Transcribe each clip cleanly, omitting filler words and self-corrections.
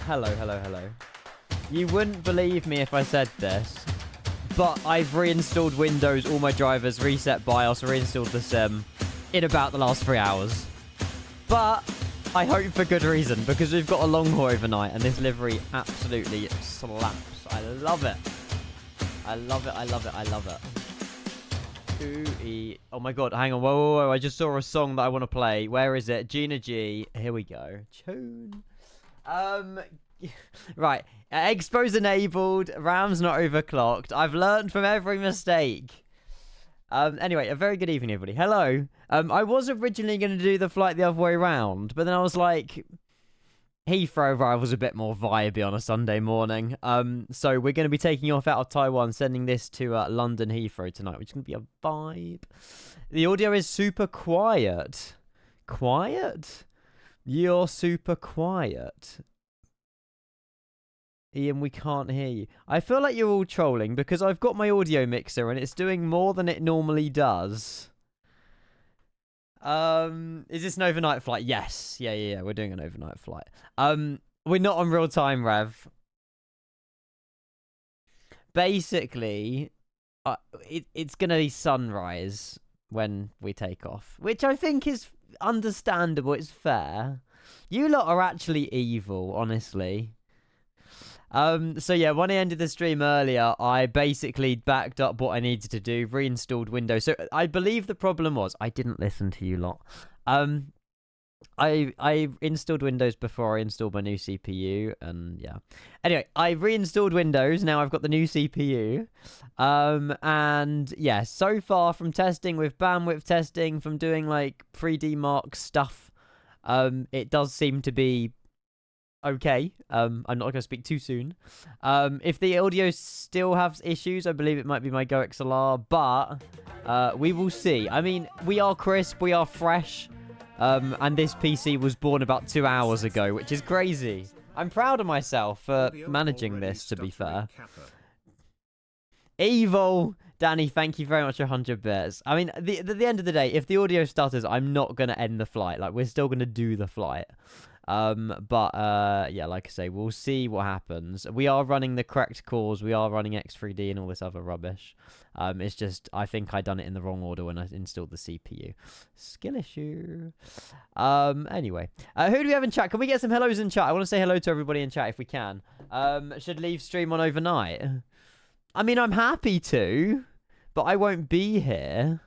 Hello, hello, hello. You wouldn't believe me if I said this, but I've reinstalled Windows, all my drivers, reset BIOS, reinstalled the sim in about the last 3 hours. But I hope for good reason, because we've got a long haul overnight, and this livery absolutely slaps. I love it. I love it, I love it, I love it. Oh my god, hang on. Whoa, whoa, whoa. I just saw a song that I want to play. Where is it? Gina G. Here we go. Tune. Right. Expos enabled. RAM's not overclocked. I've learned from every mistake. Anyway, a very good evening, everybody. Hello. I was originally going to do the flight the other way around, but then I was like, Heathrow arrival's a bit more vibey on a Sunday morning. So we're going to be taking off out of Taiwan, sending this to London Heathrow tonight, which is going to be a vibe. The audio is super quiet. Quiet? You're super quiet. Ian, we can't hear you. I feel like you're all trolling because I've got my audio mixer and it's doing more than it normally does. Is this an overnight flight? Yes. Yeah. We're doing an overnight flight. We're not on real time, Rev. Basically, it's gonna be sunrise when we take off, which I think is understandable. It's fair. You lot are actually evil, honestly. So yeah, when I ended the stream earlier, I basically backed up what I needed to do, reinstalled Windows. So I believe the problem was I didn't listen to you lot. I installed Windows before I installed my new CPU, and yeah. Anyway, I reinstalled Windows. Now I've got the new CPU. And yeah, so far from testing with bandwidth testing, from doing like 3D Mark stuff, it does seem to be okay. I'm not going to speak too soon. If the audio still has issues, I believe it might be my Go XLR, but we will see. I mean, we are crisp, we are fresh, and this PC was born about 2 hours ago, which is crazy. I'm proud of myself for managing this, to be fair. Evil! Danny, thank you very much for 100 bits. I mean, at the end of the day, if the audio stutters, I'm not going to end the flight. Like, we're still going to do the flight. Yeah, like I say, we'll see what happens. We are running the correct cores. We are running X3D and all this other rubbish. It's just, I think I done it in the wrong order when I installed the CPU. Skill issue. Anyway. Who do we have in chat? Can we get some hellos in chat? I want to say hello to everybody in chat if we can. Should leave stream on overnight. I mean, I'm happy to, but I won't be here.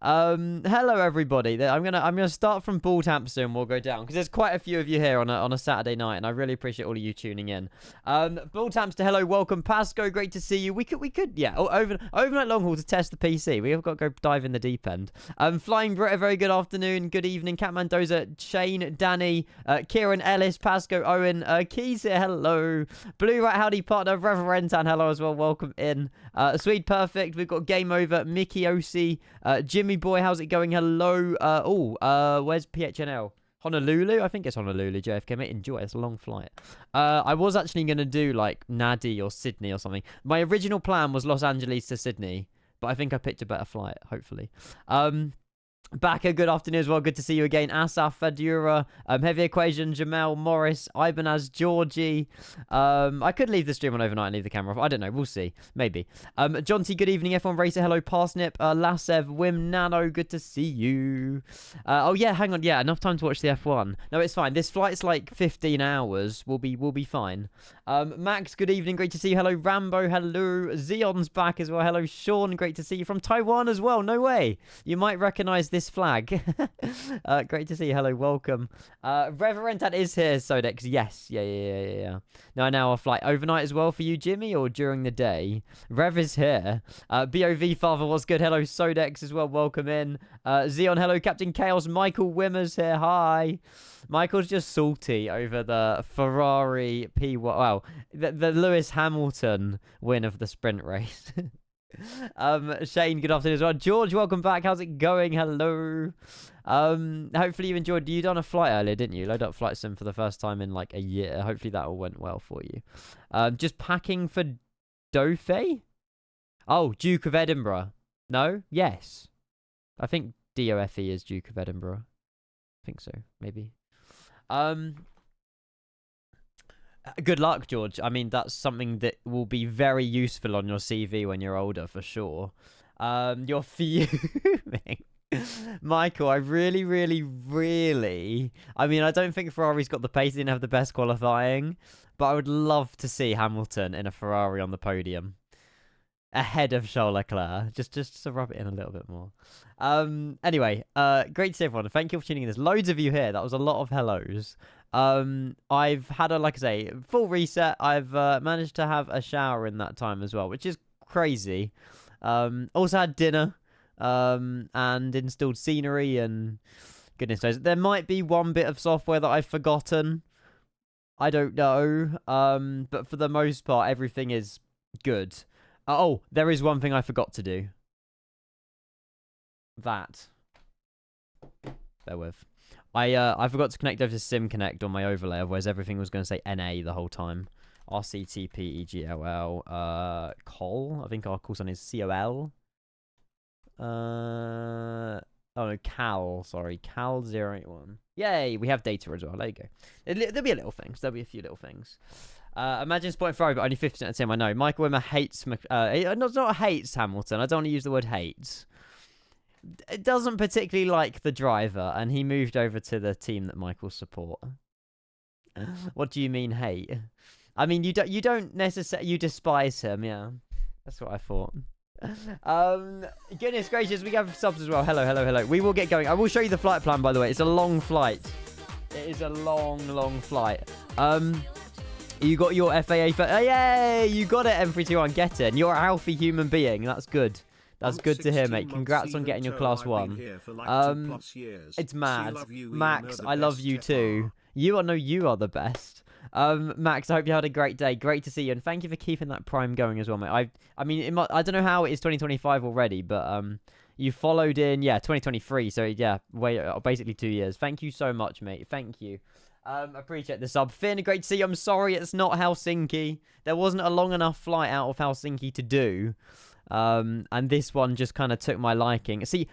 Hello everybody. I'm gonna start from Bald Hamster and we'll go down because there's quite a few of you here on a Saturday night, and I really appreciate all of you tuning in. Bald Hamster, hello, welcome. Pasco, great to see you. We could yeah. Overnight long haul to test the PC. We have got to go dive in the deep end. Flying Brit, a very good afternoon, good evening. Cat Mendoza, Shane, Danny, Kieran Ellis, Pasco, Owen, Keys here, hello. Blue Rat, howdy partner, Reverend Rentan, hello as well, welcome in. Swede Perfect, we've got Game Over, Mickey OC, Jimmy Boy, how's it going? Hello. Where's PHNL? Honolulu? I think it's Honolulu, JFK. Mate, enjoy. It's a long flight. I was actually going to do, like, Nadi or Sydney or something. My original plan was Los Angeles to Sydney, but I think I picked a better flight, hopefully. Baka, good afternoon as well. Good to see you again. Asaf, Fadura, Heavy Equation, Jamel, Morris, Ibanaz, Georgie. I could leave the stream on overnight and leave the camera off. I don't know. We'll see. Maybe. John T, good evening. F1 Racer, hello. Parsnip, Lassev, Wim, Nano, good to see you. Oh, yeah, hang on. Yeah, enough time to watch the F1. No, it's fine. This flight's like 15 hours. We'll be fine. Max, good evening. Great to see you. Hello, Rambo. Hello. Xeon's back as well. Hello, Sean. Great to see you from Taiwan as well. No way. You might recognize this flag. Great to see you. Hello, welcome. Reverendad is here, Sodex. Yes. Yeah. No, now a flight overnight as well for you, Jimmy, or during the day? Rev is here. BOV Father was good. Hello, Sodex as well. Welcome in. Xeon, hello. Captain Chaos. Michael Wimmers here. Hi. Michael's just salty over the Ferrari P1. Well, the Lewis Hamilton win of the sprint race. Shane, good afternoon as well. George, welcome back. How's it going? Hello. Hopefully you enjoyed. You done a flight earlier, didn't you? Load up Flight Sim for the first time in like a year. Hopefully that all went well for you. Just packing for Dauphin? Oh, Duke of Edinburgh. No? Yes. I think DOFE is Duke of Edinburgh. I think so, maybe. Good luck, George. I mean, that's something that will be very useful on your CV when you're older, for sure. You're fuming. Michael, I really, really, really... I mean, I don't think Ferrari's got the pace. They didn't have the best qualifying. But I would love to see Hamilton in a Ferrari on the podium. Ahead of Charles Leclerc. Just to rub it in a little bit more. Anyway, great to see everyone. Thank you for tuning in. There's loads of you here. That was a lot of hellos. I've had like I say, full reset. I've managed to have a shower in that time as well, which is crazy. Also had dinner, and installed scenery, and goodness knows, there might be one bit of software that I've forgotten. I don't know. But for the most part, everything is good. Oh, there is one thing I forgot to do. That. Bear with. I forgot to connect over to SimConnect on my overlay, otherwise everything was going to say NA the whole time. RCTP, EGLL, COL. I think our call sign is COL. Oh no, Cal. Sorry, Cal 081. Yay, we have data as well. There you go. There'll be a little things. There'll be a few little things. Imagine spotting Ferrari, but only 50% of the team. I know. Michael Wimmer hates... not hates Hamilton. I don't want to use the word hates. It doesn't particularly like the driver, and he moved over to the team that Michael support. What do you mean hate? I mean, you don't necessarily... You despise him, yeah. That's what I thought. Goodness gracious, we have subs as well. Hello. We will get going. I will show you the flight plan, by the way. It's a long flight. It is a long flight. You got your FAA for... Yay! You got it, M321. Get it. You're a healthy human being. That's good. That's good to hear, mate. Congrats on getting your class 1. It's mad. Max, I love you too. You are the best. Max, I hope you had a great day. Great to see you, and thank you for keeping that Prime going as well, mate. I mean, I don't know how it is 2025 already, but you followed in 2023, so yeah, basically 2 years. Thank you so much, mate. Thank you. Appreciate the sub. Finn, great to see you. I'm sorry it's not Helsinki. There wasn't a long enough flight out of Helsinki to do. And this one just kind of took my liking. See,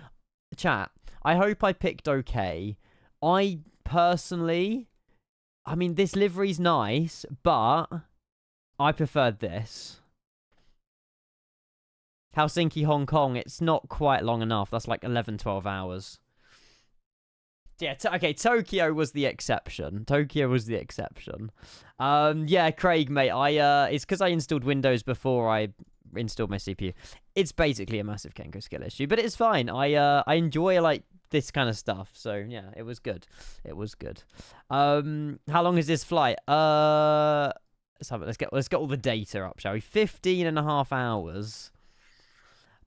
chat, I hope I picked okay. I personally, I mean, this livery's nice, but I preferred this. Helsinki, Hong Kong, it's not quite long enough. That's like 11, 12 hours. Yeah, okay, Tokyo was the exception. Yeah, Craig, mate, it's because I installed Windows before I installed my CPU. It's basically a massive Kenko skill issue, but it's fine. I enjoy, like, this kind of stuff, so yeah, it was good. How long is this flight? Let's have it. Let's get all the data up, shall we? 15.5 hours.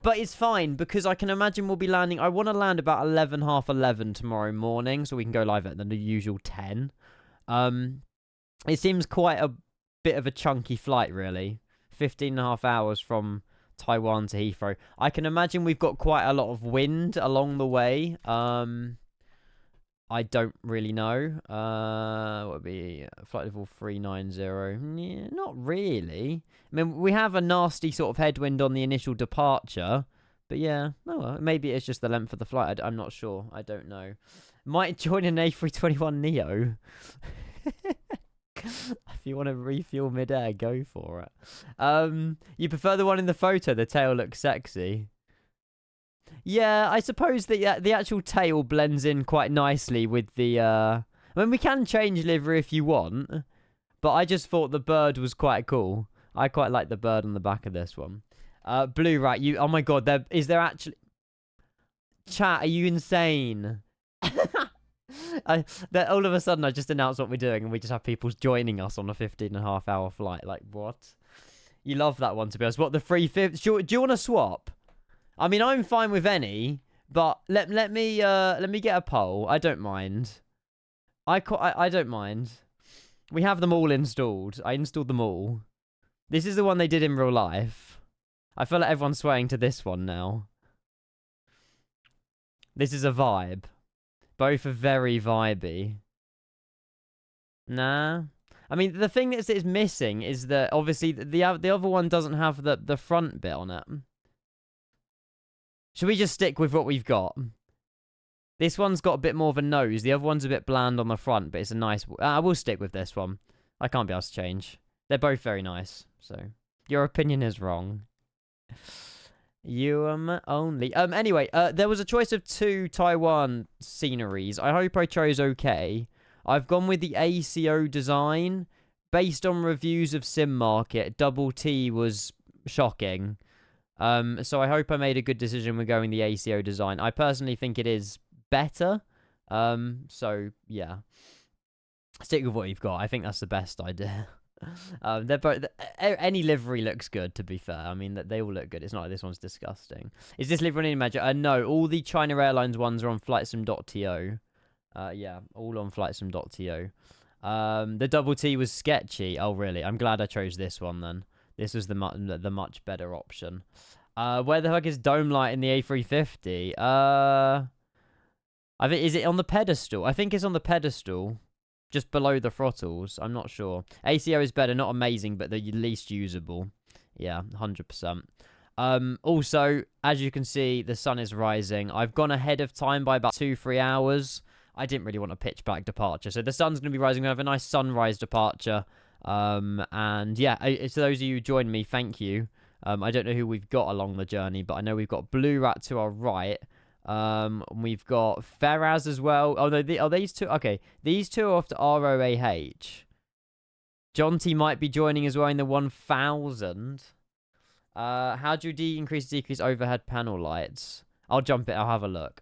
But it's fine, because I can imagine we'll be landing... I want to land about 11, half 11 tomorrow morning, so we can go live at the usual 10. It seems quite a bit of a chunky flight, really. 15.5 hours from Taiwan to Heathrow. I can imagine we've got quite a lot of wind along the way. I don't really know. What would be flight level 390? Yeah, not really. I mean, we have a nasty sort of headwind on the initial departure. But yeah, oh well, maybe it's just the length of the flight. I'm not sure. I don't know. Might join an A321neo. If you want to refuel mid-air, go for it. You prefer the one in the photo? The tail looks sexy. Yeah, I suppose that the actual tail blends in quite nicely with the... I mean, we can change livery if you want, but I just thought the bird was quite cool. I quite like the bird on the back of this one. Blue, right? Oh my god, is there actually... Chat, are you insane? All of a sudden, I just announced what we're doing, and we just have people joining us on a 15.5 hour flight. Like, what? You love that one, to be honest. What, the 350? Do you want to swap? I mean, I'm fine with any, but let me get a poll. I don't mind. I don't mind. We have them all installed. I installed them all. This is the one they did in real life. I feel like everyone's swaying to this one now. This is a vibe. Both are very vibey. Nah. I mean, the thing that is missing is that, obviously, the other one doesn't have the front bit on it. Should we just stick with what we've got? This one's got a bit more of a nose. The other one's a bit bland on the front, but it's a nice... I will stick with this one. I can't be asked to change. They're both very nice, so your opinion is wrong. You only. Anyway, there was a choice of 2 Taiwan sceneries. I hope I chose okay. I've gone with the ACO design. Based on reviews of Sim Market, Double T was shocking. So I hope I made a good decision with going the ACO design. I personally think it is better. So yeah. Stick with what you've got. I think that's the best idea. They're both. Any livery looks good, to be fair. I mean, they all look good. It's not like this one's disgusting. Is this livery an image? No, all the China Airlines ones are on flightsim.to. Yeah, all on flightsim.to. The Double T was sketchy. Oh, really? I'm glad I chose this one then. This was the much better option. Where the heck is dome light in the A350? I think, is it on the pedestal? I think it's on the pedestal. Just below the throttles. I'm not sure. ACO is better, not amazing, but the least usable. Yeah, 100%. Also, as you can see, the sun is rising. I've gone ahead of time by about 2-3 hours. I didn't really want a pitch black departure. So the sun's going to be rising. We have a nice sunrise departure. And yeah, to those of you who joined me, thank you. I don't know who we've got along the journey, but I know we've got Blue Rat to our right. We've got Ferraz as well. Oh, no, are these two? Okay, these two are off to ROAH. John T might be joining as well in the 1000. How do you increase decrease overhead panel lights? I'll jump it. I'll have a look.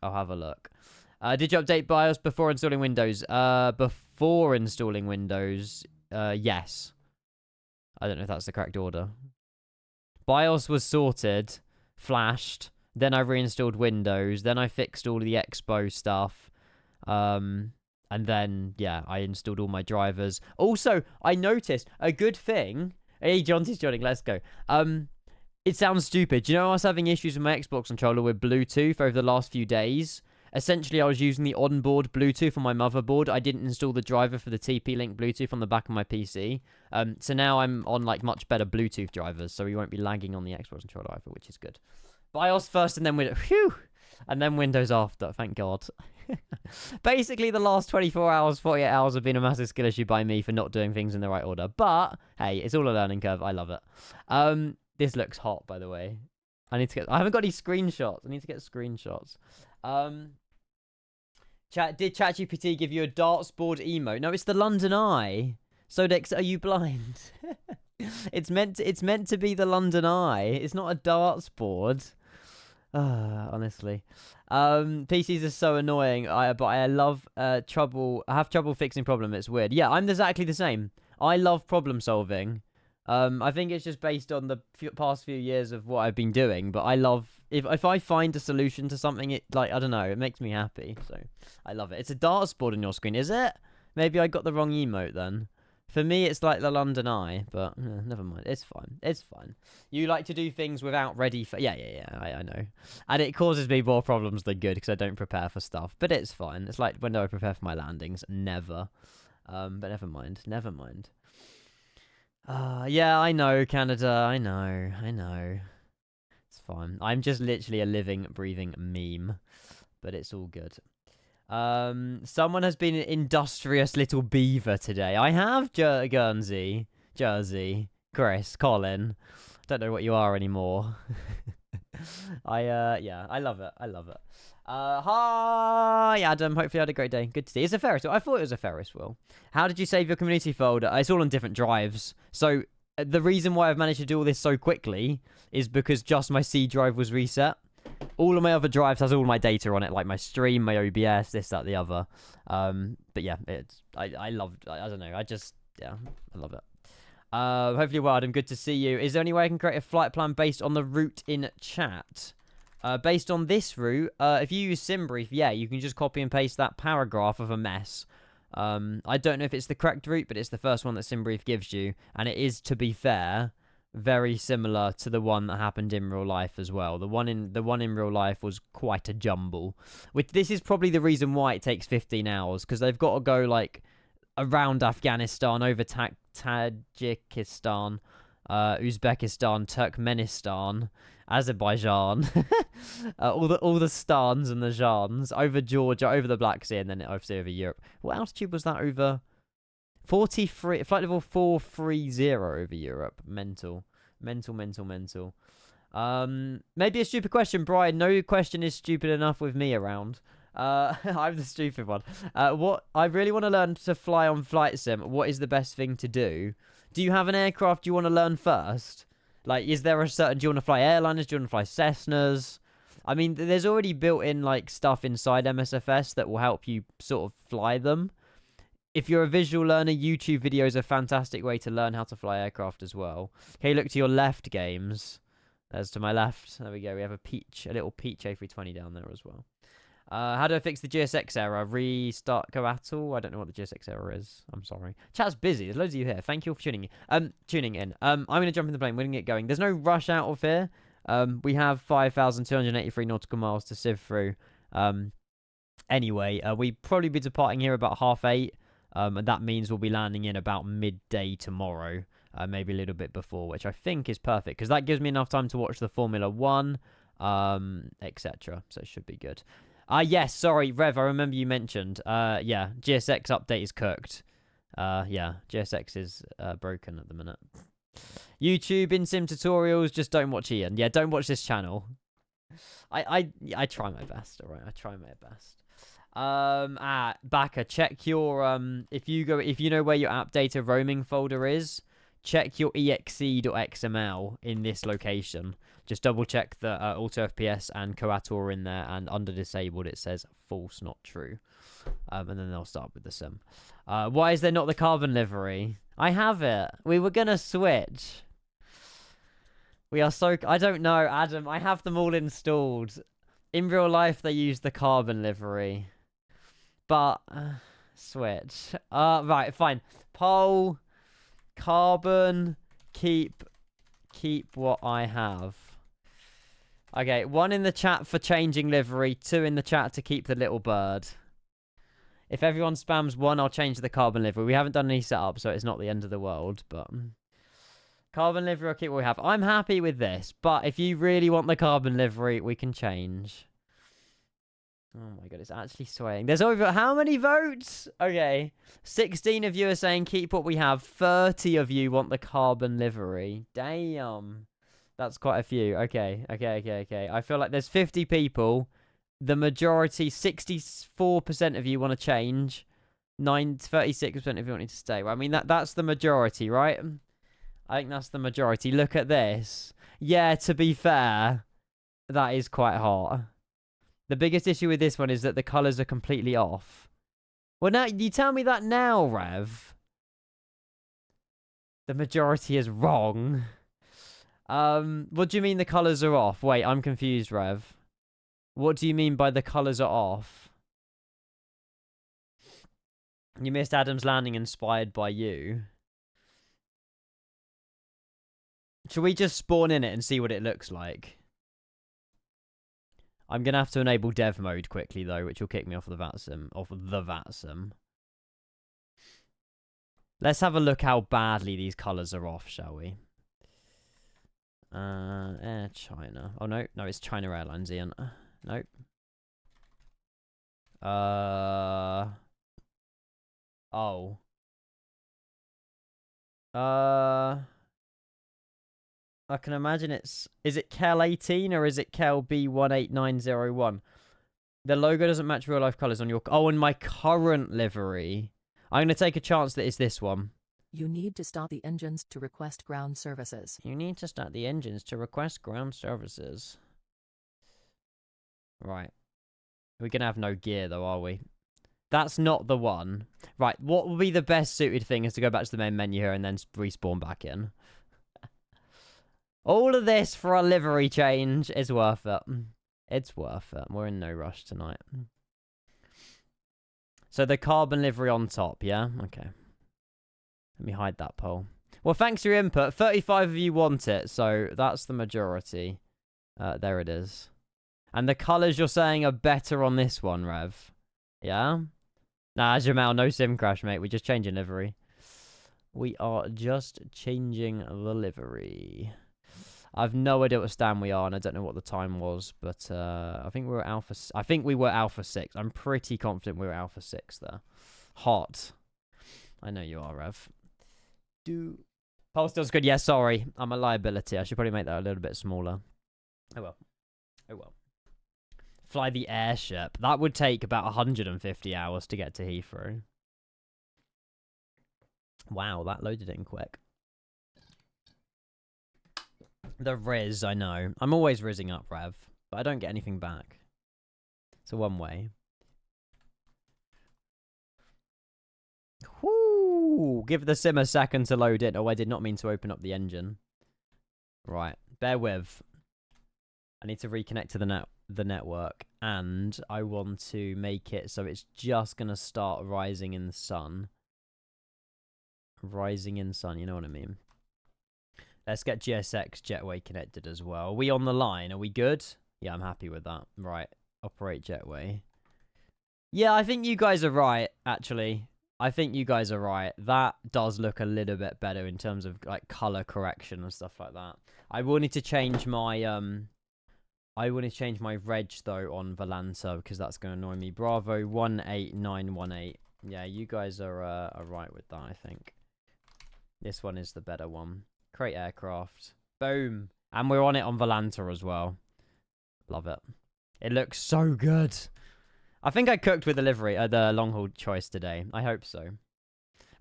Did you update BIOS before installing Windows? Before installing Windows, yes. I don't know if that's the correct order. BIOS was sorted, flashed. Then I reinstalled Windows. Then I fixed all the Expo stuff. And then, yeah, I installed all my drivers. Also, I noticed a good thing. Hey, Jonty's joining. Let's go. It sounds stupid. Do you know I was having issues with my Xbox controller with Bluetooth over the last few days? Essentially, I was using the onboard Bluetooth on my motherboard. I didn't install the driver for the TP-Link Bluetooth on the back of my PC. So now I'm on, like, much better Bluetooth drivers, so we won't be lagging on the Xbox controller either, which is good. BIOS first and then Windows. Phew! And then Windows after, thank God. Basically, the last 24 hours, 48 hours have been a massive skill issue by me for not doing things in the right order. But, hey, it's all a learning curve. I love it. This looks hot, by the way. I haven't got any screenshots. I need to get screenshots. Did ChatGPT give you a darts board emote? No, it's the London Eye. Sodex, are you blind? It's meant to be the London Eye. It's not a darts board. Honestly. PCs are so annoying. But I love trouble. I have trouble fixing problem. It's weird. Yeah, I'm exactly the same. I love problem solving. I think it's just based on the past few years of what I've been doing. But I love if I find a solution to something. It I don't know. It makes me happy. So I love it. It's a darts board on your screen, is it? Maybe I got the wrong emote then. For me, it's like the London Eye, but never mind. It's fine. It's fine. You like to do things without ready for... Yeah, I know. And it causes me more problems than good because I don't prepare for stuff. But it's fine. It's like when do I prepare for my landings? Never. But never mind. Never mind. Yeah, I know, Canada. I know. It's fine. I'm just literally a living, breathing meme. But it's all good. Someone has been an industrious little beaver today. I have, Guernsey, Jersey, Chris, Colin. Don't know what you are anymore. Yeah, I love it. Hi, Adam. Hopefully you had a great day. Good to see you. It's a Ferris wheel. I thought it was a Ferris wheel. How did you save your community folder? It's all on different drives. So the reason why I've managed to do all this so quickly is because just my C drive was reset. All of my other drives has all my data on it, like my stream, my OBS, this, that, the other. But yeah, I don't know. I love it. Hopefully well, Adam, good to see you. Is there any way I can create a flight plan based on the route in chat? Based on this route, if you use SimBrief, yeah, you can just copy and paste that paragraph of a mess. I don't know if it's the correct route, but it's the first one that SimBrief gives you. And it is, to be fair, very similar to the one that happened in real life as well. The one in real life was quite a jumble. This is probably the reason why it takes 15 hours, because they've got to go like around Afghanistan, over Tajikistan, Uzbekistan, Turkmenistan, Azerbaijan, all the stans and the jans, over Georgia, over the Black Sea, and then obviously over Europe. What altitude was that over? 43, flight level 430 over Europe. Mental. Mental, mental, mental. Maybe a stupid question, Brian. No question is stupid enough with me around. I'm the stupid one. What I really want to learn to fly on flight sim. What is the best thing to do? Do you have an aircraft you want to learn first? Like, is there a certain? Do you want to fly airliners? Do you want to fly Cessnas? I mean, there's already built-in like stuff inside MSFS that will help you sort of fly them. If you're a visual learner, YouTube videos are a fantastic way to learn how to fly aircraft as well. Okay, look to your left, games. There's to my left. There we go. We have a little Peach A320 down there as well. How do I fix the GSX error? Restart Coatl? I don't know what the GSX error is. I'm sorry. Chat's busy. There's loads of you here. Thank you all for tuning in. I'm going to jump in the plane. We're going to get going. There's no rush out of here. We have 5,283 nautical miles to sieve through. Anyway, we probably be departing here about 8:30. And that means we'll be landing in about midday tomorrow. Maybe a little bit before, which I think is perfect. Because that gives me enough time to watch the Formula 1, etc. So it should be good. Yes, sorry, Rev, I remember you mentioned. Yeah, GSX update is cooked. Yeah, GSX is broken at the minute. YouTube in sim tutorials, just don't watch Ian. Yeah, don't watch this channel. I try my best, alright? I try my best. Backer, check your if you know where your app data roaming folder is, check your exe.xml in this location. Just double check that auto FPS and Coatl are in there, and under disabled it says false, not true. And then they'll start with the sim. Why is there not the carbon livery? I have it. We were gonna switch. We are so... I don't know, Adam. I have them all installed. In real life, they use the carbon livery. But... switch. Right, fine. Poll. Carbon. Keep what I have. Okay, 1 in the chat for changing livery. 2 in the chat to keep the little bird. If everyone spams 1, I'll change the carbon livery. We haven't done any setup, so it's not the end of the world, but... Carbon livery, I'll keep what we have. I'm happy with this, but if you really want the carbon livery, we can change. Oh my god, it's actually swaying. There's over... How many votes? Okay. 16 of you are saying keep what we have. 30 of you want the carbon livery. Damn. That's quite a few. Okay. I feel like there's 50 people. The majority, 64% of you want to change. 36% of you want to stay. Well, I mean, that's the majority, right? I think that's the majority. Look at this. Yeah, to be fair, that is quite hot. The biggest issue with this one is that the colours are completely off. Well, now, you tell me that now, Rev. The majority is wrong. What do you mean the colours are off? Wait, I'm confused, Rev. What do you mean by the colours are off? You missed Adam's landing inspired by you. Should we just spawn in it and see what it looks like? I'm going to have to enable dev mode quickly, though, which will kick me off the VATSIM. Let's have a look how badly these colours are off, shall we? Air China. Oh, no. No, it's China Airlines, Ian. Nope. Oh. I can imagine it's... Is it KEL 18 or is it KEL B18901? The logo doesn't match real life colours on your... Oh, in my current livery. I'm going to take a chance that it's this one. You need to start the engines to request ground services. You need to start the engines to request ground services. Right. We're going to have no gear though, are we? That's not the one. Right, what would be the best suited thing is to go back to the main menu here and then respawn back in. All of this for a livery change is worth it. It's worth it. We're in no rush tonight. So the carbon livery on top, yeah? Okay. Let me hide that poll. Well, thanks for your input. 35 of you want it, so that's the majority. There it is. And the colours you're saying are better on this one, Rev. Yeah? Nah, Jamal, no sim crash, mate. We're just changing livery. We are just changing the livery. I've no idea what stand we are, and I don't know what the time was, but I think we were Alpha... Alpha 6. I'm pretty confident we were Alpha 6 there. Hot. I know you are, Rev. Pulse still's good. Yeah, sorry. I'm a liability. I should probably make that a little bit smaller. Oh well. Oh well. Fly the airship. That would take about 150 hours to get to Heathrow. Wow, that loaded in quick. The Riz, I know. I'm always rizzing up, Rev, but I don't get anything back. So one way. Whoo! Give the sim a second to load in. Oh, I did not mean to open up the engine. Right, bear with. I need to reconnect to the network, and I want to make it so it's just gonna start rising in the sun. Rising in sun, you know what I mean? Let's get GSX Jetway connected as well. Are we on the line? Are we good? Yeah, I'm happy with that. Right, operate Jetway. Yeah, I think you guys are right, actually. I think you guys are right. That does look a little bit better in terms of like color correction and stuff like that. I will need to change my reg though on Volanta because that's going to annoy me. Bravo 18918. Yeah, you guys are right with that, I think. This one is the better one. Create aircraft. Boom. And we're on it on Volanta as well. Love it. It looks so good. I think I cooked with the long haul choice today. I hope so.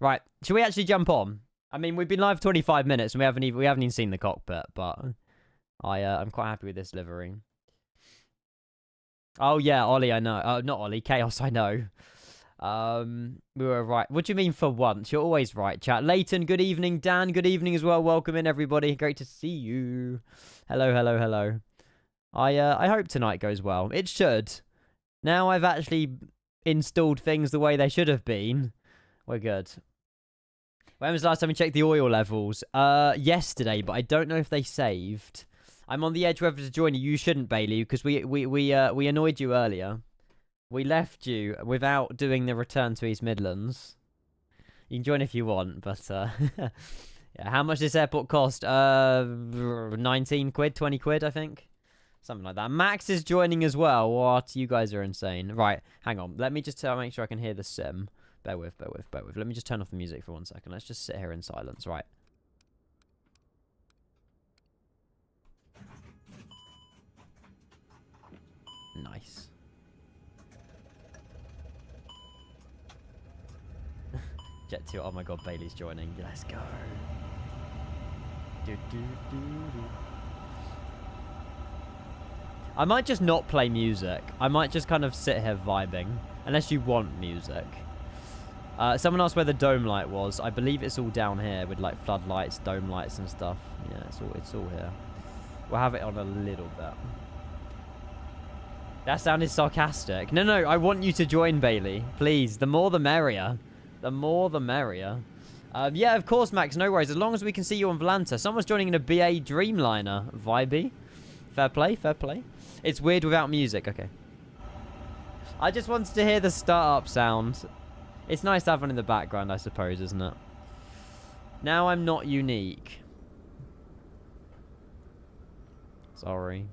Right. Should we actually jump on? I mean, we've been live 25 minutes and we haven't even seen the cockpit, but I'm quite happy with this livery. Oh yeah, Ollie, I know. Not Ollie, Chaos, I know. We were right. What do you mean for once? You're always right, chat. Leighton, good evening. Dan, good evening as well. Welcome in, everybody. Great to see you. Hello, hello, hello. I hope tonight goes well. It should. Now I've actually installed things the way they should have been. We're good. When was the last time we checked the oil levels? Yesterday, but I don't know if they saved. I'm on the edge whether to join you. You shouldn't, Bailey, because we annoyed you earlier. We left you without doing the return to East Midlands. You can join if you want, but yeah. How much does this airport cost? 19 quid, 20 quid, I think. Something like that. Max is joining as well. What? You guys are insane. Right, hang on. Let me just make sure I can hear the sim. Bear with. Let me just turn off the music for 1 second. Let's just sit here in silence, right? Nice. Jet 2. Oh my god, Bailey's joining. Let's go. I might just not play music. I might just kind of sit here vibing. Unless you want music. Someone asked where the dome light was. I believe it's all down here with like floodlights, dome lights and stuff. Yeah, it's all here. We'll have it on a little bit. That sounded sarcastic. No, I want you to join, Bailey. Please, the more the merrier. The more the merrier. Yeah, of course, Max, no worries. As long as we can see you on Volanta. Someone's joining in a BA Dreamliner. Vibey. Fair play, fair play. It's weird without music. Okay. I just wanted to hear the startup sound. It's nice to have one in the background, I suppose, isn't it? Now I'm not unique. Sorry.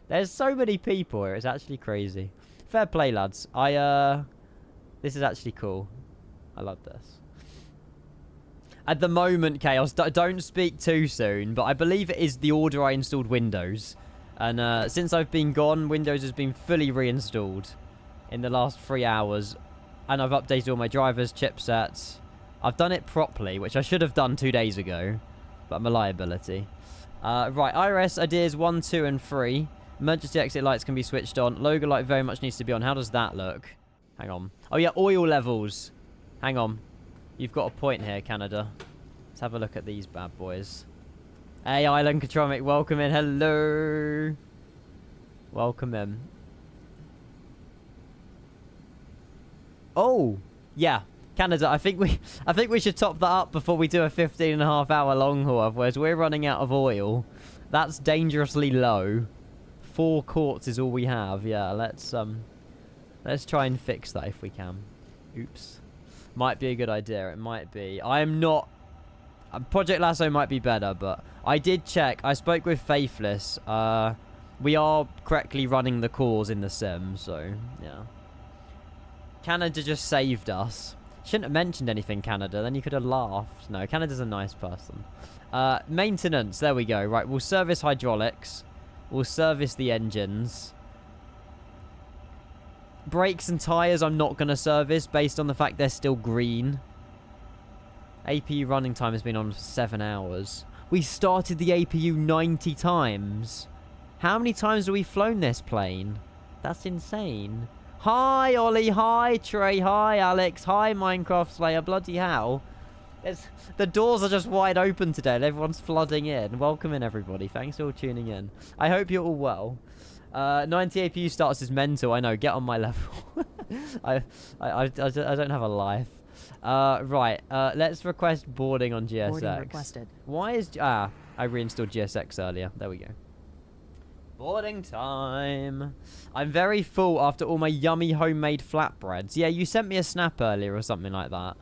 There's so many people here. It's actually crazy. Fair play, lads. This is actually cool. I love this. At the moment, Chaos, don't speak too soon, but I believe it is the order I installed Windows. And since I've been gone, Windows has been fully reinstalled in the last 3 hours. And I've updated all my drivers, chipsets. I've done it properly, which I should have done 2 days ago. But I'm a liability. Right, IRS ideas 1, 2, and 3. Emergency exit lights can be switched on. Logo light very much needs to be on. How does that look? Hang on. Oh, yeah, oil levels. Hang on. You've got a point here, Canada. Let's have a look at these bad boys. Hey, Island Contromic, welcome in. Hello. Welcome in. Oh, yeah. Canada, I think we should top that up before we do a 15.5-hour long haul, otherwise we're running out of oil. That's dangerously low. 4 quarts is all we have. Yeah, let's try and fix that if we can. Oops. Might be a good idea. It might be. I am not... Project Lasso might be better, but I did check. I spoke with Faithless. We are correctly running the calls in the sim, so, yeah. Canada just saved us. Shouldn't have mentioned anything, Canada. Then you could have laughed. No, Canada's a nice person. Maintenance. There we go. Right, we'll service hydraulics. We'll service the engines. Brakes and tyres I'm not going to service based on the fact they're still green. APU running time has been on for 7 hours. We started the APU 90 times. How many times have we flown this plane? That's insane. Hi, Ollie. Hi, Trey. Hi, Alex. Hi, Minecraft Slayer. Bloody hell. The doors are just wide open today and everyone's flooding in. Welcome in, everybody. Thanks for all tuning in. I hope you're all well. 90 APU starts is mental. I know. Get on my level. I don't have a life. Right. Let's request boarding on GSX. Boarding requested. Why is... I reinstalled GSX earlier. There we go. Boarding time. I'm very full after all my yummy homemade flatbreads. Yeah, you sent me a snap earlier or something like that.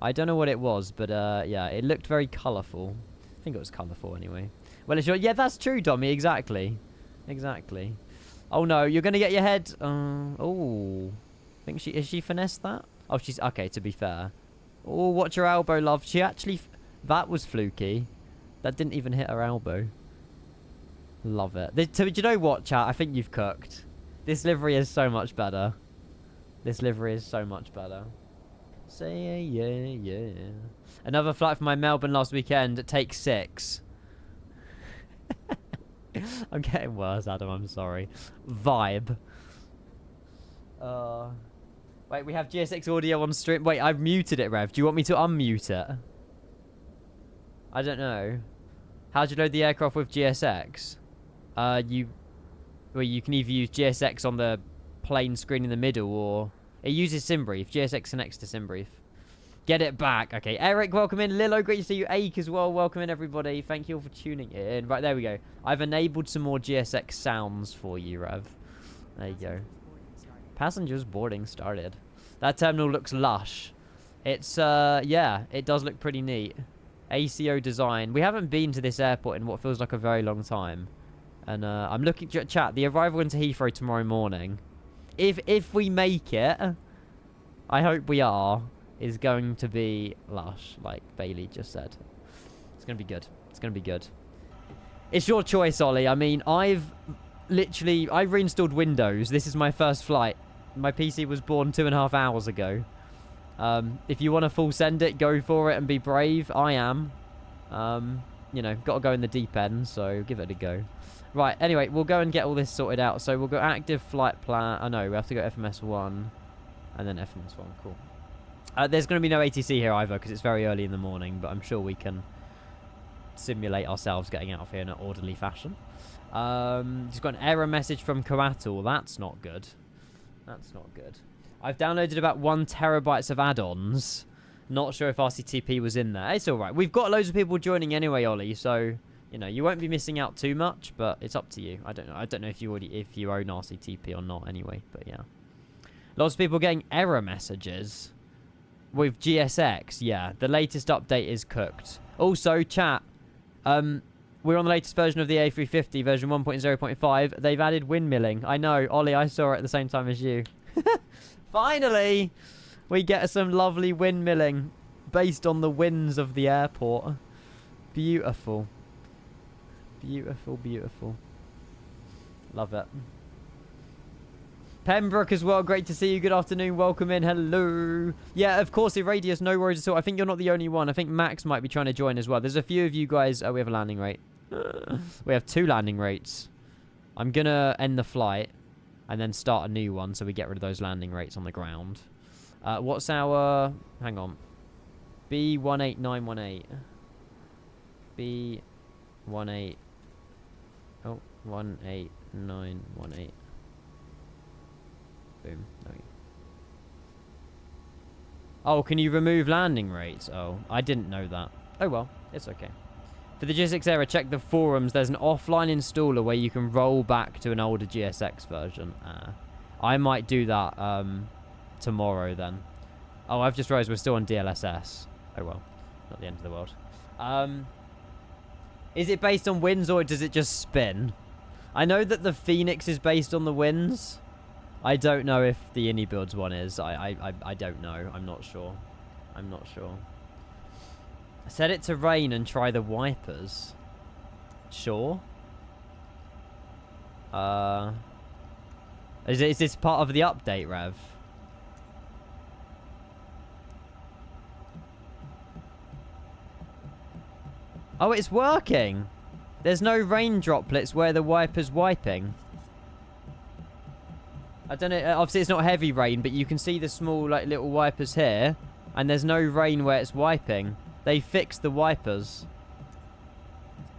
I don't know what it was, but yeah, it looked very colourful. I think it was colourful anyway. Well, it's your... Yeah, that's true, Tommy. Exactly. Exactly. Oh, no. You're going to get your head... oh. I think she... Is she finessed that? Oh, she's... Okay, to be fair. Oh, watch her elbow, love. She actually... That was fluky. That didn't even hit her elbow. Love it. So, do you know what, chat? I think you've cooked. This livery is so much better. This livery is so much better. Say yeah. Another flight from my Melbourne last weekend. Take 6. I'm getting worse, Adam. I'm sorry. Vibe. Wait, we have GSX audio on stream. Wait, I've muted it, Rev. Do you want me to unmute it? I don't know. How'd you load the aircraft with GSX? You can either use GSX on the plane screen in the middle, or it uses SimBrief. GSX connects to SimBrief. Get it back. Okay, Eric, welcome in. Lilo, great to see you. Ake as well. Welcome in, everybody. Thank you all for tuning in. Right, there we go. I've enabled some more GSX sounds for you, Rev. There you go. Passengers boarding started. That terminal looks lush. It's, yeah, it does look pretty neat. ACO design. We haven't been to this airport in what feels like a very long time. And, I'm looking at chat. The arrival into Heathrow tomorrow morning. If we make it, I hope we are, is going to be lush, like Bailey just said. It's going to be good. It's going to be good. It's your choice, Ollie. I mean, I reinstalled Windows. This is my first flight. My PC was born 2.5 hours ago. If you want to full send it, go for it and be brave. I am. You know, got to go in the deep end, so give it a go. Right, anyway, we'll go and get all this sorted out. So we'll go active flight plan. Oh, no, we have to go FMS1 and then FMS1. Cool. There's going to be no ATC here either because it's very early in the morning, but I'm sure we can simulate ourselves getting out of here in an orderly fashion. Just got an error message from Coatl. That's not good. That's not good. I've downloaded about 1 terabyte of add-ons. Not sure if RCTP was in there. It's all right. We've got loads of people joining anyway, Ollie, so you know you won't be missing out too much, but it's up to you. I don't know. I don't know if you own RCTP or not anyway, but yeah. Lots of people getting error messages with GSX. Yeah, the latest update is cooked. Also, chat. We're on the latest version of the A350, version 1.0.5. They've added windmilling. I know, Ollie, I saw it at the same time as you. Finally, we get some lovely windmilling based on the winds of the airport. Beautiful. Beautiful, beautiful. Love it. Pembroke as well. Great to see you. Good afternoon. Welcome in. Hello. Yeah, of course, Irradius. No worries at all. I think you're not the only one. I think Max might be trying to join as well. There's a few of you guys. Oh, we have a landing rate. We have 2 landing rates. I'm going to end the flight and then start a new one so we get rid of those landing rates on the ground. What's our... Hang on. B18918. B18... Oh, 18918. Boom. Okay. Oh, can you remove landing rates? Oh, I didn't know that. Oh well, it's okay. For the GSX era, check the forums. There's an offline installer where you can roll back to an older GSX version. I might do that tomorrow then. Oh, I've just realized we're still on DLSS. Oh well, not the end of the world. Is it based on winds or does it just spin? I know that the Phoenix is based on the winds. I don't know if the IndyBuilds one is. I don't know. I'm not sure. I'm not sure. Set it to rain and try the wipers. Sure. Is this part of the update, Rev? Oh, it's working. There's no rain droplets where the wiper's wiping. I don't know. Obviously, it's not heavy rain, but you can see the small, like, little wipers here. And there's no rain where it's wiping. They fixed the wipers.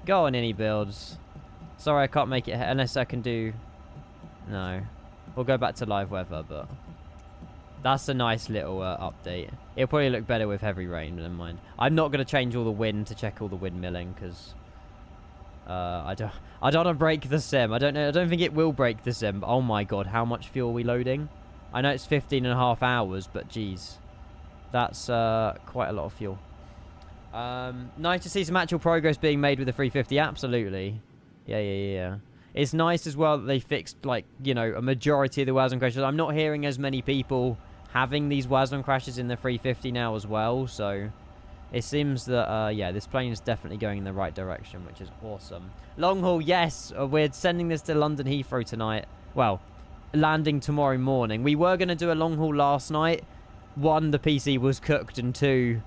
Go on, any builds. Sorry, I can't make it unless I can do... No. We'll go back to live weather, but... That's a nice little update. It'll probably look better with heavy rain, never mind. I'm not going to change all the wind to check all the windmilling, because... I don't want to break the sim. I don't know. I don't think it will break the sim. But oh my god, how much fuel are we loading? I know it's 15.5 hours, but geez. That's quite a lot of fuel. Nice to see some actual progress being made with the 350. Absolutely. Yeah. It's nice as well that they fixed, like, you know, a majority of the WASM crashes. I'm not hearing as many people having these WASM crashes in the 350 now as well, so it seems that, yeah, this plane is definitely going in the right direction, which is awesome. Long haul, yes, we're sending this to London Heathrow tonight. Well, landing tomorrow morning. We were going to do a long haul last night. One, the PC was cooked, and two,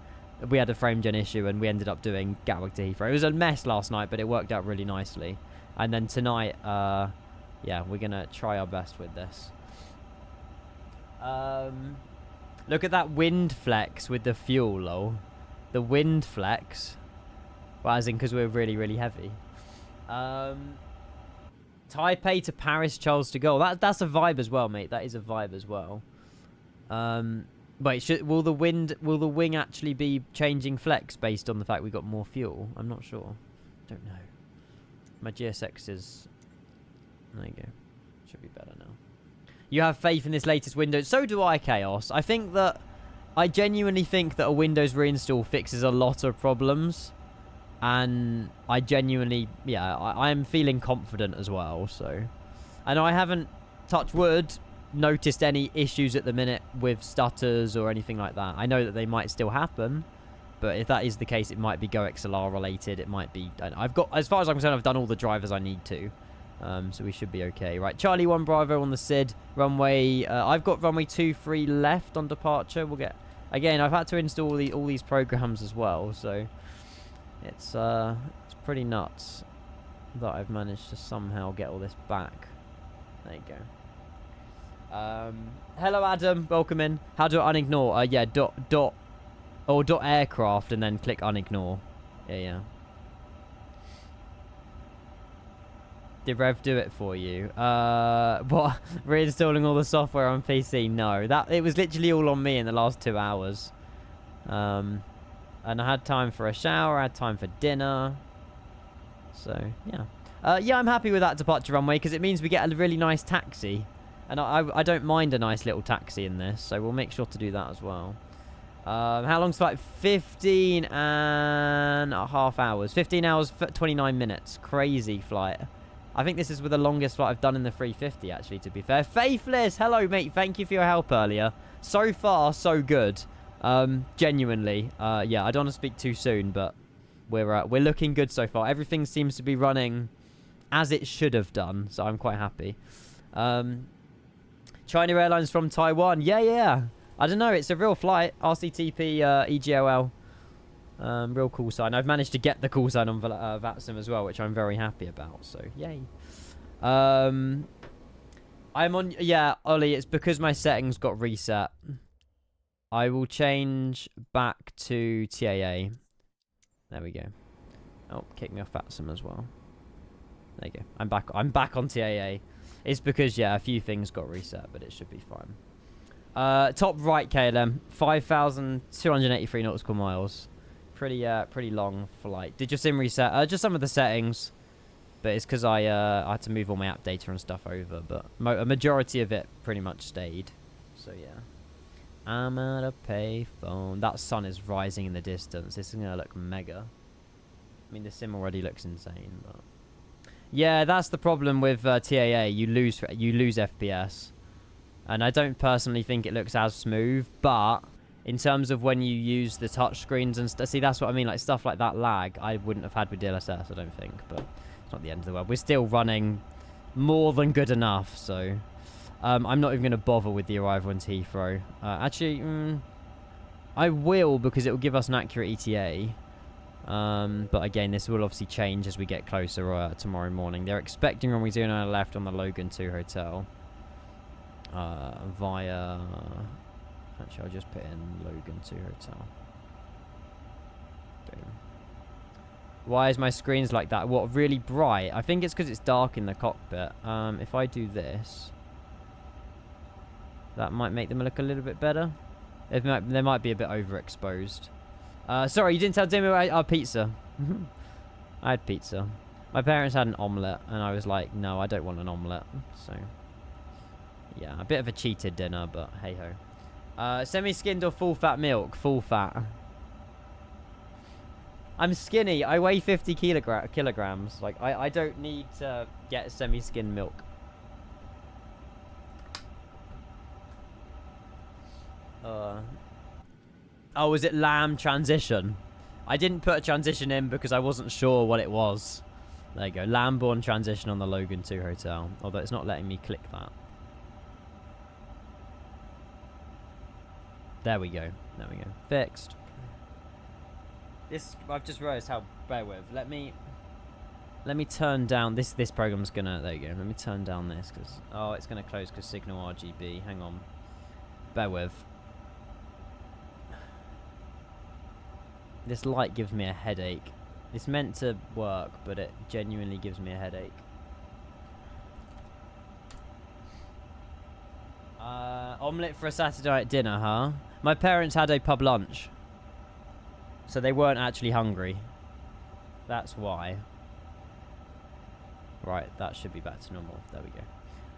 we had a frame gen issue, and we ended up doing Gatwick to Heathrow. It was a mess last night, but it worked out really nicely. And then tonight, yeah, we're going to try our best with this. Look at that wind flex with the fuel, lol. The wind flex. Well, as in because we're really, really heavy. Taipei to Paris, Charles de Gaulle. That's a vibe as well, mate. That is a vibe as well. Wait, will the wing actually be changing flex based on the fact we got more fuel? I'm not sure. Don't know. My GSX is... There you go. Should be better now. You have faith in this latest Windows. So do I, Chaos. I think that... I genuinely think that a Windows reinstall fixes a lot of problems. And I genuinely... Yeah, I'm feeling confident as well, so... And I haven't, touch wood, noticed any issues at the minute with stutters or anything like that. I know that they might still happen. But if that is the case, it might be GoXLR related. It might be... I've got... As far as I'm concerned, I've done all the drivers I need to. So we should be okay. Right, Charlie 1 Bravo on the SID. Runway... I've got runway 23 left on departure. We'll get... Again, I've had to install all these programs as well. So it's pretty nuts that I've managed to somehow get all this back. There you go. Hello, Adam. Welcome in. How do I unignore? Yeah, dot aircraft and then click unignore. Yeah. Did Rev do it for you? What? Reinstalling all the software on PC? No. It was literally all on me in the last 2 hours. And I had time for a shower, I had time for dinner. So, yeah. Yeah, I'm happy with that departure runway because it means we get a really nice taxi. And I don't mind a nice little taxi in this, so we'll make sure to do that as well. How long's the flight? 15.5 hours. 15 hours, 29 minutes. Crazy flight. I think this is the longest flight I've done in the 350, actually, to be fair. Faithless! Hello, mate. Thank you for your help earlier. So far, so good. Genuinely. Yeah, I don't want to speak too soon, but we're looking good so far. Everything seems to be running as it should have done, so I'm quite happy. China Airlines from Taiwan. Yeah. I don't know. It's a real flight. RCTP, EGLL. Real call sign. I've managed to get the call sign on VATSIM as well, which I'm very happy about. So, yay. I'm on... Yeah, Ollie, it's because my settings got reset. I will change back to TAA. There we go. Oh, kick me off VATSIM as well. There you go. I'm back on TAA. It's because, yeah, a few things got reset, but it should be fine. Top right, KLM. 5,283 nautical miles. Pretty long flight. Did your sim reset? Just some of the settings. But it's because I had to move all my app data and stuff over. But a majority of it pretty much stayed. So, yeah. I'm at a payphone. That sun is rising in the distance. This is going to look mega. I mean, the sim already looks insane, but... Yeah, that's the problem with TAA. You lose FPS. And I don't personally think it looks as smooth, but In terms of when you use the touch screens and stuff. See, that's what I mean. Like, stuff like that lag, I wouldn't have had with DLSS, I don't think. But it's not the end of the world. We're still running more than good enough, so... I'm not even going to bother with the arrival into Heathrow. Actually, I will, because it will give us an accurate ETA. But again, this will obviously change as we get closer tomorrow morning. They're expecting runway 09 left on the Logan 2 hotel. Via... Actually, I'll just put in Logan 2 hotel. Boom. Why is my screens like that? What, really bright? I think it's because it's dark in the cockpit. If I do this... That might make them look a little bit better. They might be a bit overexposed. Sorry, you didn't tell Demo I had pizza. I had pizza. My parents had an omelette, and I was like, no, I don't want an omelette. So, yeah, a bit of a cheated dinner, but hey-ho. Semi-skinned or full-fat milk? Full-fat. I'm skinny. I weigh 50 kilograms. Like, I don't need to get semi-skinned milk. Oh, was it lamb transition? I didn't put a transition in because I wasn't sure what it was. There you go. Lamb-born transition on the Logan 2 hotel. Although it's not letting me click that. There we go. There we go. Fixed. This, I've just realized how, bear with. Let me turn down, this program's gonna, there you go. Let me turn down this because, oh, it's gonna close because signal RGB. Hang on. Bear with. This light gives me a headache. It's meant to work, but it genuinely gives me a headache. Omelette for a Saturday night dinner, huh? My parents had a pub lunch. So they weren't actually hungry. That's why. Right, that should be back to normal. There we go.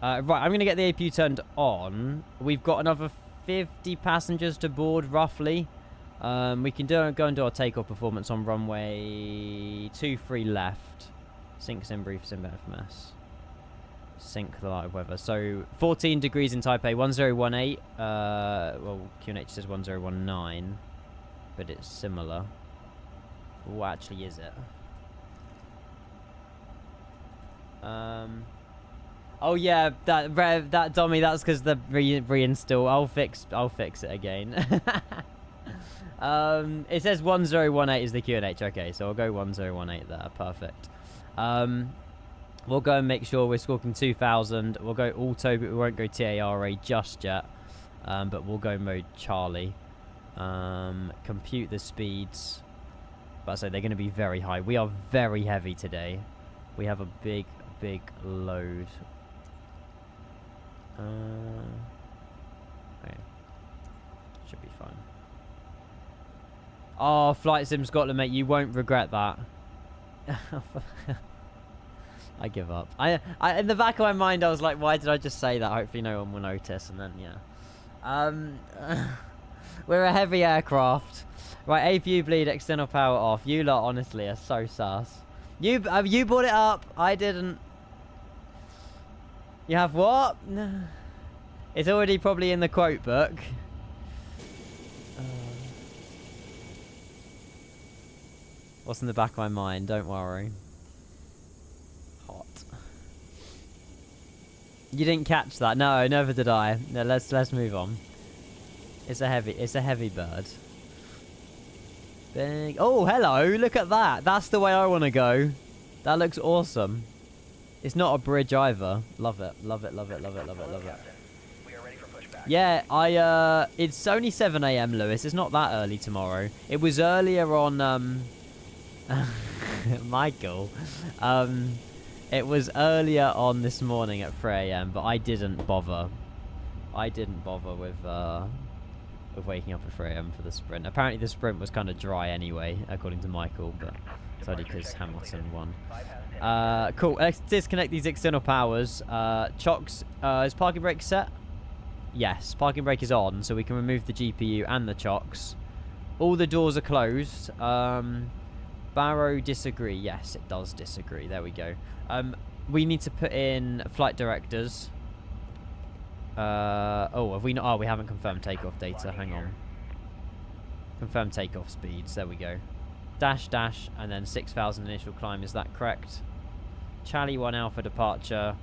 Right, I'm going to get the APU turned on. We've got another 50 passengers to board, roughly. We can go and do our takeoff performance on runway 23 left. Sync sim brief sim FMS. Sync the live weather. So 14 degrees in Taipei, 1018. Well, QNH says 1019, but it's similar. What actually is it? Oh yeah, that dummy. That's because the reinstall. I'll fix it again. It says 1018 is the QNH. Okay, so I'll go 1018 there. Perfect. We'll go and make sure we're squawking 2000. We'll go auto, but we won't go TARA just yet. But we'll go mode Charlie. Compute the speeds. But so they're going to be very high. We are very heavy today. We have a big load. Okay. Should be fine. Oh, Flight Sim Scotland, mate, you won't regret that. I give up. I in the back of my mind, I was like, why did I just say that? Hopefully no one will notice, and then, yeah. We're a heavy aircraft. Right, APU bleed, external power off. You lot, honestly, are so sus. You brought it up. I didn't. You have what? It's already probably in the quote book. What's in the back of my mind? Don't worry. Hot. You didn't catch that? No, never did I. No, let's move on. It's a heavy bird. Big. Oh, hello! Look at that. That's the way I want to go. That looks awesome. It's not a bridge either. Love it. Love it. Love it. Love it. Love it. Love it. Yeah, it's only 7 AM, Lewis. It's not that early tomorrow. It was earlier on, Michael. It was earlier on this morning at 3 AM, but I didn't bother. I didn't bother with waking up at 3 AM for the sprint. Apparently the sprint was kind of dry anyway, according to Michael, but it's only because Hamilton won. Cool. Let's disconnect these external powers. Chocks, is parking brake set? Yes, parking brake is on, so we can remove the GPU and the chocks. All the doors are closed. Barrow disagree. Yes, it does disagree. There we go. We need to put in flight directors. Oh, have we not? Oh, we haven't confirmed takeoff data. Hang on. Confirm takeoff speeds. There we go. Dash, dash, and then 6,000 initial climb. Is that correct? Charlie 1 Alpha departure.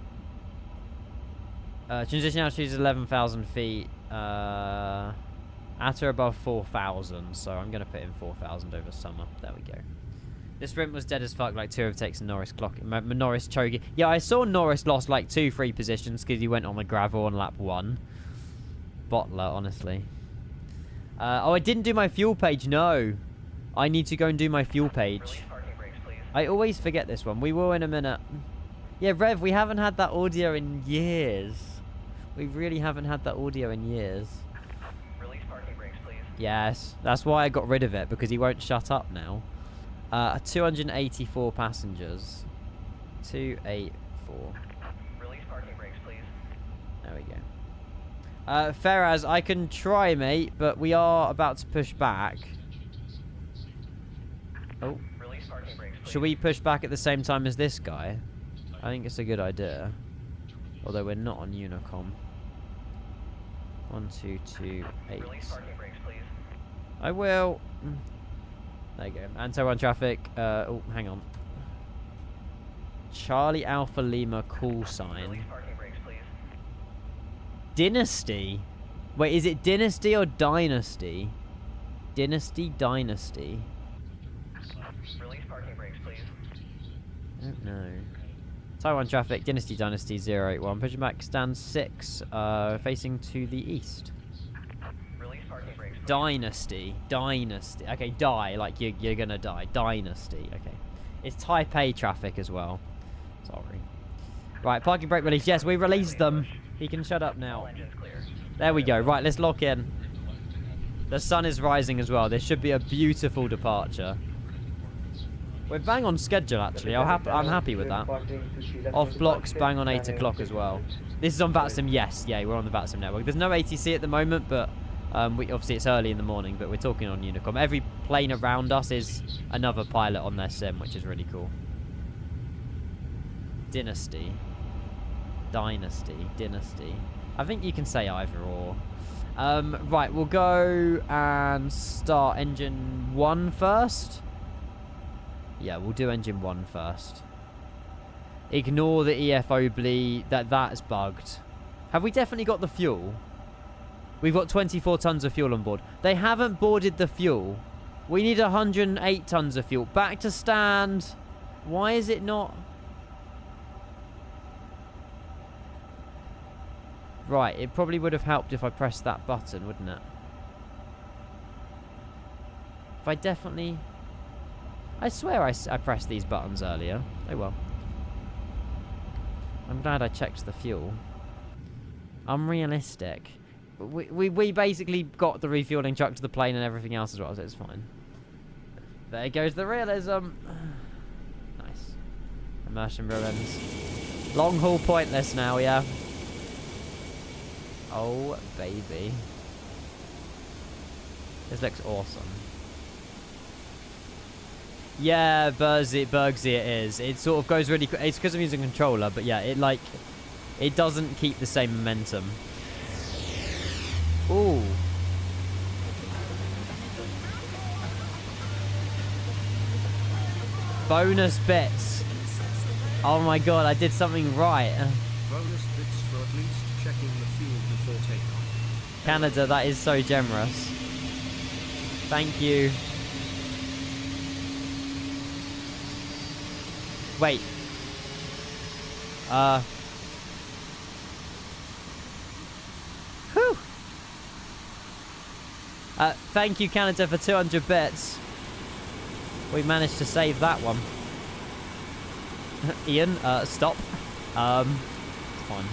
Transition altitude is 11,000 feet. At or above 4,000. So I'm going to put in 4,000 over summer. There we go. This sprint was dead as fuck, like 2 overtakes and Norris Norris choking. Yeah, I saw Norris lost like 2-3 positions because he went on the gravel on lap 1. Bottler, honestly. Oh, I didn't do my fuel page. No. I need to go and do my fuel page. I always forget this one. We will in a minute. Yeah, Rev, we haven't had that audio in years. We really haven't had that audio in years. Release parking brakes, please. Yes, that's why I got rid of it, because he won't shut up now. 284 passengers. 284. Release parking brakes, please. There we go. Ferraz, I can try, mate, but we are about to push back. Oh. Release parking brakes, please. Should we push back at the same time as this guy? I think it's a good idea. Although we're not on Unicom. 1, 2, 2, 8. Release parking brakes, please. I will. There you go. Anto on traffic. Oh, hang on. Charlie Alpha Lima call sign. Release parking brakes, please. Dynasty? Wait, is it Dynasty or Dynasty? Dynasty, Dynasty. Release parking brakes, please. I don't know. Taiwan traffic, Dynasty, Dynasty 081. Pushing back, stand 6, facing to the east. Release parking brakes, please. Dynasty, Dynasty. Okay, die, like you're gonna die. Dynasty, okay. It's Type A traffic as well. Sorry. Right, parking brake release. Yes, we released them. He can shut up now. All engines clear. There we go. Right, let's lock in. The sun is rising as well. This should be a beautiful departure. We're bang on schedule, actually. I'm happy with that. Off blocks, bang on 8 o'clock as well. This is on VATSIM, yes. Yeah, we're on the VATSIM network. There's no ATC at the moment, but obviously it's early in the morning, but we're talking on Unicom. Every plane around us is another pilot on their sim, which is really cool. Dynasty. Dynasty. Dynasty. I think you can say either or. Right, we'll go and start engine 1 first. Yeah, we'll do engine 1 first. Ignore the EFO bleed. That's bugged. Have we definitely got the fuel? We've got 24 tons of fuel on board. They haven't boarded the fuel. We need 108 tons of fuel. Back to stand. Why is it not? Right, it probably would have helped if I pressed that button, wouldn't it? If I definitely... I swear I pressed these buttons earlier. Oh well. I'm glad I checked the fuel. Unrealistic. We basically got the refueling truck to the plane and everything else as well, so it's fine. There goes the realism. Nice. Immersion ruins. Long haul pointless now, yeah. Oh, baby. This looks awesome. Yeah, Bergsy it is. It sort of goes really... It's because I'm using a controller, but yeah, it doesn't keep the same momentum. Ooh. Bonus bits. Oh my god, I did something right. Bonus bits for at least checking the fuel before takeoff. Canada, that is so generous. Thank you. Wait. Whew. Thank you, Canada, for 200 bits. We managed to save that one. Ian, stop. It's fine.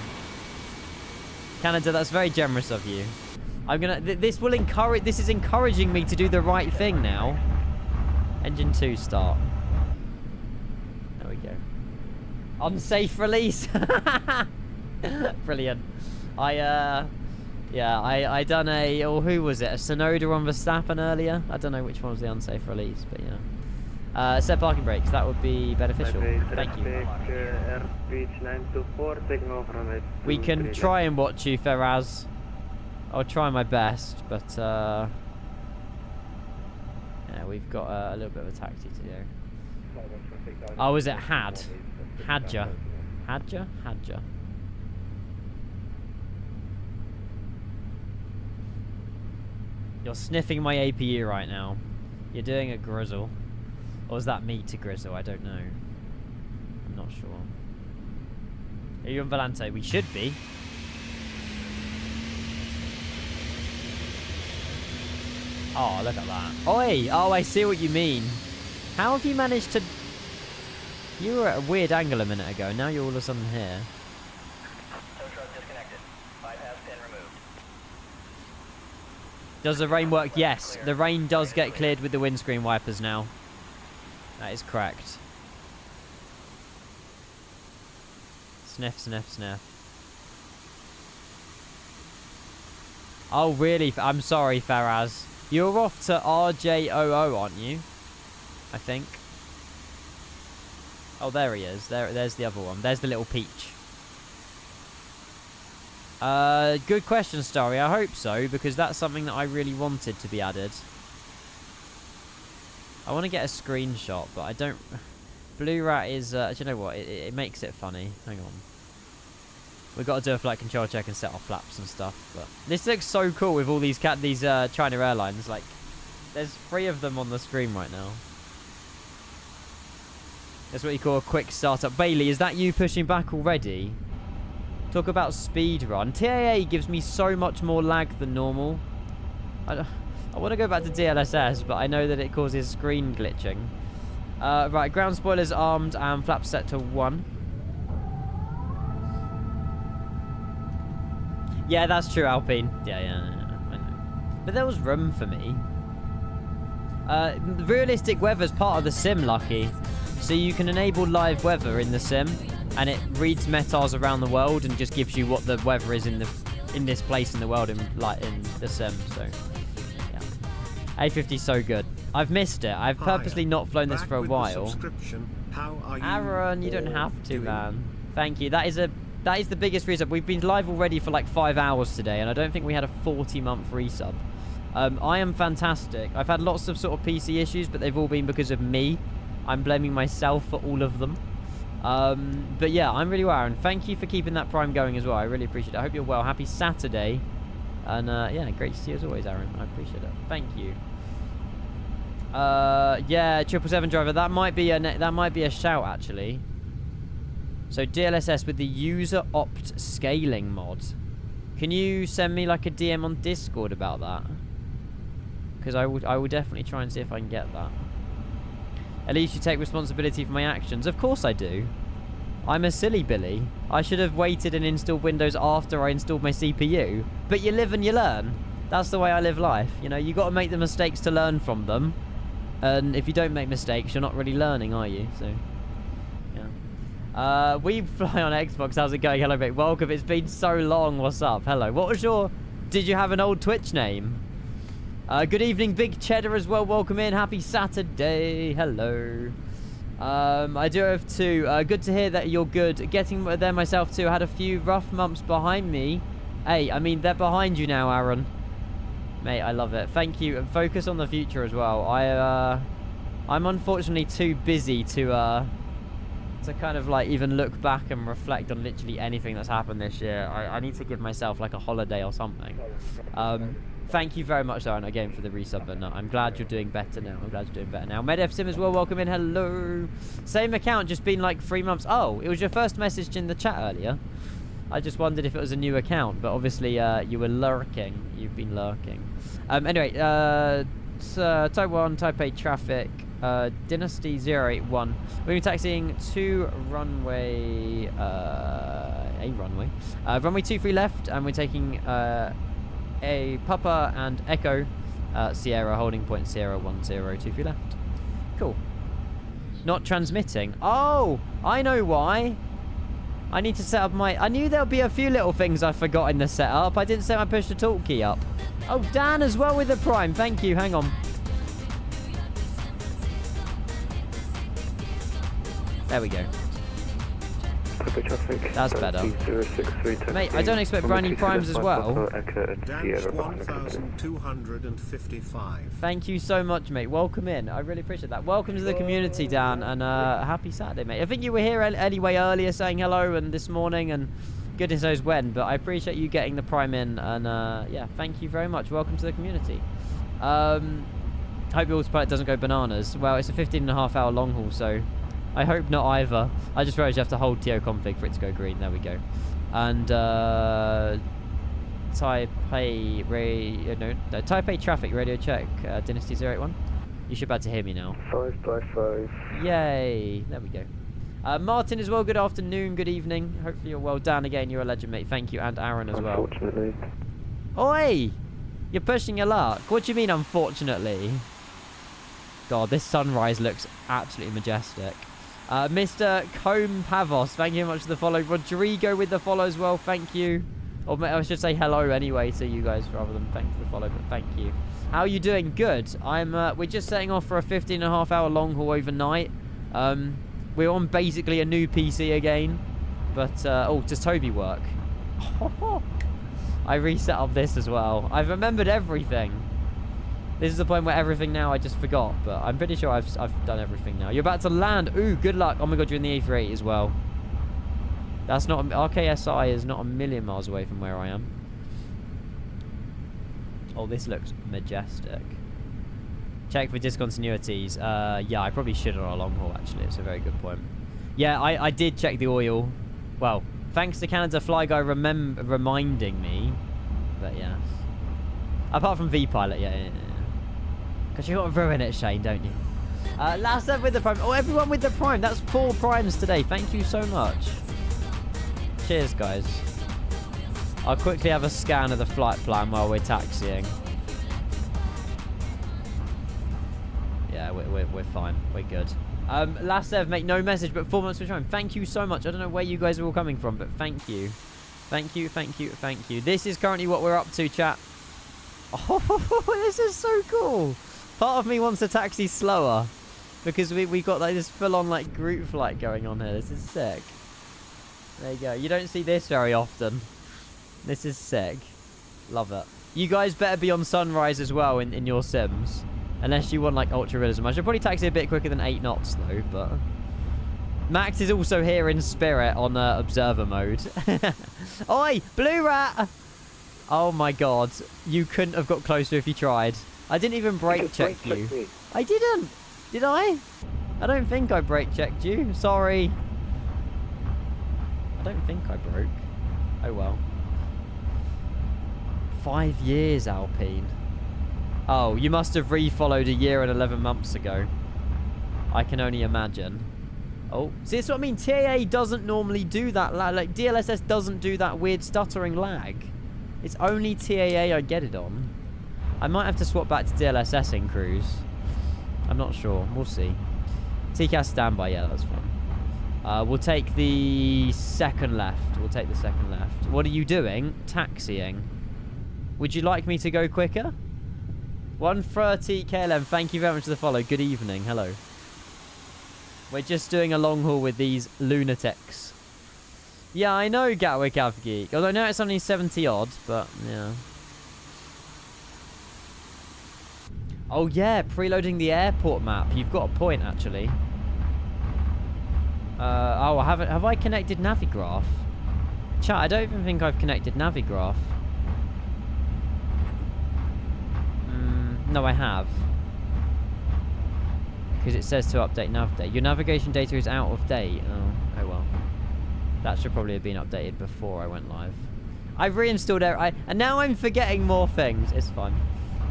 Canada, that's very generous of you. I'm gonna... This will encourage... This is encouraging me to do the right thing now. Engine 2 start. There we go. Unsafe release. Brilliant. Yeah, I done a... Or who was it? A Sonoda on Verstappen earlier? I don't know which one was the unsafe release, but yeah. Set parking brakes. That would be beneficial. Thank you. We can try and watch you, Ferraz. I'll try my best, but Yeah, we've got a little bit of a taxi to do. Oh, is it Hadja? Hadja? You're sniffing my APU right now. You're doing a grizzle. Or is that me to grizzle? I don't know. I'm not sure. Are you on Volante? We should be. Oh, look at that. Oi! Oh, I see what you mean. How have you managed to... You were at a weird angle a minute ago. Now you're all of a sudden here. Tow truck disconnected. Bypass pin removed. Does the rain work? Yes. The rain does get cleared with the windscreen wipers now. That is correct. Sniff, sniff, sniff. Oh, really? I'm sorry, Faraz. You're off to RJOO, aren't you? I think. Oh, there he is. There's the other one. There's the little peach. Good question, Starry. I hope so, because that's something that I really wanted to be added. I want to get a screenshot, but I don't... Blue Rat is... do you know what? It makes it funny. Hang on. We've got to do a flight control check and set our flaps and stuff. But this looks so cool with all these China Airlines. Like, there's 3 of them on the screen right now. That's what you call a quick startup. Bailey, is that you pushing back already? Talk about speed run. TAA gives me so much more lag than normal. I want to go back to DLSS, but I know that it causes screen glitching. Right, ground spoilers armed and flaps set to 1. Yeah, that's true, Alpine. Yeah, I know. But there was room for me. Realistic weather's part of the sim, Lucky. So you can enable live weather in the sim, and it reads metars around the world and just gives you what the weather is in this place in the world in the sim. So yeah, A350's so good. I've missed it. I've purposely not flown this for a while. Aaron, you don't have to, man. Thank you. That is the biggest resub. We've been live already for like 5 hours today, and I don't think we had a 40-month resub. I am fantastic. I've had lots of sort of PC issues, but they've all been because of me. I'm blaming myself for all of them. But yeah, I'm really well, and thank you for keeping that Prime going as well. I really appreciate it. I hope you're well. Happy Saturday. And yeah, great to see you as always, Aaron. I appreciate it. Thank you. Yeah, 777 driver. That might be a shout, actually. So DLSS with the user opt scaling mod. Can you send me like a DM on Discord about that? Because I will definitely try and see if I can get that. At least you take responsibility for my actions. Of course I do. I'm a silly Billy. I should have waited and installed Windows after I installed my CPU. But you live and you learn. That's the way I live life. You know, you got to make the mistakes to learn from them. And if you don't make mistakes, you're not really learning, are you? So, yeah. We fly on Xbox. How's it going? Hello, mate. Welcome. It's been so long. What's up? Hello. What was your... Did you have an old Twitch name? Good evening, Big Cheddar as well. Welcome in. Happy Saturday. Hello. I do have 2. Good to hear that you're good. Getting there myself too. I had a few rough months behind me. Hey, I mean, they're behind you now, Aaron. Mate, I love it. Thank you. And focus on the future as well. I'm unfortunately too busy to kind of like even look back and reflect on literally anything that's happened this year. I need to give myself like a holiday or something. Thank you very much, Aaron, again for the resub. But no, I'm glad you're doing better now. I'm glad you're doing better now. MedF Sim as well. Welcome in. Hello. Same account, just been like 3 months. Oh, it was your first message in the chat earlier. I just wondered if it was a new account, but obviously you were lurking. You've been lurking. Anyway, Taiwan, Taipei traffic, Dynasty 081. We're going to be taxiing to runway, runway 23 left, and we're taking a Papa and Echo, Sierra, holding point Sierra 1023 left. Cool. Not transmitting. Oh, I know why. I need to set up my... I knew there would be a few little things I forgot in the setup. I didn't set my push to talk key up. Oh, Dan as well with the Prime. Thank you. Hang on. There we go. That's better. Mate, I don't expect brand new primes as well. Damage 1255. Thank you so much, mate. Welcome in. I really appreciate that. Welcome to the community, Dan, and happy Saturday, mate. I think you were here anyway earlier saying hello and this morning and goodness knows when, but I appreciate you getting the prime in, and yeah, thank you very much. Welcome to the community. Hope your autopilot doesn't go bananas. Well, it's a 15.5-hour long haul, so I hope not either. I just realized you have to hold TO config for it to go green. There we go. And Taipei traffic radio check, Dynasty 081. You should be able to hear me now. 5x5. Yay! There we go. Martin as well, good afternoon, good evening. Hopefully you're well. Dan, again, you're a legend, mate. Thank you. And Aaron as well. Unfortunately. Oi! You're pushing your luck. What do you mean, unfortunately? God, this sunrise looks absolutely majestic. Mr. Combe Pavos, thank you very much for the follow. Rodrigo with the follow as well, thank you. Or I should say hello anyway to you guys rather than thank you for the follow, but thank you. How are you doing? Good. We're just setting off for a 15.5-hour long haul overnight. We're on basically a new PC again. But, oh, does Toby work? I reset up this as well. I've remembered everything. This is the point where everything now I just forgot, but I'm pretty sure I've done everything now. You're about to land. Ooh, good luck. Oh my god, you're in the A38 as well. That's not... RKSI is not a million miles away from where I am. Oh, this looks majestic. Check for discontinuities. Yeah, I probably should on our long haul, actually. It's a very good point. Yeah, I did check the oil. Well, thanks to Canada Fly Guy reminding me. But yeah. Apart from V-Pilot, yeah. Because you got to ruin it, Shane, don't you? Last up with the prime. Oh, everyone with the prime. That's 4 primes today. Thank you so much. Cheers, guys. I'll quickly have a scan of the flight plan while we're taxiing. Yeah, we're fine. We're good. Last Ev, make no message, but 4 months for prime. Thank you so much. I don't know where you guys are all coming from, but thank you. Thank you, thank you, thank you. This is currently what we're up to, chat. Oh, this is so cool. Part of me wants to taxi slower because we got like this full-on like group flight going on here. This is sick. There you go. You don't see this very often. This is sick. Love it. You guys better be on sunrise as well in your sims. Unless you want like ultra realism. I should probably taxi a bit quicker than 8 knots though, but... Max is also here in spirit on observer mode. Oi! Blue rat! Oh my god. You couldn't have got closer if you tried. I didn't even brake check you. I didn't! Did I? I don't think I brake checked you. Sorry. I don't think I broke. Oh well. 5 years, Alpine. Oh, you must have refollowed a year and 11 months ago. I can only imagine. Oh, see, that's what I mean. TAA doesn't normally do that. Like, DLSS doesn't do that weird stuttering lag. It's only TAA I get it on. I might have to swap back to DLSS in cruise. I'm not sure. We'll see. TCAS standby. Yeah, that's fine. We'll take the second left. We'll take the second left. What are you doing? Taxiing. Would you like me to go quicker? 130 KLM. Thank you very much for the follow. Good evening. Hello. We're just doing a long haul with these lunatics. Yeah, I know, Gatwick Avgeek. Although now it's only 70 odd, but yeah. Oh yeah, preloading the airport map. You've got a point, actually. Oh, have I connected Navigraph? Chat, I don't even think I've connected Navigraph. No, I have. Because it says to update nav date. Your navigation data is out of date. Oh well. That should probably have been updated before I went live. I've reinstalled it. And now I'm forgetting more things. It's fine.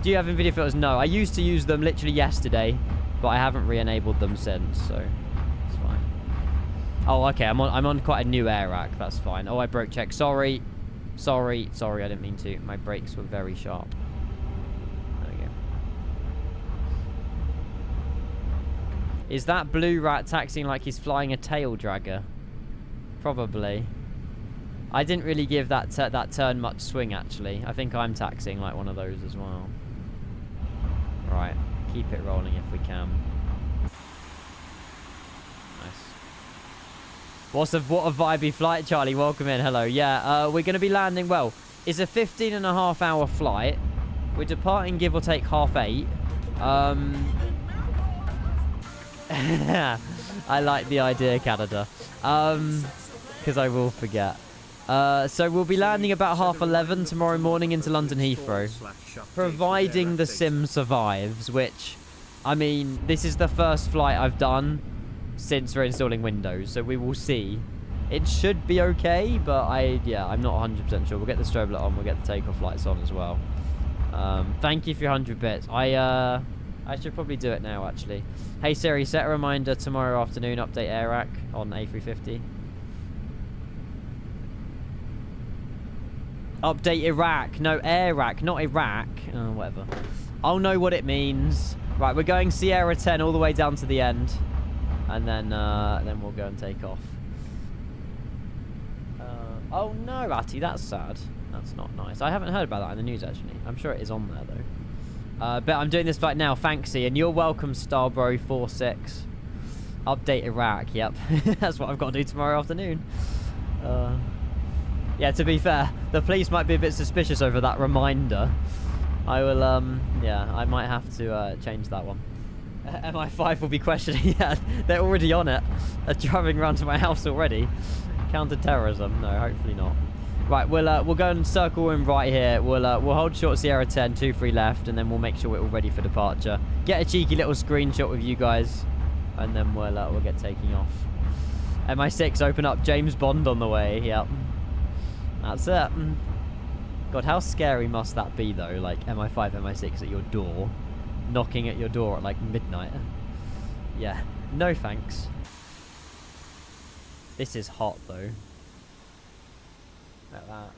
Do you have NVIDIA filters? No. I used to use them literally yesterday, but I haven't re-enabled them since, so it's fine. Oh, okay. I'm on quite a new air rack. That's fine. Oh, I broke check. Sorry. Sorry. Sorry, I didn't mean to. My brakes were very sharp. There we go. Is that blue rat taxiing like he's flying a tail dragger? Probably. I didn't really give that turn much swing, actually. I think I'm taxiing like one of those as well. Right. Keep it rolling if we can. Nice. What a vibey flight, Charlie. Welcome in. Hello. Yeah, we're going to be landing. Well, it's a 15.5-hour flight. We're departing, give or take, 8:30. I like the idea, Canada. Because I will forget. So we'll be landing about 11:30 tomorrow morning into London Heathrow. Providing the sim survives, which, I mean, this is the first flight I've done since we're installing Windows, so we will see. It should be okay, but I'm not 100% sure. We'll get the strobe light on, we'll get the takeoff lights on as well. Thank you for your 100 bits. I should probably do it now, actually. Hey Siri, set a reminder tomorrow afternoon, update AirRack on A350. Update Iraq. No, AirRack, not Iraq. Oh, whatever. I'll know what it means. Right, we're going Sierra 10 all the way down to the end. And then we'll go and take off. Oh no, Atty, that's sad. That's not nice. I haven't heard about that in the news, actually. I'm sure it is on there, though. But I'm doing this flight now, Fanksy, and you're welcome, Starbro46. Update Iraq, yep. That's what I've got to do tomorrow afternoon. Yeah, to be fair, the police might be a bit suspicious over that reminder. I will, yeah, I might have to change that one. MI5 will be questioning. Yeah, they're already on it. They're driving around to my house already. Counter-terrorism. No, hopefully not. Right, we'll go and circle in right here. We'll hold short Sierra 10, 2-3 left, and then we'll make sure we're all ready for departure. Get a cheeky little screenshot with you guys, and then we'll get taking off. MI6, open up. James Bond on the way. Yep. That's it. God, how scary must that be, though? Like, MI5, MI6 at your door. Knocking at your door at, like, midnight. Yeah. No thanks. This is hot, though. Look at that.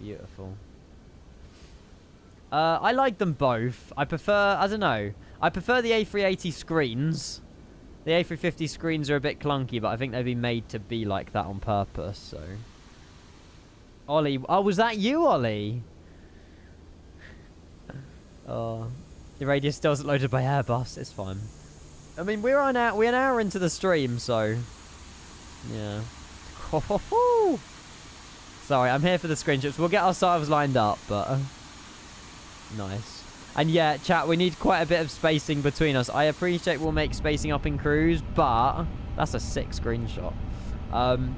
Beautiful. I like them both. I prefer... I don't know. I prefer the A380 screens. The A350 screens are a bit clunky, but I think they've been made to be like that on purpose, so... Ollie. Oh, was that you, Ollie? Oh, the radius still isn't loaded by Airbus. It's fine. I mean, we're an hour into the stream, so yeah. Sorry, I'm here for the screenshots. We'll get ourselves lined up, but nice. And yeah, chat, we need quite a bit of spacing between us. I appreciate we'll make spacing up in cruise, but that's a sick screenshot.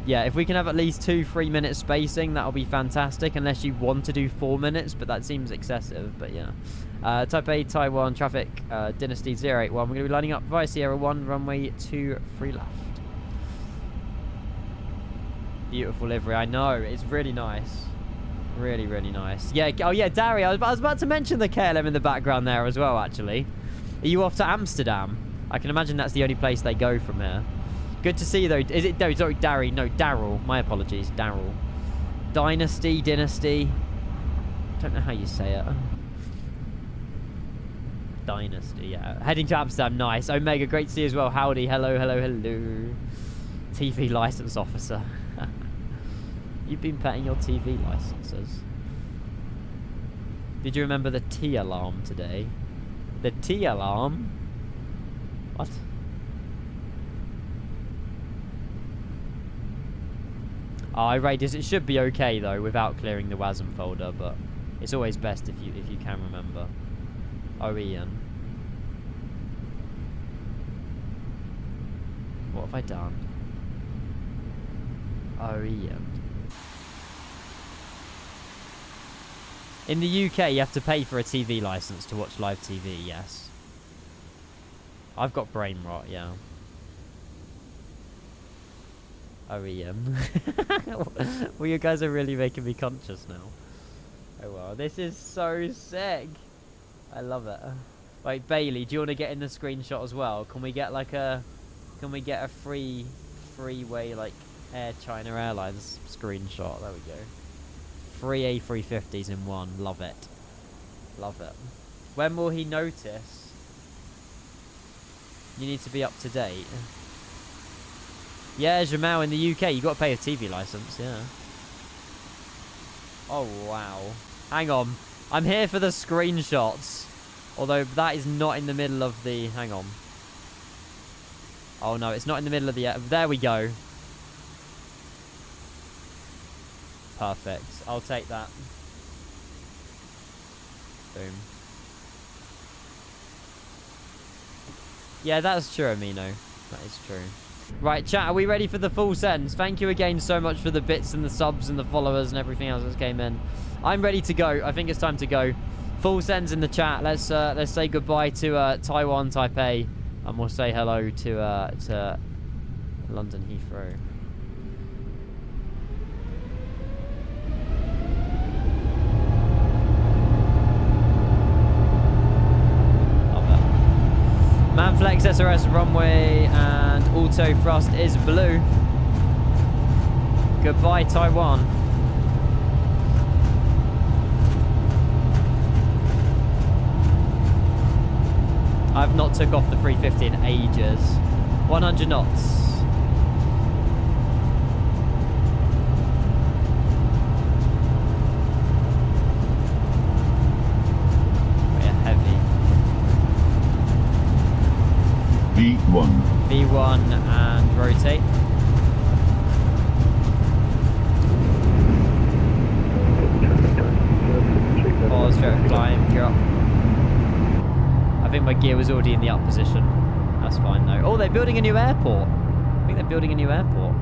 Yeah, if we can have at least 2-3 minutes spacing, that'll be fantastic, unless you want to do 4 minutes, but that seems excessive, but yeah. Type A, Taiwan, traffic, Dynasty 081. We're going to be lining up via Sierra 1, runway 23 left. Beautiful livery, I know, it's really nice. Really, really nice. Yeah, oh yeah, Dari, I was about to mention the KLM in the background there as well, actually. Are you off to Amsterdam? I can imagine that's the only place they go from here. Good to see you, though. Is it... No, sorry, Darry. No, Daryl. My apologies. Daryl. Dynasty. Don't know how you say it. Dynasty, yeah. Heading to Amsterdam. Nice. Omega, great to see you as well. Howdy. Hello. TV license officer. You've been petting your TV licenses. Did you remember the T alarm today? The T alarm? What? Oh, Radius, it should be okay though without clearing the WASM folder, but it's always best if you can remember. Oh, Ian. What have I done? Oh, Ian. In the UK, you have to pay for a TV license to watch live TV, yes. I've got brain rot, yeah. Oh, Ian. Well, you guys are really making me conscious now. Oh, well. This is so sick. I love it. Wait, Bailey, do you want to get in the screenshot as well? Can we get, like, a... Can we get a freeway, like, Air China Airlines screenshot? There we go. 3 A350s in one. Love it. Love it. When will he notice? You need to be up to date. Yeah, Jamal, in the UK, you got to pay a TV license, yeah. Oh, wow. Hang on. I'm here for the screenshots. Although, that is not in the middle of the... Hang on. Oh no, it's not in the middle of the... There we go. Perfect. I'll take that. Boom. Yeah, that's true, Amino. That is true. Right, chat, are we ready for the full sentence? Thank you again so much for the bits and the subs and the followers and everything else that came in. I'm ready to go. I think it's time to go. Full sends in the chat. Let's say goodbye to Taiwan, Taipei, and we'll say hello to London Heathrow. Manflex SRS runway and auto thrust is blue. Goodbye, Taiwan. I've not took off the 350 in ages. 100 knots. V1. V1 and rotate. Pause, straight climb, gear up. I think my gear was already in the up position. That's fine though. Oh, they're building a new airport. I think they're building a new airport.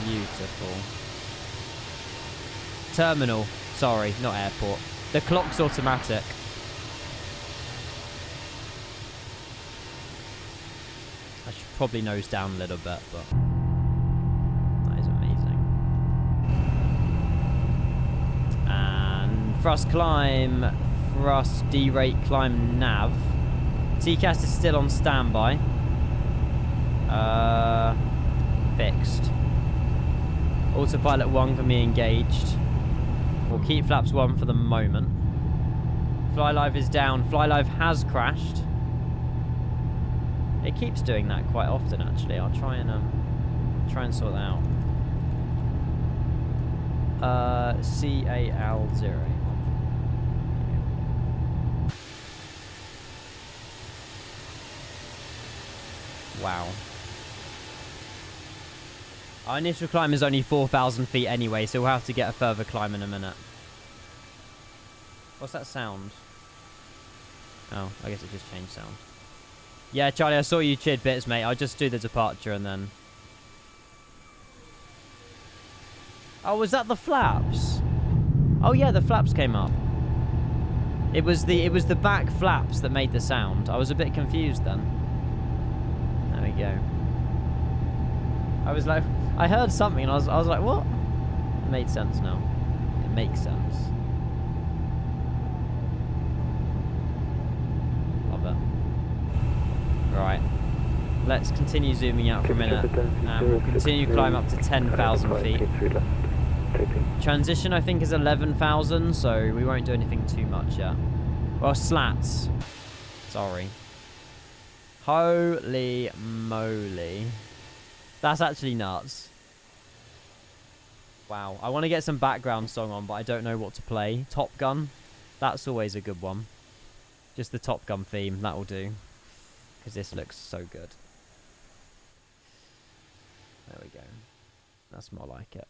Beautiful. Terminal. Sorry, not airport. The clock's automatic. I should probably nose down a little bit, but that is amazing. And thrust climb, thrust derate climb nav. TCAS is still on standby. Fixed. Autopilot 1 can be engaged. We'll keep flaps 1 for the moment. Fly live is down. Fly live has crashed. It keeps doing that quite often, actually. I'll try and sort that out. CAL0. Wow. Our initial climb is only 4,000 feet anyway, so we'll have to get a further climb in a minute. What's that sound? Oh, I guess it just changed sound. Yeah, Charlie, I saw you chid bits, mate. I'll just do the departure and then... Oh, was that the flaps? Oh yeah, the flaps came up. It was the back flaps that made the sound. I was a bit confused then. There we go. I was like, I heard something and I was like, what? It made sense now. It makes sense. Love it. Right. Let's continue zooming out for a minute. And we'll continue climb up to 10,000 feet. Transition, I think, is 11,000, so we won't do anything too much yet. Well, slats. Sorry. Holy moly. That's actually nuts. Wow. I want to get some background song on, but I don't know what to play. Top Gun. That's always a good one. Just the Top Gun theme. That'll do. Because this looks so good. There we go. That's more like it.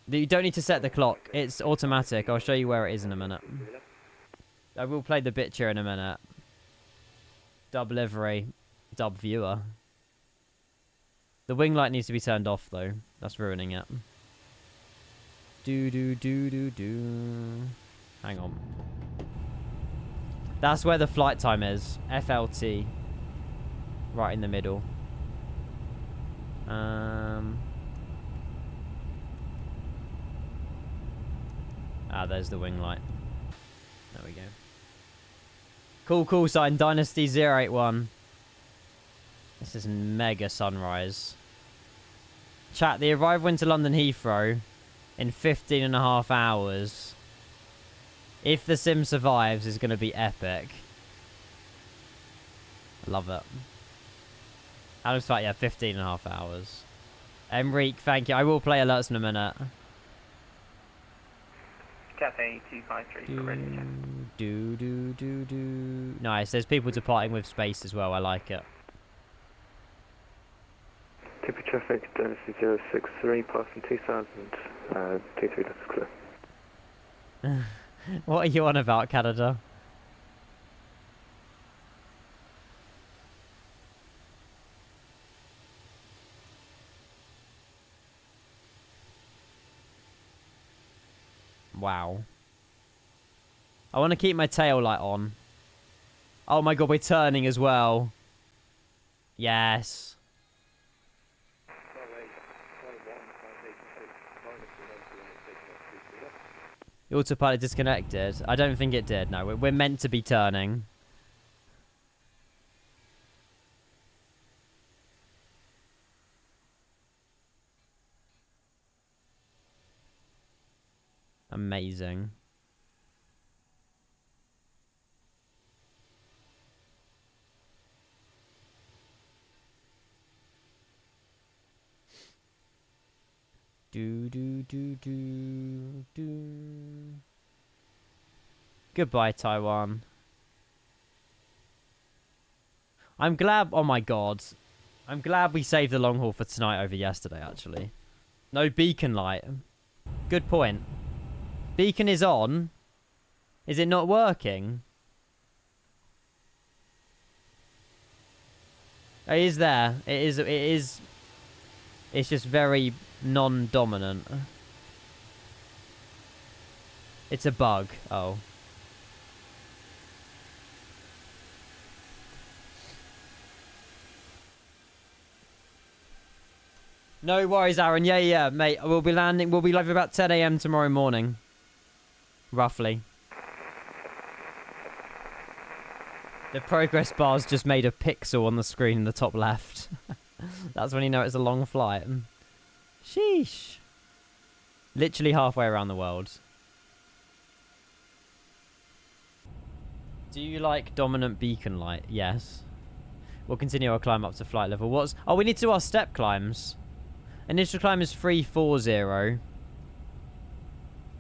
You don't need to set the clock. It's automatic. I'll show you where it is in a minute. I will play the bit here in a minute. Dub livery. Dub viewer. The wing light needs to be turned off, though. That's ruining it. Do. Hang on. That's where the flight time is. FLT. Right in the middle. There's the wing light. There we go. Cool call sign. Dynasty 081. This is mega sunrise. Chat, the arrival into London Heathrow in 15.5 hours, if the sim survives, is going to be epic. I love it. Adam's fact, yeah, 15.5 hours. Emric, thank you. I will play alerts in a minute. Cafe 253 for radio check. Nice. There's people departing with space as well. I like it. Tippy traffic, Dynasty 063, passing 2000, 23 left is clear. What are you on about, Canada? Wow. I want to keep my tail light on. Oh my god, we're turning as well. Yes. The autopilot disconnected. I don't think it did. No, we're meant to be turning. Amazing. Goodbye, Taiwan. I'm glad. Oh my god. I'm glad we saved the long haul for tonight over yesterday, actually. No beacon light. Good point. Beacon is on. Is it not working? It is there. It is. It's just very non-dominant. It's a bug. Oh. No worries, Aaron. Yeah, mate. We'll be landing. We'll be live about 10 a.m. tomorrow morning. Roughly. The progress bar's just made a pixel on the screen in the top left. That's when you know it's a long flight. Sheesh. Literally halfway around the world. Do you like dominant beacon light? Yes. We'll continue our climb up to flight level. Oh, we need to do our step climbs. Initial climb is 340.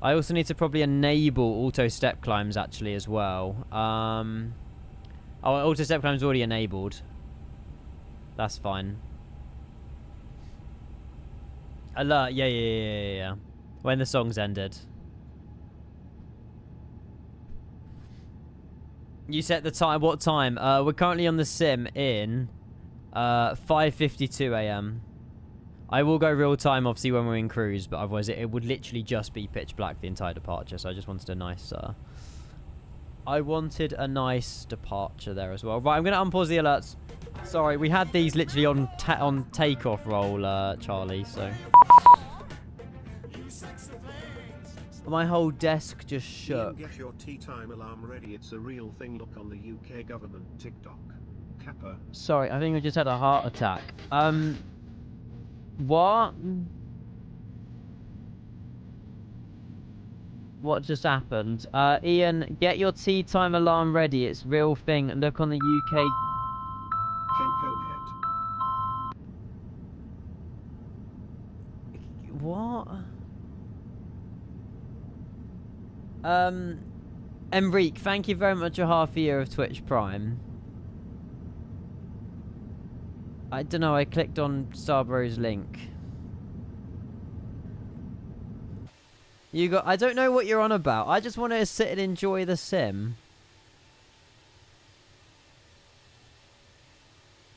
I also need to probably enable auto step climbs actually as well. Oh, auto step climbs already enabled. That's fine. Alert, yeah. When the song's ended. You set the time. What time? We're currently on the sim in 5:52 a.m. I will go real time, obviously, when we're in cruise, but otherwise it would literally just be pitch black the entire departure. So I just wanted a nice. I wanted a nice departure there as well. Right, I'm gonna unpause the alerts. Sorry, we had these literally on takeoff roll, Charlie. So my whole desk just shook. Get your tea time alarm ready. It's a real thing. Look on the UK government TikTok. Kappa. Sorry, I think I just had a heart attack. What? What just happened? Ian, get your tea time alarm ready. It's real thing. Look on the UK. What? Enrique, thank you very much for half a year of Twitch Prime. I don't know, I clicked on Starborough's link. I don't know what you're on about. I just want to sit and enjoy the sim.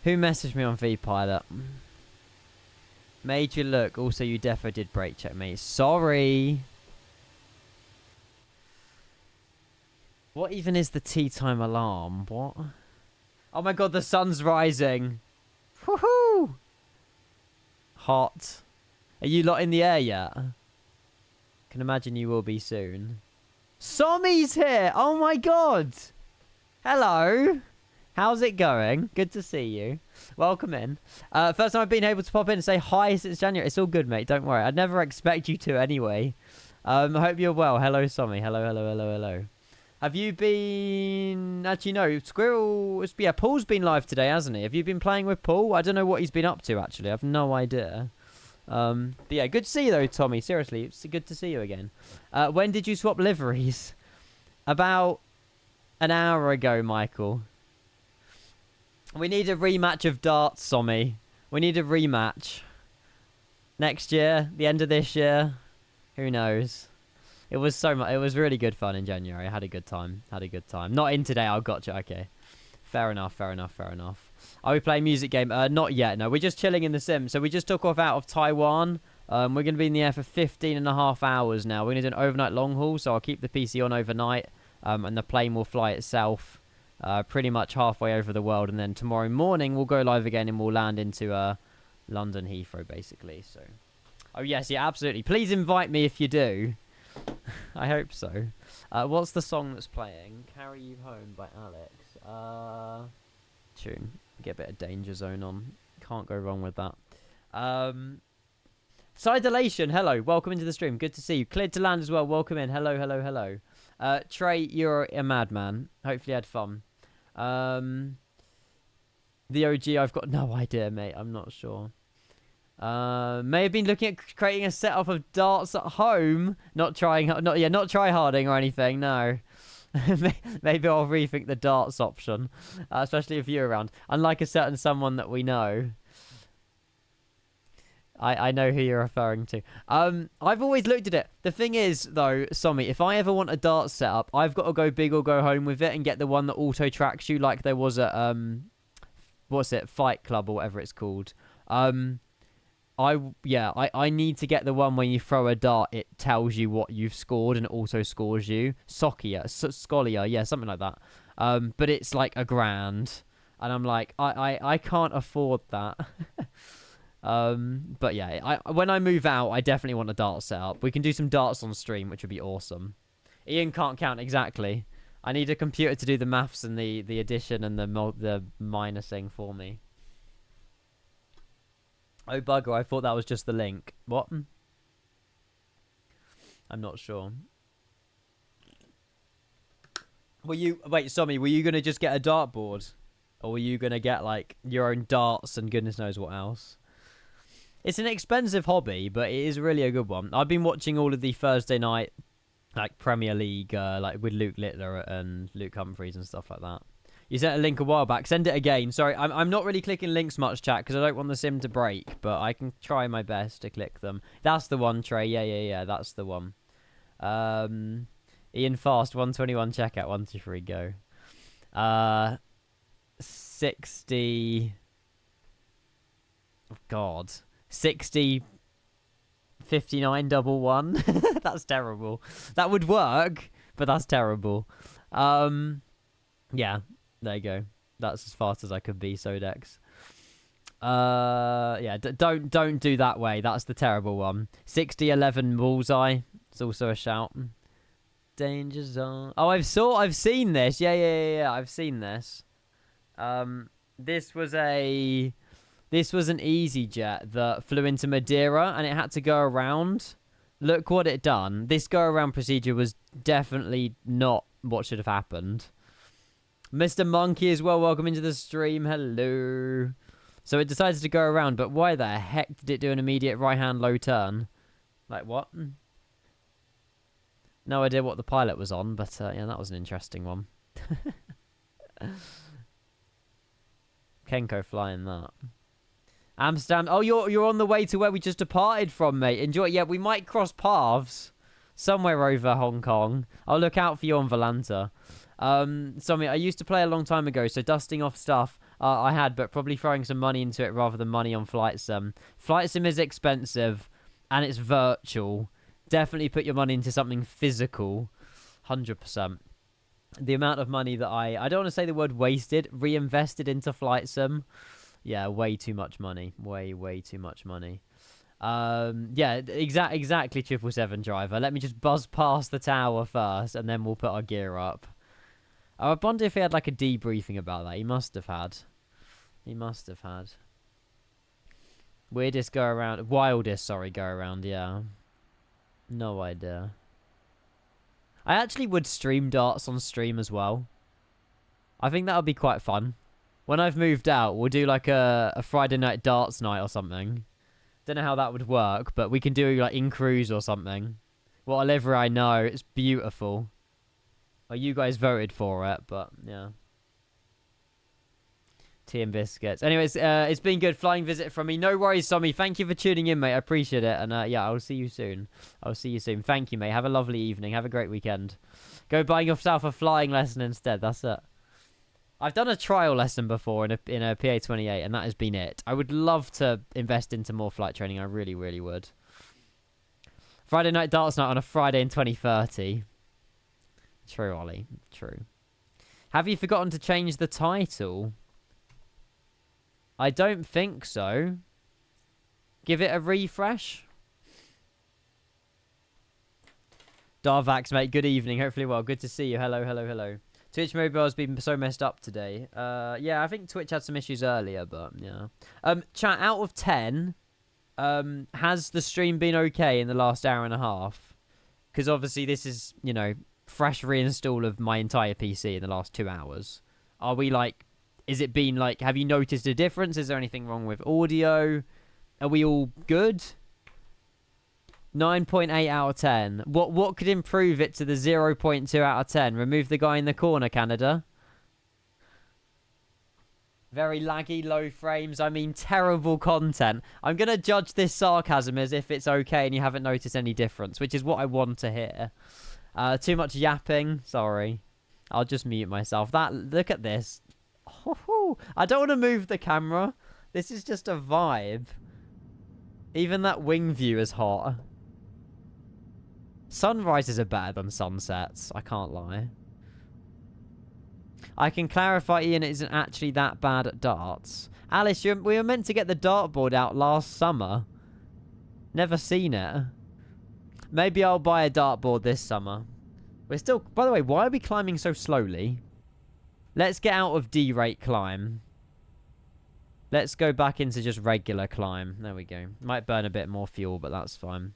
Who messaged me on VPilot? Made you look. Also, you defo did brake check me. Sorry. What even is the tea time alarm? What? Oh my god, the sun's rising. Woohoo! Hot. Are you lot in the air yet? Can imagine you will be soon. Sommy's here! Oh my god! Hello! How's it going? Good to see you. Welcome in. First time I've been able to pop in and say hi since January. It's all good, mate. Don't worry. I'd never expect you to anyway. I hope you're well. Hello, Sommy. Hello. Have you been... Actually, no. Squirrel... Yeah, Paul's been live today, hasn't he? Have you been playing with Paul? I don't know what he's been up to, actually. I have no idea. But yeah, good to see you though, Tommy. Seriously, it's good to see you again. When did you swap liveries? About an hour ago, Michael. We need a rematch of darts, Sommy. We need a rematch. Next year, the end of this year. Who knows? It was so much. It was really good fun in January. I had a good time. Not in today. I gotcha. Okay. Fair enough. Are we playing music game? Not yet. No, we're just chilling in the sim. So we just took off out of Taiwan. We're going to be in the air for 15.5 hours now. We're going to do an overnight long haul. So I'll keep the PC on overnight. And the plane will fly itself pretty much halfway over the world. And then tomorrow morning we'll go live again and we'll land into London Heathrow basically. So, oh yes, yeah, absolutely. Please invite me if you do. I hope so. What's the song that's playing? Carry You Home by Alex. Tune. Get a bit of Danger Zone on. Can't go wrong with that. Sidulation, hello. Welcome into the stream. Good to see you. Cleared to land as well. Welcome in. Hello. Trey, you're a madman. Hopefully you had fun. The OG, I've got no idea, mate. I'm not sure. May have been looking at creating a setup of darts at home. Not try harding or anything. No. Maybe I'll rethink the darts option, especially if you're around. Unlike a certain someone that we know. I know who you're referring to. I've always looked at it. The thing is, though, Sommy, if I ever want a dart setup, I've got to go big or go home with it and get the one that auto tracks you, like there was at what's it, Fight Club or whatever it's called. I need to get the one when you throw a dart, it tells you what you've scored and it also scores you. Scolia, yeah, something like that. But it's like $1,000, and I'm like, I can't afford that. But yeah, when I move out, I definitely want a dart setup. We can do some darts on stream, which would be awesome. Ian can't count exactly. I need a computer to do the maths and the addition and the minusing for me. Oh, bugger, I thought that was just the link. What? I'm not sure. Wait, Sommy, were you going to just get a dartboard? Or were you going to get, like, your own darts and goodness knows what else? It's an expensive hobby, but it is really a good one. I've been watching all of the Thursday night, like, Premier League, like, with Luke Littler and Luke Humphries and stuff like that. You sent a link a while back. Send it again. Sorry, I'm not really clicking links much, chat, because I don't want the sim to break, but I can try my best to click them. That's the one, Trey. Yeah, that's the one. Ian Fast, 121 checkout, 123 go. 60... Oh, God. 60... 5911. That's terrible. That would work, but that's terrible. Yeah. There you go. That's as fast as I could be, Sodex. Yeah, don't do that way. That's the terrible one. 60-11 bullseye. It's also a shout. Danger zone. Oh, I've seen this. Yeah. I've seen this. This was an EasyJet that flew into Madeira and it had to go around. Look what it done. This go around procedure was definitely not what should have happened. Mr. Monkey as well, welcome into the stream. Hello. So it decided to go around, but why the heck did it do an immediate right-hand low turn? Like what? No idea what the pilot was on, but yeah, that was an interesting one. Kenko flying that. Amsterdam. Oh, you're on the way to where we just departed from, mate. Enjoy. Yeah, we might cross paths somewhere over Hong Kong. I'll look out for you on Volanta. Something I used to play a long time ago, so dusting off stuff I had, but probably throwing some money into it rather than money on Flight Sim. Flight Sim is expensive, and it's virtual. Definitely put your money into something physical. 100%. The amount of money that I don't want to say the word wasted, reinvested into Flight Sim. Yeah, way too much money. Way too much money. Yeah, exactly 777 driver. Let me just buzz past the tower first, and then we'll put our gear up. I wonder if he had like a debriefing about that. He must have had. Wildest go around, yeah. No idea. I actually would stream darts on stream as well. I think that would be quite fun. When I've moved out, we'll do like a Friday night darts night or something. Don't know how that would work, but we can do like in cruise or something. Whatever I know, it's beautiful. Well, you guys voted for it, but yeah. Tea and biscuits. Anyways, it's been good flying visit from me. No worries, Tommy. Thank you for tuning in, mate. I appreciate it. And yeah, I'll see you soon. I'll see you soon. Thank you, mate. Have a lovely evening. Have a great weekend. Go buy yourself a flying lesson instead. That's it. I've done a trial lesson before in a PA28, and that has been it. I would love to invest into more flight training. I really, really would. Friday night darts night on a Friday in 2030. True, Ollie. True. Have you forgotten to change the title? I don't think so. Give it a refresh. Darvax, mate. Good evening. Hopefully well. Good to see you. Hello, hello, hello. Twitch mobile has been so messed up today. Yeah, I think Twitch had some issues earlier, but yeah. Chat, out of 10, has the stream been okay in the last hour and a half? Because obviously this is, you know, fresh reinstall of my entire PC in the last 2 hours. Are we like... Is it been like, have you noticed a difference? Is there anything wrong with audio? Are we all good? 9.8 out of 10. What could improve it to the 0.2 out of 10? Remove the guy in the corner, Canada. Very laggy, low frames. I mean, terrible content. I'm going to judge this sarcasm as if it's okay and you haven't noticed any difference, which is what I want to hear. Too much yapping. Sorry. I'll just mute myself. Look at this. I don't want to move the camera. This is just a vibe. Even that wing view is hot. Sunrises are better than sunsets. I can't lie. I can clarify Ian isn't actually that bad at darts. Alice, we were meant to get the dartboard out last summer. Never seen it. Maybe I'll buy a dartboard this summer. We're still... By the way, why are we climbing so slowly? Let's get out of D-rate climb. Let's go back into just regular climb. There we go. Might burn a bit more fuel, but that's fine.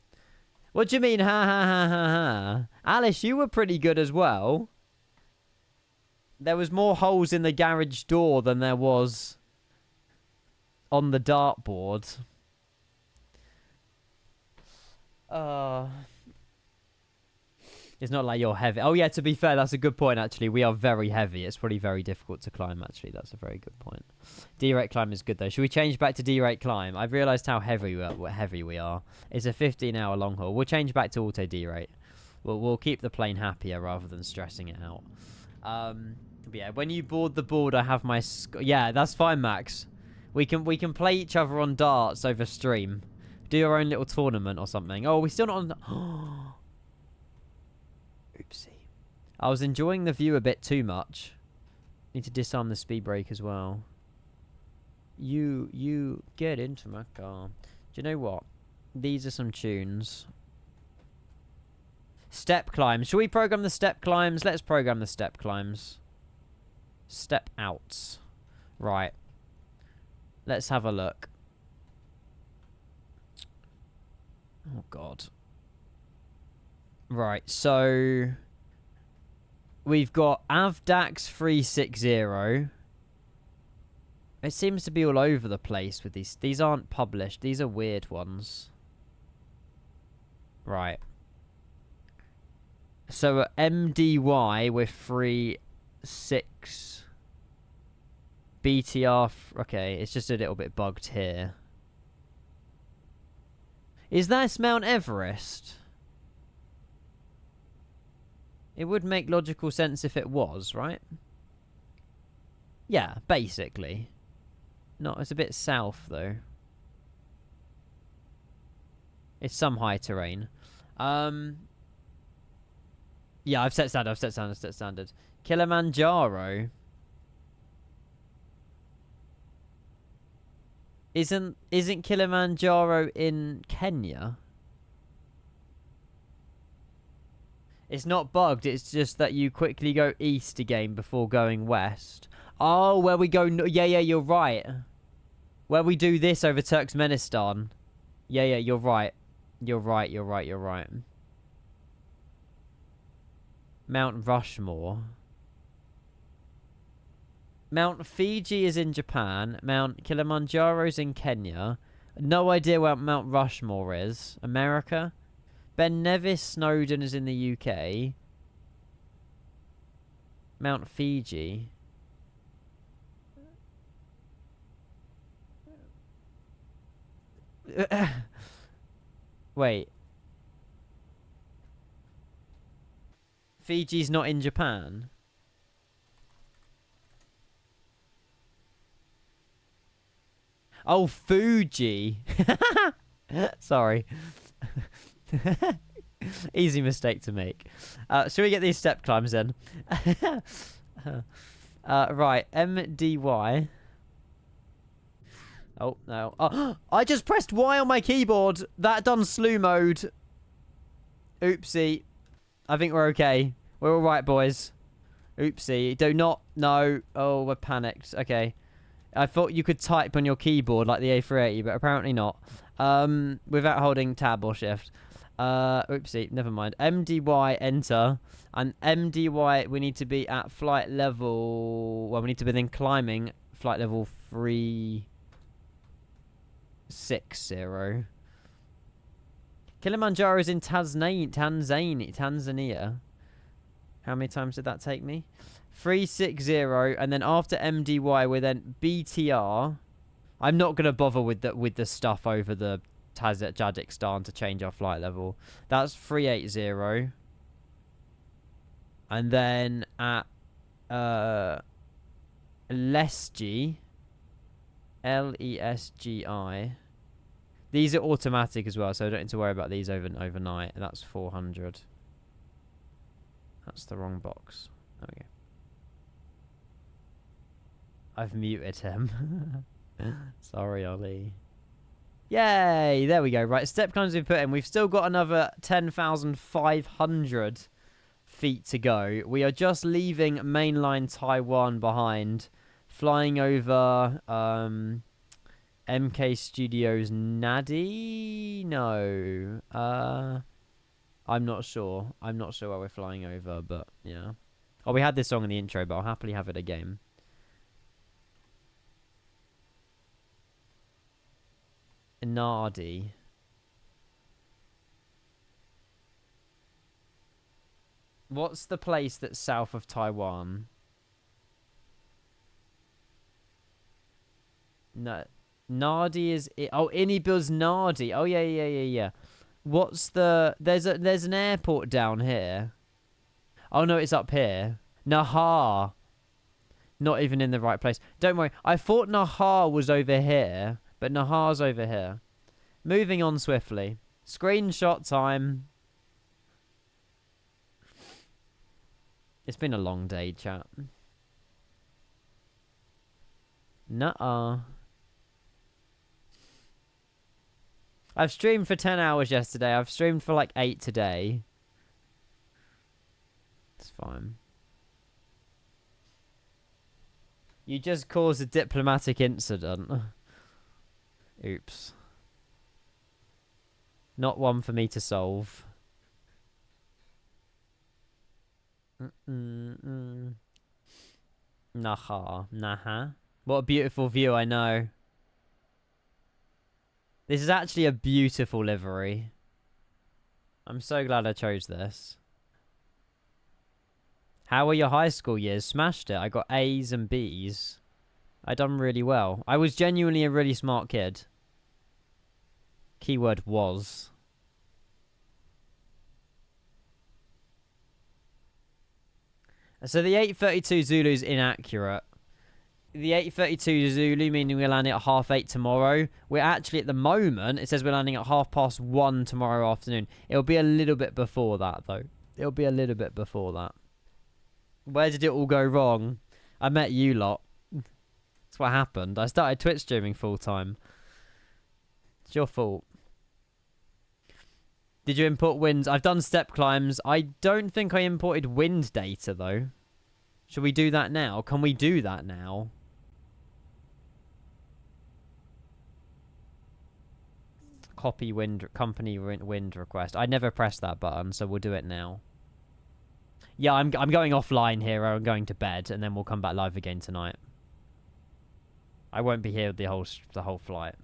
What do you mean, ha ha ha ha ha? Alice, you were pretty good as well. There was more holes in the garage door than there was on the dartboard. It's not like you're heavy. Oh, yeah, to be fair, that's a good point, actually. We are very heavy. It's probably very difficult to climb, actually. That's a very good point. D-rate climb is good, though. Should we change back to D-rate climb? I've realised how heavy we are. It's a 15-hour long haul. We'll change back to auto D-rate. We'll keep the plane happier rather than stressing it out. But yeah, when you board the board, I have my... Yeah, that's fine, Max. We can play each other on darts over stream. Do your own little tournament or something. Oh, we're still not on... Oopsie. I was enjoying the view a bit too much. Need to disarm the speed brake as well. You get into my car. Do you know what? These are some tunes. Step climbs. Shall we program the step climbs? Let's program the step climbs. Step outs. Right. Let's have a look. Oh, God. Right, so... We've got AVDAX 360. It seems to be all over the place with these. These aren't published. These are weird ones. Right. So MDY with 3.6. BTR... Okay, it's just a little bit bugged here. Is that Mount Everest? It would make logical sense if it was, right? Yeah, basically. No, it's a bit south, though. It's some high terrain. Yeah, I've set standard. Kilimanjaro. Isn't Kilimanjaro in Kenya? It's not bugged, it's just that you quickly go east again before going west. Oh, where we go... Yeah, you're right. Where we do this over Turkmenistan. Yeah, you're right. You're right. Mount Rushmore. Mount Fiji is in Japan. Mount Kilimanjaro's in Kenya. No idea where Mount Rushmore is. America? Ben Nevis Snowdon is in the UK. Mount Fiji. Wait. Fiji's not in Japan? Oh, Fuji. Sorry. Easy mistake to make. Shall we get these step climbs then? Right, MDY. Oh, no. Oh, I just pressed Y on my keyboard. That done slew mode. Oopsie. I think we're okay. We're alright, boys. Oopsie. Do not... No. Oh, we're panicked. Okay. I thought you could type on your keyboard like the A380, but apparently not. Without holding tab or shift. Oopsie. Never mind. MDY, enter. And MDY, we need to be at flight level... Well, we need to be then climbing flight level 360. Kilimanjaro is in Tanzania. How many times did that take me? 360, and then after MDY, we're then BTR. I'm not going to bother with the stuff over the Tajikistan to change our flight level. That's 380. And then at Lesgi, Lesgi. These are automatic as well, so I don't need to worry about these overnight. That's 400. That's the wrong box. There we go. I've muted him. Sorry, Ollie. Yay! There we go. Right, step climbs we put in. We've still got another 10,500 feet to go. We are just leaving mainline Taiwan behind, flying over MK Studios Nadi? No. I'm not sure. I'm not sure where we're flying over, but yeah. Oh, we had this song in the intro, but I'll happily have it again. Nadi. What's the place that's south of Taiwan? No. Nadi is... Oh, Inibuz Nadi. Oh, yeah. What's the... There's an airport down here. Oh, no, it's up here. Nahar. Not even in the right place. Don't worry. I thought Nahar was over here, but Nahar's over here. Moving on swiftly. Screenshot time. It's been a long day, chat. Nuh-uh. I've streamed for 10 hours yesterday. I've streamed for like 8 today. It's fine. You just caused a diplomatic incident. Oops. Not one for me to solve. Naha. What a beautiful view, I know. This is actually a beautiful livery. I'm so glad I chose this. How were your high school years? Smashed it. I got A's and B's. I done really well. I was genuinely a really smart kid. Keyword was. So the 8:32 Zulu's inaccurate. The 8:32 Zulu, meaning we're landing at 8:30 tomorrow. We're actually, at the moment, it says we're landing at 1:30 tomorrow afternoon. It'll be a little bit before that, though. It'll be a little bit before that. Where did it all go wrong? I met you lot. That's what happened. I started Twitch streaming full time. It's your fault. Did you import winds? I've done step climbs. I don't think I imported wind data, though. Should we do that now? Can we do that now? Copy wind, company wind request. I never pressed that button, so we'll do it now. Yeah, I'm going offline here. I'm going to bed, and then we'll come back live again tonight. I won't be here the whole flight.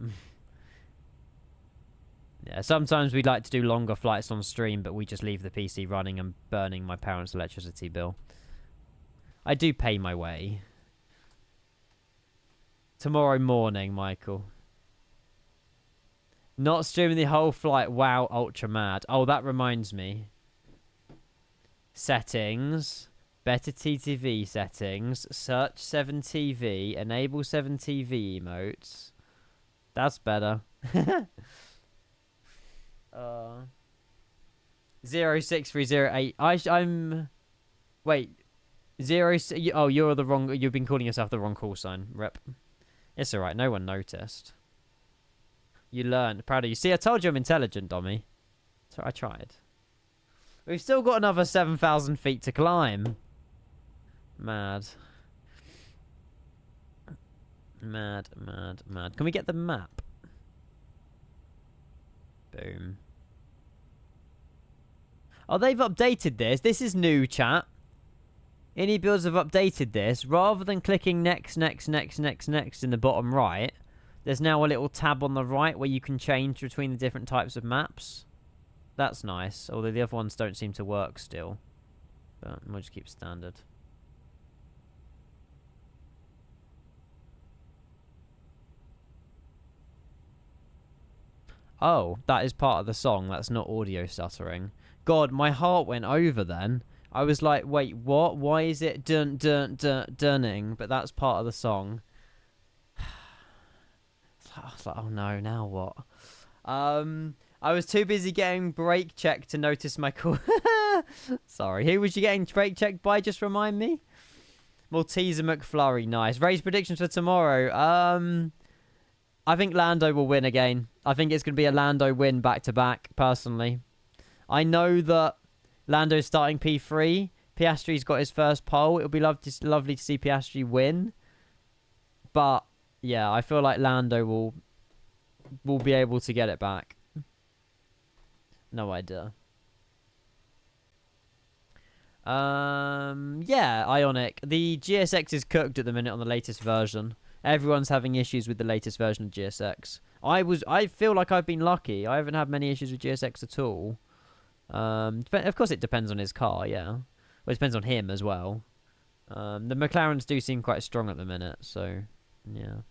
Yeah, sometimes we'd like to do longer flights on stream, but we just leave the PC running and burning my parents' electricity bill. I do pay my way. Tomorrow morning, Michael. Not streaming the whole flight. Wow, ultra mad. Oh, that reminds me. Settings. Better TTV settings. Search 7TV. Enable 7TV emotes. That's better. 06308. I'm... Wait. Oh, you're the wrong... You've been calling yourself the wrong call sign. Rep. It's alright. No one noticed. You learned. Proud of you. See, I told you I'm intelligent, Dommy. So I tried. We've still got another 7,000 feet to climb. Mad. Mad, mad, mad. Can we get the map? Boom. Oh, they've updated this. This is new, chat. Any builds have updated this. Rather than clicking next in the bottom right, there's now a little tab on the right where you can change between the different types of maps. That's nice. Although the other ones don't seem to work still. But we'll just keep standard. Oh, that is part of the song. That's not audio stuttering. God, my heart went over then. I was like, wait, what? Why is it dunning? But that's part of the song. I was like, oh no, now what? I was too busy getting brake checked to notice my call. Sorry, who was you getting brake checked by? Just remind me. Malteser McFlurry, nice. Raise predictions for tomorrow. I think Lando will win again. I think it's going to be a Lando win back-to-back, personally. I know that Lando's starting P3. Piastri's got his first pole. It'll be lovely to see Piastri win. But, yeah, I feel like Lando will be able to get it back. No idea. Yeah, Ionic. The GSX is cooked at the minute on the latest version. Everyone's having issues with the latest version of GSX. I feel like I've been lucky. I haven't had many issues with GSX at all. Of course, it depends on his car, yeah. Well, it depends on him as well. The McLarens do seem quite strong at the minute, so, yeah.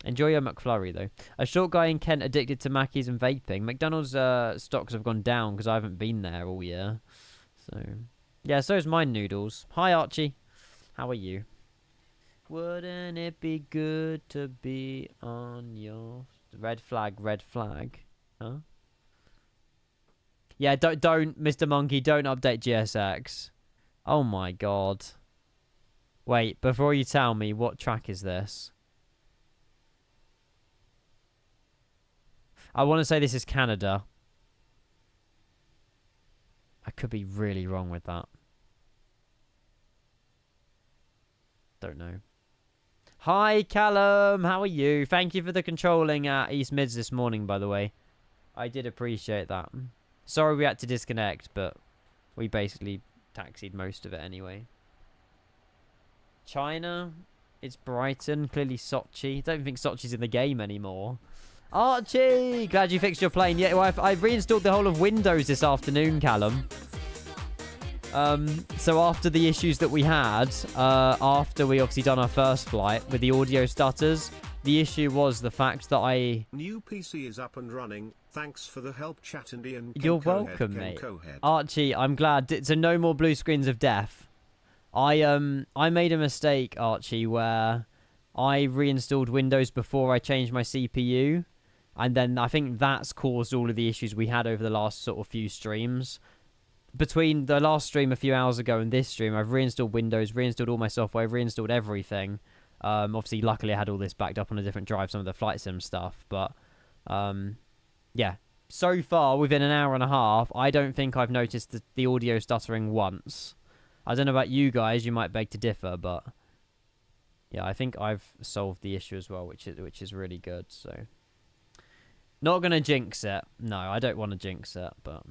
Enjoy your McFlurry, though. A short guy in Kent addicted to Mackies and vaping. McDonald's stocks have gone down because I haven't been there all year. So, yeah, so is mine, Noodles. Hi, Archie. How are you? Wouldn't it be good to be on your... Red flag, red flag. Huh? Yeah, don't, Mr. Monkey, don't update GSX. Oh my god. Wait, before you tell me, what track is this? I want to say this is Canada. I could be really wrong with that. Don't know. Hi, Callum. How are you? Thank you for the controlling at East Mids this morning, by the way. I did appreciate that. Sorry we had to disconnect, but we basically taxied most of it anyway. China. It's Brighton. Clearly Sochi. Don't think Sochi's in the game anymore. Archie! Glad you fixed your plane. Yeah, well, I reinstalled the whole of Windows this afternoon, Callum. So after the issues that we had, after we obviously done our first flight with the audio stutters, the issue was the fact that New PC is up and running. Thanks for the help, chat and Ian. You're welcome, mate. Archie, I'm glad. So no more blue screens of death. I made a mistake, Archie, where I reinstalled Windows before I changed my CPU. And then I think that's caused all of the issues we had over the last sort of few streams. Between the last stream a few hours ago and this stream, I've reinstalled Windows, reinstalled all my software, reinstalled everything. Obviously, luckily, I had all this backed up on a different drive, some of the flight sim stuff. But, yeah. So far, within an hour and a half, I don't think I've noticed the audio stuttering once. I don't know about you guys. You might beg to differ, but... yeah, I think I've solved the issue as well, which is really good, so... Not going to jinx it. No, I don't want to jinx it, but...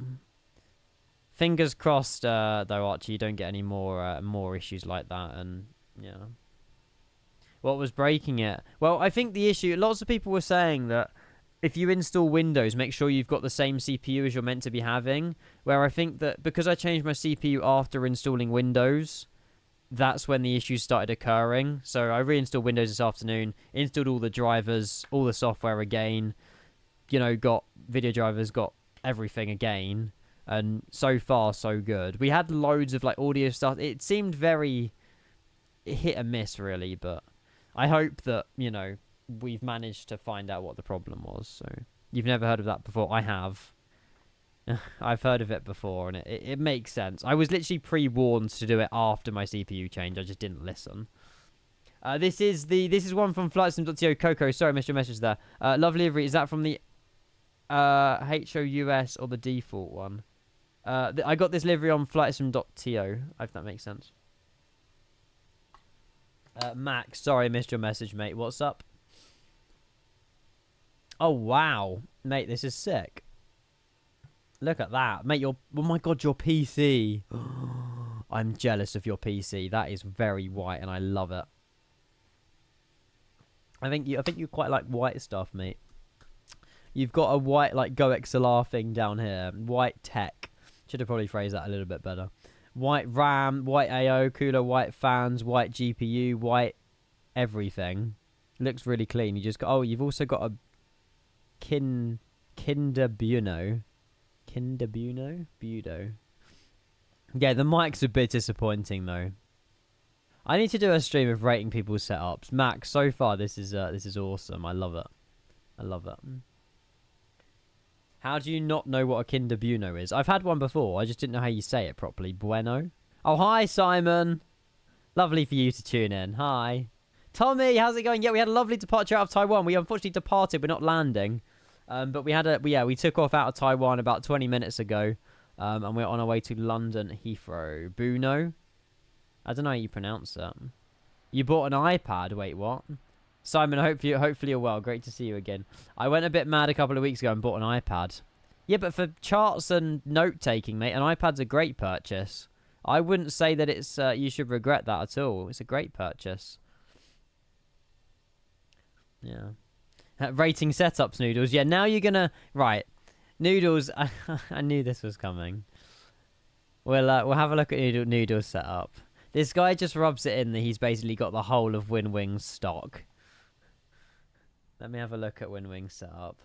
fingers crossed, though, Archie, you don't get any more issues like that, and, yeah. What was breaking it? Well, I think the issue... lots of people were saying that if you install Windows, make sure you've got the same CPU as you're meant to be having. Where I think that because I changed my CPU after installing Windows, that's when the issues started occurring. So I reinstalled Windows this afternoon, installed all the drivers, all the software again, you know, got video drivers, got everything again, and so far so good. We had loads of like audio stuff. It seemed very hit and miss really, but I hope that, you know, we've managed to find out what the problem was. So you've never heard of that before? I have. I've heard of it before, and it makes sense. I was literally pre-warned to do it after my CPU change. I just didn't listen. This is one from flightsim.to. Coco, sorry, I missed your message there. Lovely livery. Is that from the HOUS or the default one? I got this livery on flightsim.to, if that makes sense. Max, sorry I missed your message, mate. What's up? Oh, wow. Mate, this is sick. Look at that. Mate, oh my god, your PC. I'm jealous of your PC. That is very white and I love it. I think you quite like white stuff, mate. You've got a white like Go XLR thing down here. White tech. Should have probably phrased that a little bit better. White RAM, white AO, cooler, white fans, white GPU, white everything. Looks really clean. You just got, oh, you've also got a Kinder Bueno. Budo. Yeah, the mic's a bit disappointing though. I need to do a stream of rating people's setups. Max, so far this is awesome. I love it. I love it. How do you not know what a Kinder Bueno is? I've had one before. I just didn't know how you say it properly. Bueno. Oh, hi Simon. Lovely for you to tune in. Hi. Tommy, how's it going? Yeah, we had a lovely departure out of Taiwan. We unfortunately departed. We're not landing. But we took off out of Taiwan about 20 minutes ago, and we're on our way to London Heathrow. Buno? I don't know how you pronounce it. You bought an iPad? Wait, what? Simon, hopefully you're well. Great to see you again. I went a bit mad a couple of weeks ago and bought an iPad. Yeah, but for charts and note-taking, mate, an iPad's a great purchase. I wouldn't say that it's you should regret that at all. It's a great purchase. Yeah. Rating setups, Noodles. Yeah, now you're gonna... Right. Noodles, I knew this was coming. We'll have a look at Noodles setup. This guy just rubs it in that he's basically got the whole of WinWing's stock. Let me have a look at WinWing's setup.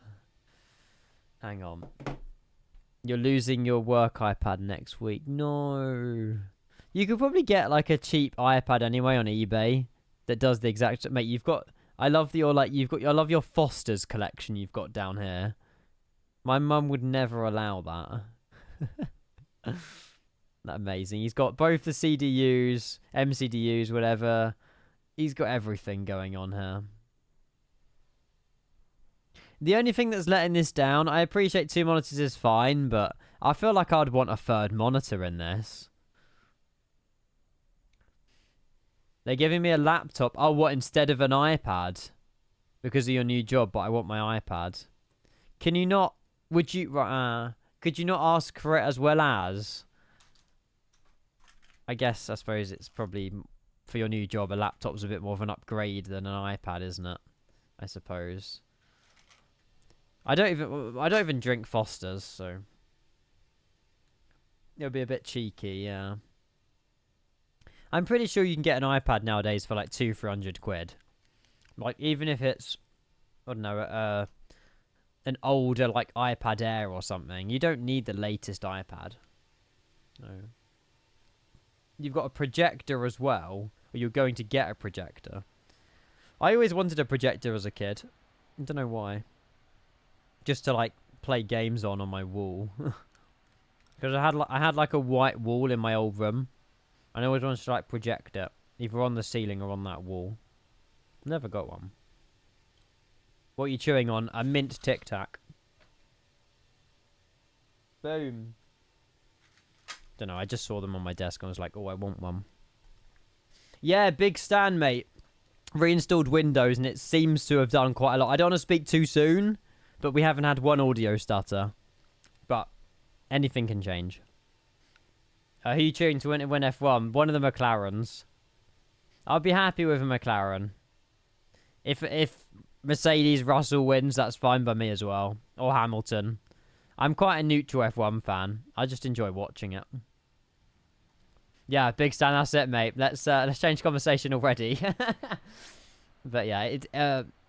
Hang on. You're losing your work iPad next week. No. You could probably get like a cheap iPad anyway on eBay that does the exact... Mate, you've got... I love your I love your Foster's collection you've got down here. My mum would never allow that. That's amazing. He's got both the CDUs, MCDUs, whatever. He's got everything going on here. The only thing that's letting this down, I appreciate 2 monitors is fine, but I feel like I'd want a 3rd monitor in this. They're giving me a laptop. Oh, what, instead of an iPad? Because of your new job, but I want my iPad. Can you not... Would you... could you not ask for it as well as... I suppose it's probably... For your new job, a laptop's a bit more of an upgrade than an iPad, isn't it? I suppose. I don't even drink Foster's, so... It'll be a bit cheeky, yeah. I'm pretty sure you can get an iPad nowadays for like 200-300 quid. Like, even if it's, I don't know, an older like iPad Air or something. You don't need the latest iPad. No. You've got a projector as well, or you're going to get a projector. I always wanted a projector as a kid. I don't know why. Just to like play games on my wall. Because I had like a white wall in my old room. And I always wanted to like project it, either on the ceiling or on that wall. Never got one. What are you chewing on? A mint Tic Tac. Boom. Don't know, I just saw them on my desk and I was like, oh, I want one. Yeah, big stand, mate. Reinstalled Windows and it seems to have done quite a lot. I don't want to speak too soon, but we haven't had one audio stutter. But anything can change. Who are you cheering to win F1? One of the McLarens. I'll be happy with a McLaren. If Mercedes, Russell wins, that's fine by me as well. Or Hamilton. I'm quite a neutral F1 fan. I just enjoy watching it. Yeah, big stand, that's it, mate. Let's change conversation already. But yeah,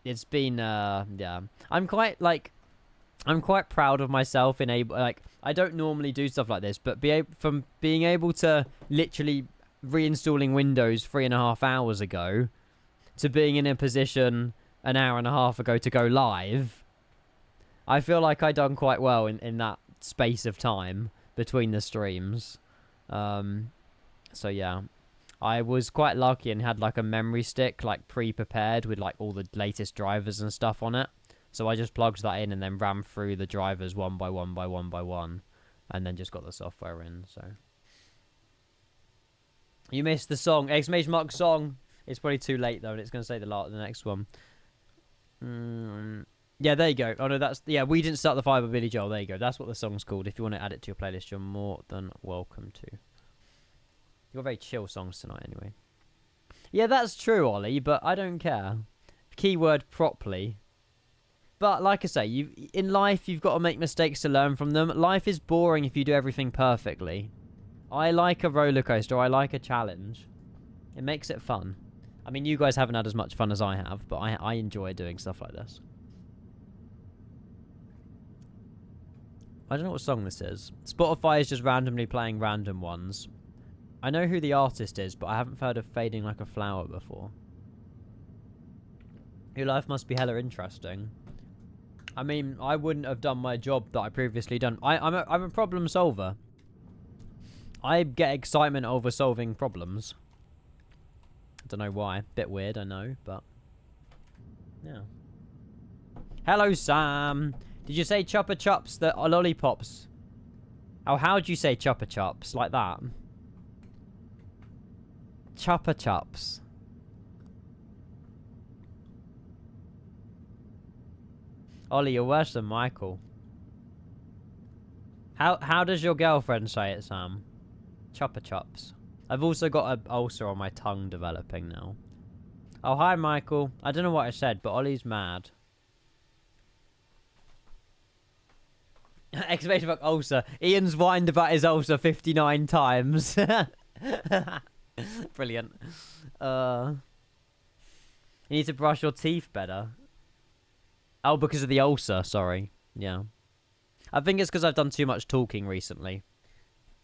it's been yeah. I'm quite proud of myself in able, like, I don't normally do stuff like this, but from being able to literally reinstalling Windows 3.5 hours ago to being in a position an hour and a half ago to go live, I feel like I done quite well in that space of time between the streams. So yeah, I was quite lucky and had like a memory stick like pre-prepared with like all the latest drivers and stuff on it. So I just plugged that in and then ran through the drivers one by one by one by one, and then just got the software in. So you missed the song, exclamation mark song. It's probably too late though, and it's gonna say the next one. Yeah, there you go. Oh no, that's, yeah, We Didn't Start the Fire by Billy Joel. There you go. That's what the song's called. If you want to add it to your playlist, you're more than welcome to. You've got very chill songs tonight anyway. Yeah, that's true, Ollie, but I don't care. Keyword properly. But like I say, in life, you've got to make mistakes to learn from them. Life is boring if you do everything perfectly. I like a roller coaster. I like a challenge. It makes it fun. I mean, you guys haven't had as much fun as I have, but I enjoy doing stuff like this. I don't know what song this is. Spotify is just randomly playing random ones. I know who the artist is, but I haven't heard of Fading Like a Flower before. Your life must be hella interesting. I mean, I wouldn't have done my job that I previously done. I'm a problem solver. I get excitement over solving problems. I don't know why. Bit weird, I know, but yeah. Hello, Sam. Did you say Chopper Chops that are lollipops? Oh, how'd you say Chopper Chops? Like that? Chopper Chops. Ollie, you're worse than Michael. How does your girlfriend say it, Sam? Chopper Chops. I've also got an ulcer on my tongue developing now. Oh, hi, Michael. I don't know what I said, but Ollie's mad. Exclamation mark ulcer. Ian's whined about his ulcer 59 times. Brilliant. You need to brush your teeth better. Oh, because of the ulcer, sorry. Yeah. I think it's because I've done too much talking recently.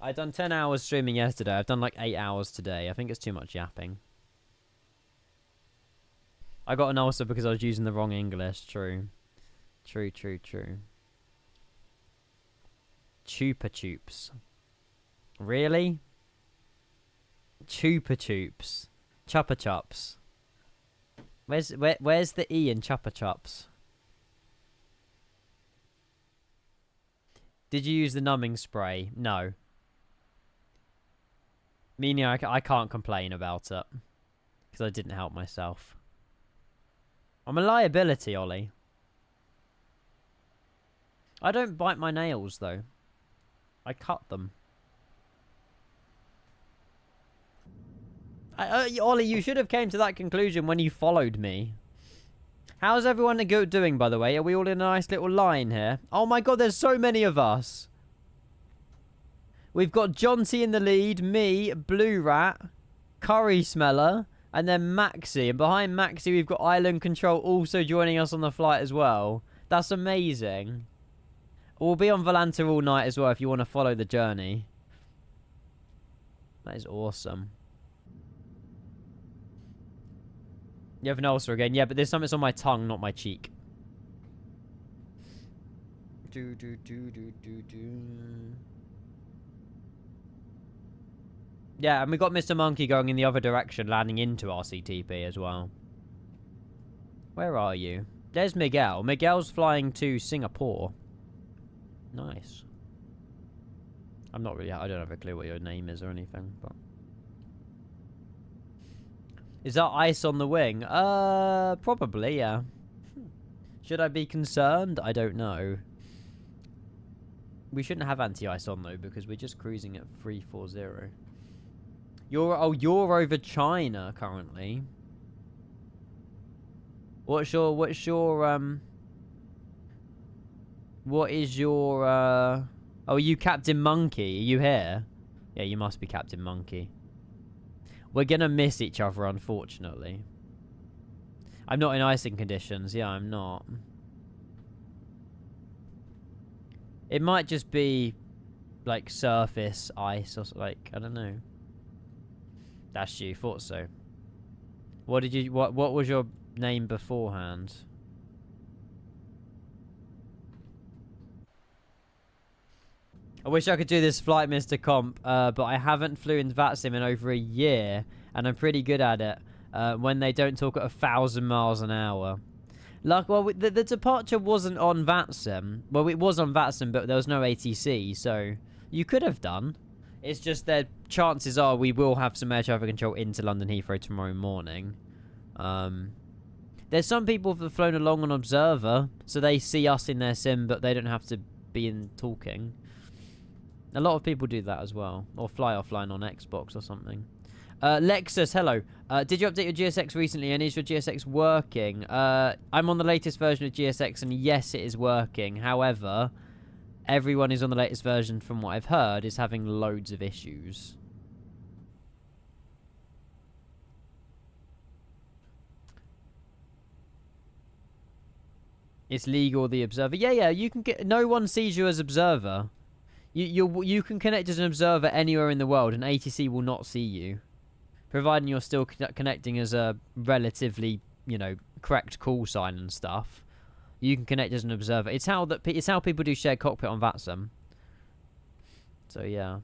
I done 10 hours streaming yesterday. I've done like 8 hours today. I think it's too much yapping. I got an ulcer because I was using the wrong English. True. True, true, true. Chupa Chups. Really? Chupa Chups. Chopper Chops. Where's the E in Chopper Chops? Did you use the numbing spray? No. Meaning I can't complain about it. Because I didn't help myself. I'm a liability, Ollie. I don't bite my nails, though. I cut them. Ollie, you should have came to that conclusion when you followed me. How's everyone doing, by the way? Are we all in a nice little line here? Oh my god, there's so many of us. We've got John T in the lead, me, Blue Rat, Curry Smeller, and then Maxi. And behind Maxi, we've got Island Control also joining us on the flight as well. That's amazing. We'll be on Volanta all night as well if you want to follow the journey. That is awesome. You have an ulcer again? Yeah, but this time it's on my tongue, not my cheek. Yeah, and we got Mr. Monkey going in the other direction, landing into RCTP as well. Where are you? There's Miguel. Miguel's flying to Singapore. Nice. I don't have a clue what your name is or anything, but... Is that ice on the wing? Probably, yeah. Should I be concerned? I don't know. We shouldn't have anti-ice on, though, because we're just cruising at 340. You're over China, currently. What is your oh, are you Captain Monkey? Are you here? Yeah, you must be Captain Monkey. We're gonna miss each other, unfortunately. I'm not in icing conditions. Yeah, I'm not. It might just be like surface ice or like, I don't know. That's you. Thought so. What did you? What was your name beforehand? I wish I could do this flight, Mr. Comp, but I haven't flew in VATSIM in over a year, and I'm pretty good at it. When they don't talk at 1,000 miles an hour. Like, well, the departure wasn't on VATSIM. Well, it was on VATSIM, but there was no ATC, so you could have done. It's just that chances are we will have some air traffic control into London Heathrow tomorrow morning. There's some people that have flown along on Observer, so they see us in their sim, but they don't have to be in talking. A lot of people do that as well, or fly offline on Xbox or something. Lexus, hello. Did you update your GSX recently, and is your GSX working? I'm on the latest version of GSX, and yes, it is working. However, everyone who's on the latest version, from what I've heard, is having loads of issues. It's legal, the Observer. Yeah, you can get... No one sees you as Observer. You can connect as an Observer anywhere in the world, and ATC will not see you. Providing you're still connecting as a relatively, you know, correct call sign and stuff. You can connect as an Observer. It's how people do shared cockpit on VATSIM. So, yeah.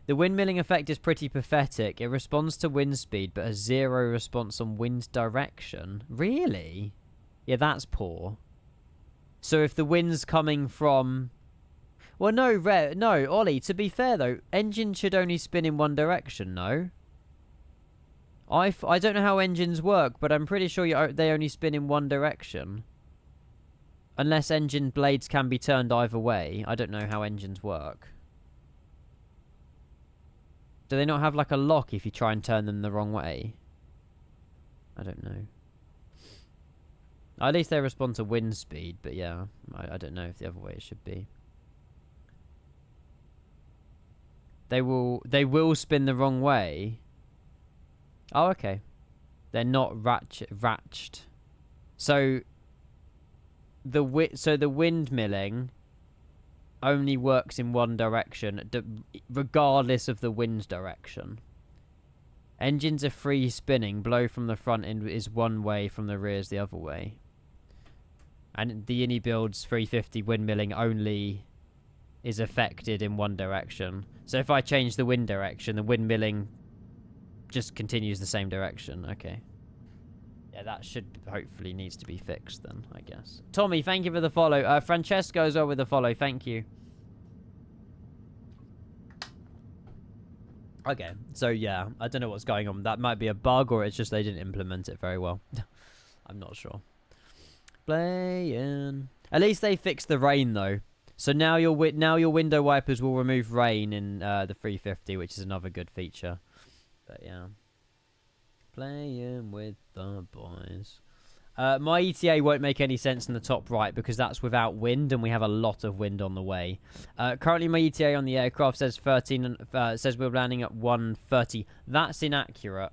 The windmilling effect is pretty pathetic. It responds to wind speed, but has zero response on wind direction. Really? Yeah, that's poor. So if the wind's coming from... Well, no, Ollie, to be fair, though, engines should only spin in one direction, no? I don't know how engines work, but I'm pretty sure they only spin in one direction. Unless engine blades can be turned either way. I don't know how engines work. Do they not have, like, a lock if you try and turn them the wrong way? I don't know. At least they respond to wind speed, but yeah, I don't know if the other way it should be. They will spin the wrong way. Oh, okay. They're not ratched. So the windmilling only works in one direction, regardless of the wind direction. Engines are free spinning. Blow from the front end is one way, from the rear is the other way. And the Unibuild's 350 windmilling only is affected in one direction. So if I change the wind direction, the windmilling just continues the same direction. Okay. Yeah, that should hopefully needs to be fixed then, I guess. Tommy, thank you for the follow. Francesco as well with the follow. Thank you. Okay, so yeah, I don't know what's going on. That might be a bug, or it's just they didn't implement it very well. I'm not sure. Playing. At least they fixed the rain though. So now your window wipers will remove rain in the 350, which is another good feature. But yeah, playing with the boys. My ETA won't make any sense in the top right because that's without wind, and we have a lot of wind on the way. Currently, my ETA on the aircraft says 13. Says we're landing at 1:30. That's inaccurate.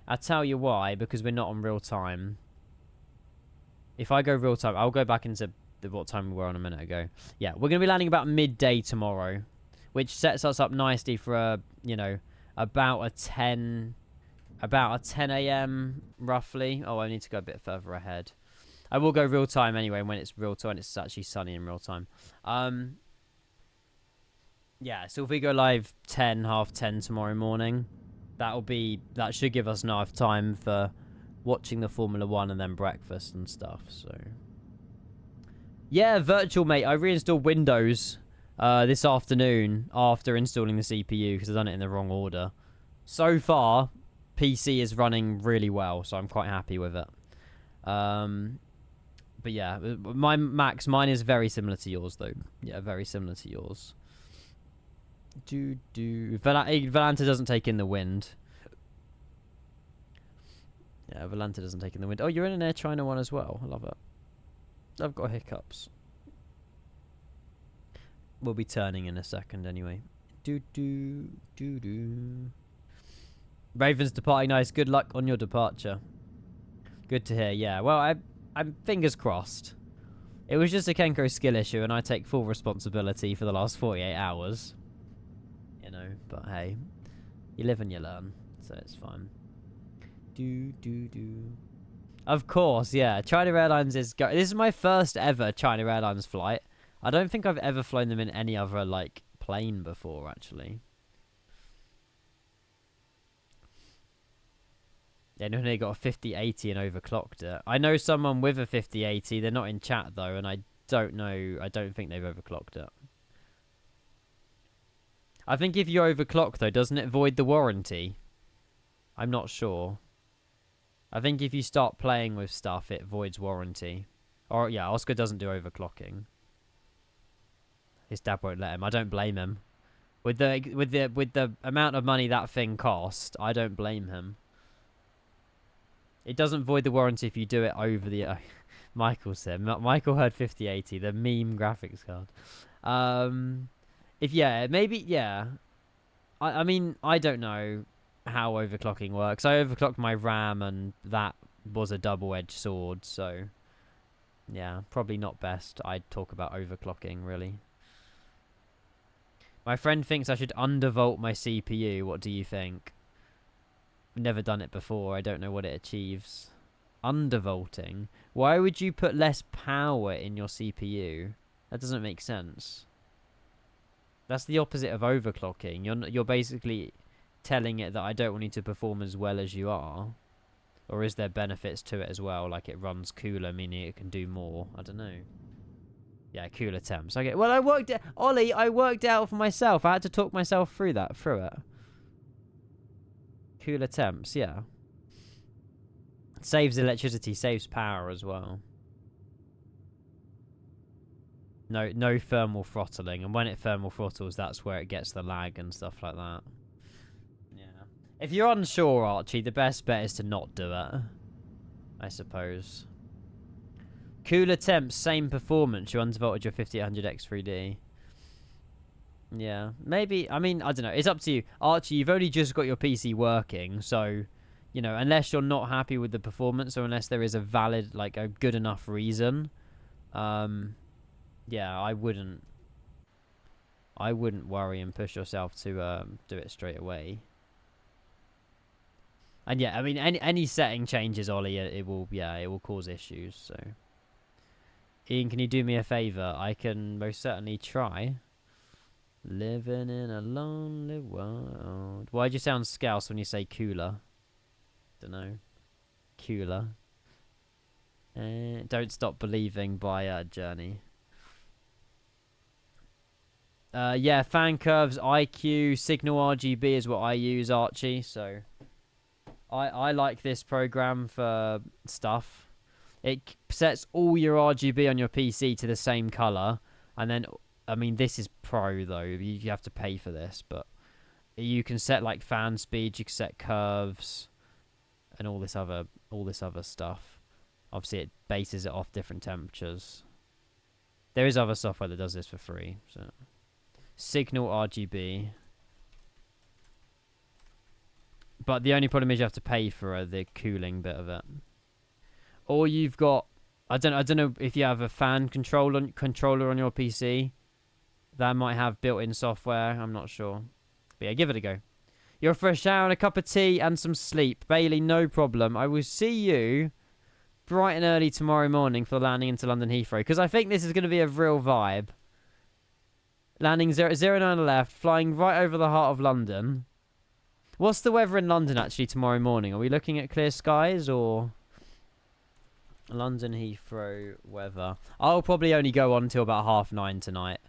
I'll tell you why, because we're not on real time. If I go real time, I'll go back into what time we were on a minute ago. Yeah, we're going to be landing about midday tomorrow, which sets us up nicely for a, you know, about a 10 a.m. roughly. Oh, I need to go a bit further ahead. I will go real time anyway when it's real time. It's actually sunny in real time. Yeah, so if we go live 10:30 tomorrow morning, that should give us enough time for watching the Formula 1 and then breakfast and stuff. So yeah, virtual mate, I reinstalled Windows this afternoon after installing the CPU because I've done it in the wrong order. So far, PC is running really well, so I'm quite happy with it. But yeah, mine is very similar to yours though. Yeah, very similar to yours. Valanta doesn't take in the wind. Yeah, Yeah, Volanta doesn't take in the wind. Oh, you're in an Air China one as well. I love it. I've got hiccups. We'll be turning in a second anyway. Do. Raven's departing. Nice. Good luck on your departure. Good to hear. Yeah. Well, I'm fingers crossed. It was just a Kenko skill issue, and I take full responsibility for the last 48 hours. You know, but hey, you live and you learn, so it's fine. Do. Of course, yeah. China Airlines is this is my first ever China Airlines flight. I don't think I've ever flown them in any other like plane before, actually. Yeah, no, they got a 5080 and overclocked it. I know someone with a 5080. They're not in chat though, and I don't know. I don't think they've overclocked it. I think if you overclock though, doesn't it void the warranty? I'm not sure. I think if you start playing with stuff, it voids warranty. Or yeah, Oscar doesn't do overclocking. His dad won't let him. I don't blame him. With the amount of money that thing cost, I don't blame him. It doesn't void the warranty if you do it over the... Michael said. Michael heard 5080, the meme graphics card. If, yeah, maybe, yeah. I mean, I don't know how overclocking works. I overclocked my RAM, and that was a double-edged sword, so... Yeah, probably not best I'd talk about overclocking, really. My friend thinks I should undervolt my CPU. What do you think? Never done it before. I don't know what it achieves. Undervolting? Why would you put less power in your CPU? That doesn't make sense. That's the opposite of overclocking. You're basically telling it that I don't want you to perform as well as you are. Or is there benefits to it as well? Like it runs cooler, meaning it can do more. I don't know. Yeah, cooler temps. Okay. Well, Ollie, I worked out for myself. I had to talk myself through it. Cooler temps, yeah. Saves electricity, saves power as well. No thermal throttling, and when it thermal throttles, that's where it gets the lag and stuff like that. Yeah. If you're unsure, Archie, the best bet is to not do it, I suppose. Cooler temps, same performance. You undervolted your 5800 X3D. Yeah, maybe. I mean, I don't know. It's up to you. Archie, you've only just got your PC working, so, you know, unless you're not happy with the performance or unless there is a valid, like, a good enough reason, yeah, I wouldn't worry and push yourself to do it straight away. And yeah, I mean, any setting changes, Ollie, it will cause issues, so. Ian, can you do me a favour? I can most certainly try. Living in a lonely world. Why'd you sound scouse when you say cooler? Dunno. Cooler. Don't Stop Believing by Journey. Yeah, fan curves, IQ, signal RGB is what I use, Archie. So I like this program for stuff. It sets all your RGB on your PC to the same color, and then, I mean, this is pro though. You have to pay for this, but you can set like fan speed, you can set curves, and all this other stuff. Obviously, it bases it off different temperatures. There is other software that does this for free. So, signal RGB, but the only problem is you have to pay for the cooling bit of it. Or you've got, I don't know if you have a fan controller on your PC. That might have built-in software. I'm not sure. But yeah, give it a go. You're for a shower and a cup of tea and some sleep. Bailey, no problem. I will see you bright and early tomorrow morning for landing into London Heathrow, because I think this is going to be a real vibe. Landing 09 left, flying right over the heart of London. What's the weather in London actually tomorrow morning? Are we looking at clear skies or... London Heathrow weather. I'll probably only go on until about 9:30 tonight.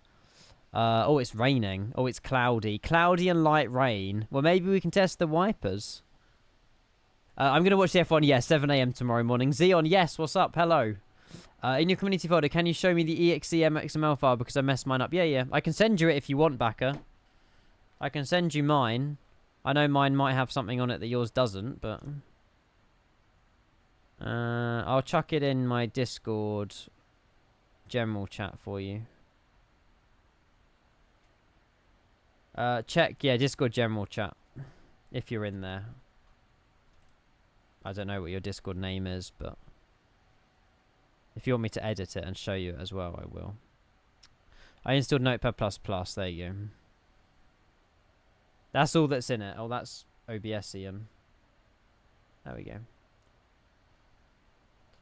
Oh, it's raining. Oh, it's cloudy. Cloudy and light rain. Well, maybe we can test the wipers. I'm going to watch the F1, yeah, 7 AM tomorrow morning. Xeon, yes, what's up? Hello. In your community folder, can you show me the EXE XML file because I messed mine up? Yeah. I can send you it if you want, Backer. I can send you mine. I know mine might have something on it that yours doesn't, but... I'll chuck it in my Discord general chat for you. Check, yeah, Discord general chat if you're in there. I don't know what your Discord name is, but if you want me to edit it and show you it as well, I will. I installed Notepad++, there you go. That's all that's in it. Oh, that's OBS, Ian. There we go.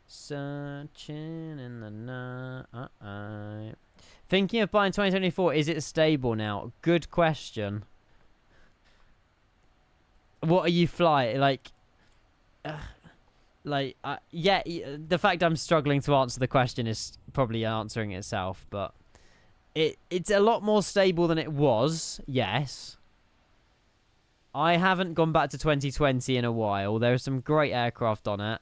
Searching in the night. Thinking of buying 2024, is it stable now? Good question. What are you flying? Yeah, the fact I'm struggling to answer the question is probably answering itself, but it's a lot more stable than it was, yes. I haven't gone back to 2020 in a while. There are some great aircraft on it.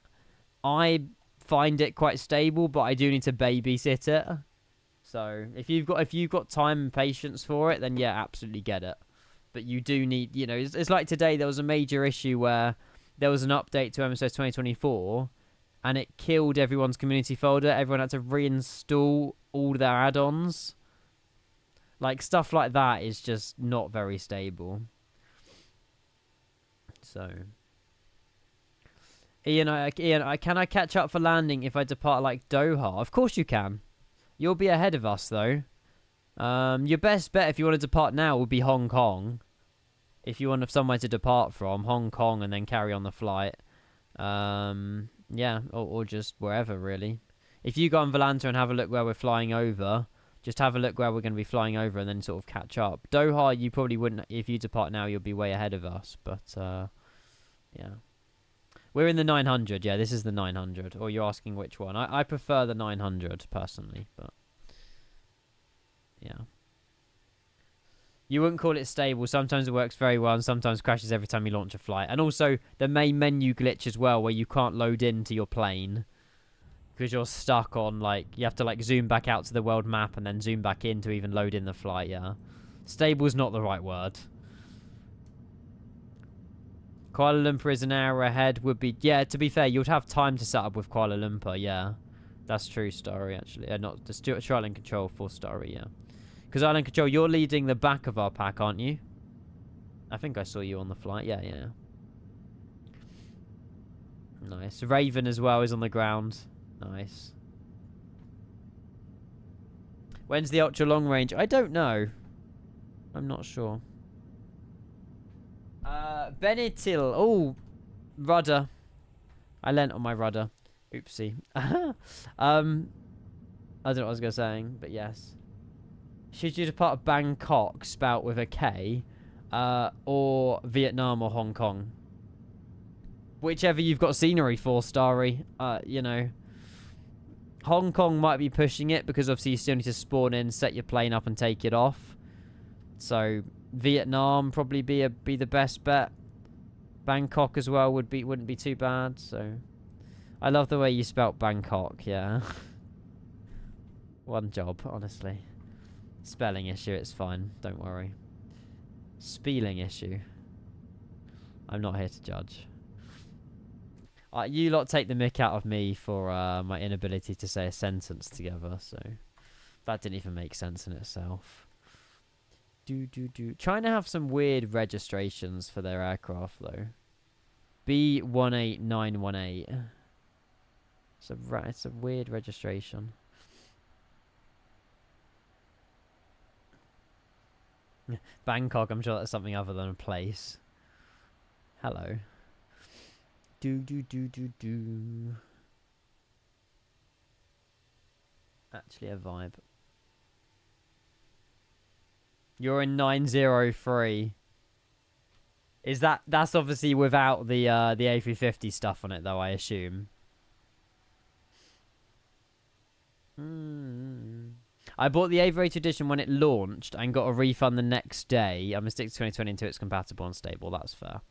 I find it quite stable, but I do need to babysit it. So if you've got time and patience for it, then yeah, absolutely get it. But you do need, you know, it's like today there was a major issue where there was an update to MSOS 2024 and it killed everyone's community folder. Everyone had to reinstall all their add-ons. Like, stuff like that is just not very stable. So, Ian, can I catch up for landing if I depart like Doha? Of course you can. You'll be ahead of us, though. Your best bet if you want to depart now would be Hong Kong. If you want somewhere to depart from, Hong Kong, and then carry on the flight. Yeah, or just wherever, really. If you go on Volanta and have a look where we're flying over, just have a look where we're going to be flying over and then sort of catch up. Doha, you probably wouldn't. If you depart now, you'll be way ahead of us. But, yeah. We're in the 900. Yeah, this is the 900. Or you're asking which one. I prefer the 900, personally. But, yeah. You wouldn't call it stable. Sometimes it works very well and sometimes crashes every time you launch a flight. And also, the main menu glitch as well, where you can't load into your plane. Because you're stuck on, like, you have to, like, zoom back out to the world map and then zoom back in to even load in the flight, yeah. Stable's not the right word. Kuala Lumpur is an hour ahead would be... Yeah, to be fair, you'd have time to set up with Kuala Lumpur, yeah. That's true, Starry, actually. Not the Island Control for Starry, yeah. Because Island Control, you're leading the back of our pack, aren't you? I think I saw you on the flight. Yeah, yeah. Nice. Raven as well is on the ground. Nice. When's the ultra long range? I don't know. I'm not sure. Benetil. Oh, rudder. I lent on my rudder. Oopsie. I don't know what I was going to say, but yes. Should you depart of Bangkok, spout with a K, or Vietnam or Hong Kong? Whichever you've got scenery for, Starry. You know. Hong Kong might be pushing it because obviously you still need to spawn in, set your plane up and take it off. So Vietnam probably be the best bet. Bangkok as well wouldn't be too bad. So I love the way you spelt Bangkok, yeah. One job, honestly. Spelling issue, it's fine, don't worry. Spelling issue. I'm not here to judge. You lot take the mick out of me for my inability to say a sentence together, so that didn't even make sense in itself. Trying to have some weird registrations for their aircraft, though. B18918. It's a weird registration. Bangkok, I'm sure that's something other than a place. Hello. Actually a vibe. You're in 903. Is that's obviously without the A350 stuff on it though, I assume. I bought the Aviator Edition when it launched and got a refund the next day. I'm gonna stick to 2020 until it's compatible and stable. That's fair.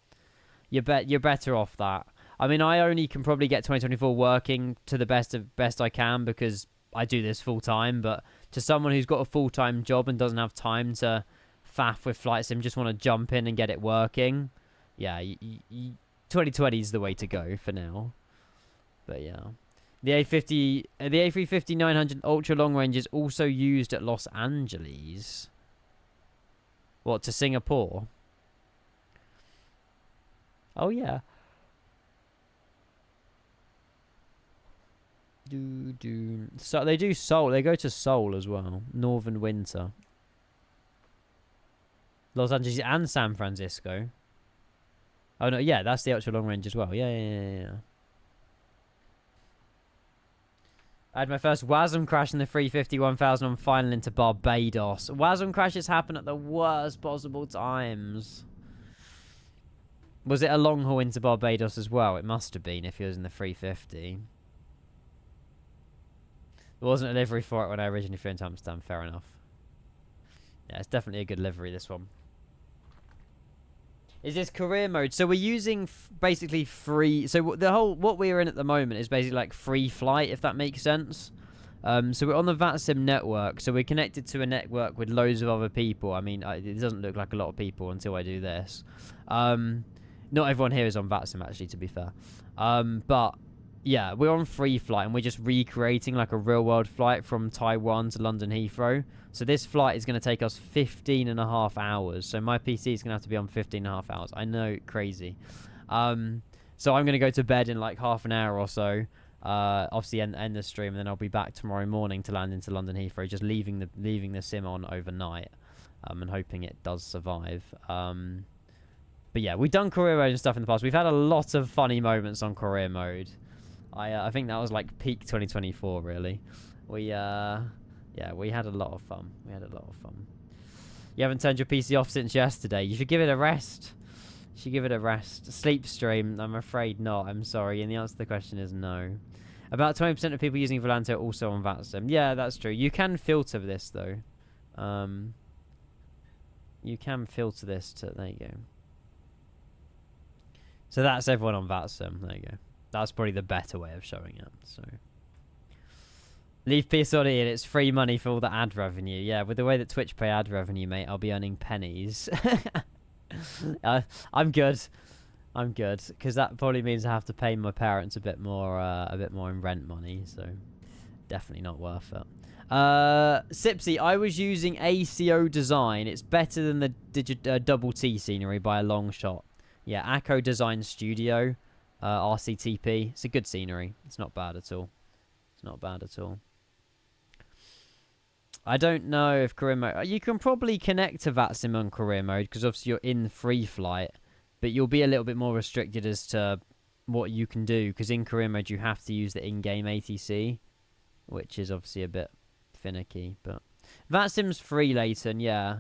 You're better off that. I mean, I only can probably get 2024 working to the best I can because I do this full time. But to someone who's got a full time job and doesn't have time to faff with flight sim, just want to jump in and get it working. Yeah, 2020 is the way to go for now. But yeah. The A350 900 ultra long range is also used at Los Angeles. What, to Singapore? Oh yeah. So they do Seoul. They go to Seoul as well. Northern Winter. Los Angeles and San Francisco. Oh no, yeah, that's the ultra long range as well. Yeah. I had my first WASM crash in the 350 1000 on final into Barbados. WASM crashes happen at the worst possible times. Was it a long haul into Barbados as well? It must have been if he was in the 350. There wasn't a livery for it when I originally flew into Amsterdam. Fair enough. Yeah, it's definitely a good livery, this one. Is this career mode? So we're using basically free. So the whole what we're in at the moment is basically like free flight, if that makes sense. So we're on the VATSIM network. So we're connected to a network with loads of other people. I mean, it doesn't look like a lot of people until I do this. Not everyone here is on VATSIM, actually, to be fair. But yeah, we're on free flight and we're just recreating like a real world flight from Taiwan to London Heathrow. So this flight is going to take us 15.5 hours. So my PC is going to have to be on 15.5 hours. I know, crazy. So I'm going to go to bed in like half an hour or so. Obviously end the stream, and then I'll be back tomorrow morning to land into London Heathrow, just leaving the sim on overnight, and hoping it does survive. But yeah, we've done career mode and stuff in the past. We've had a lot of funny moments on career mode. I think that was like peak 2024, really. Yeah, we had a lot of fun. You haven't turned your PC off since yesterday. You should give it a rest. Sleep stream? I'm afraid not. I'm sorry. And the answer to the question is no. About 20% of people using Volanto are also on VATSIM. Yeah, that's true. You can filter this, though. You can filter this to... There you go. So that's everyone on VATSIM. There you go. That's probably the better way of showing it. So... Leave PSOD and it's free money for all the ad revenue. Yeah, with the way that Twitch pay ad revenue, mate, I'll be earning pennies. I'm good. Because that probably means I have to pay my parents a bit more in rent money. So, definitely not worth it. Sipsy, I was using ACO design. It's better than the double T scenery by a long shot. Yeah, ACO Design Studio, RCTP. It's a good scenery. It's not bad at all. I don't know if career mode... You can probably connect to VATSIM on career mode, because obviously you're in free flight, but you'll be a little bit more restricted as to what you can do, because in career mode you have to use the in-game ATC, which is obviously a bit finicky. But VATSIM's free, Leighton, yeah.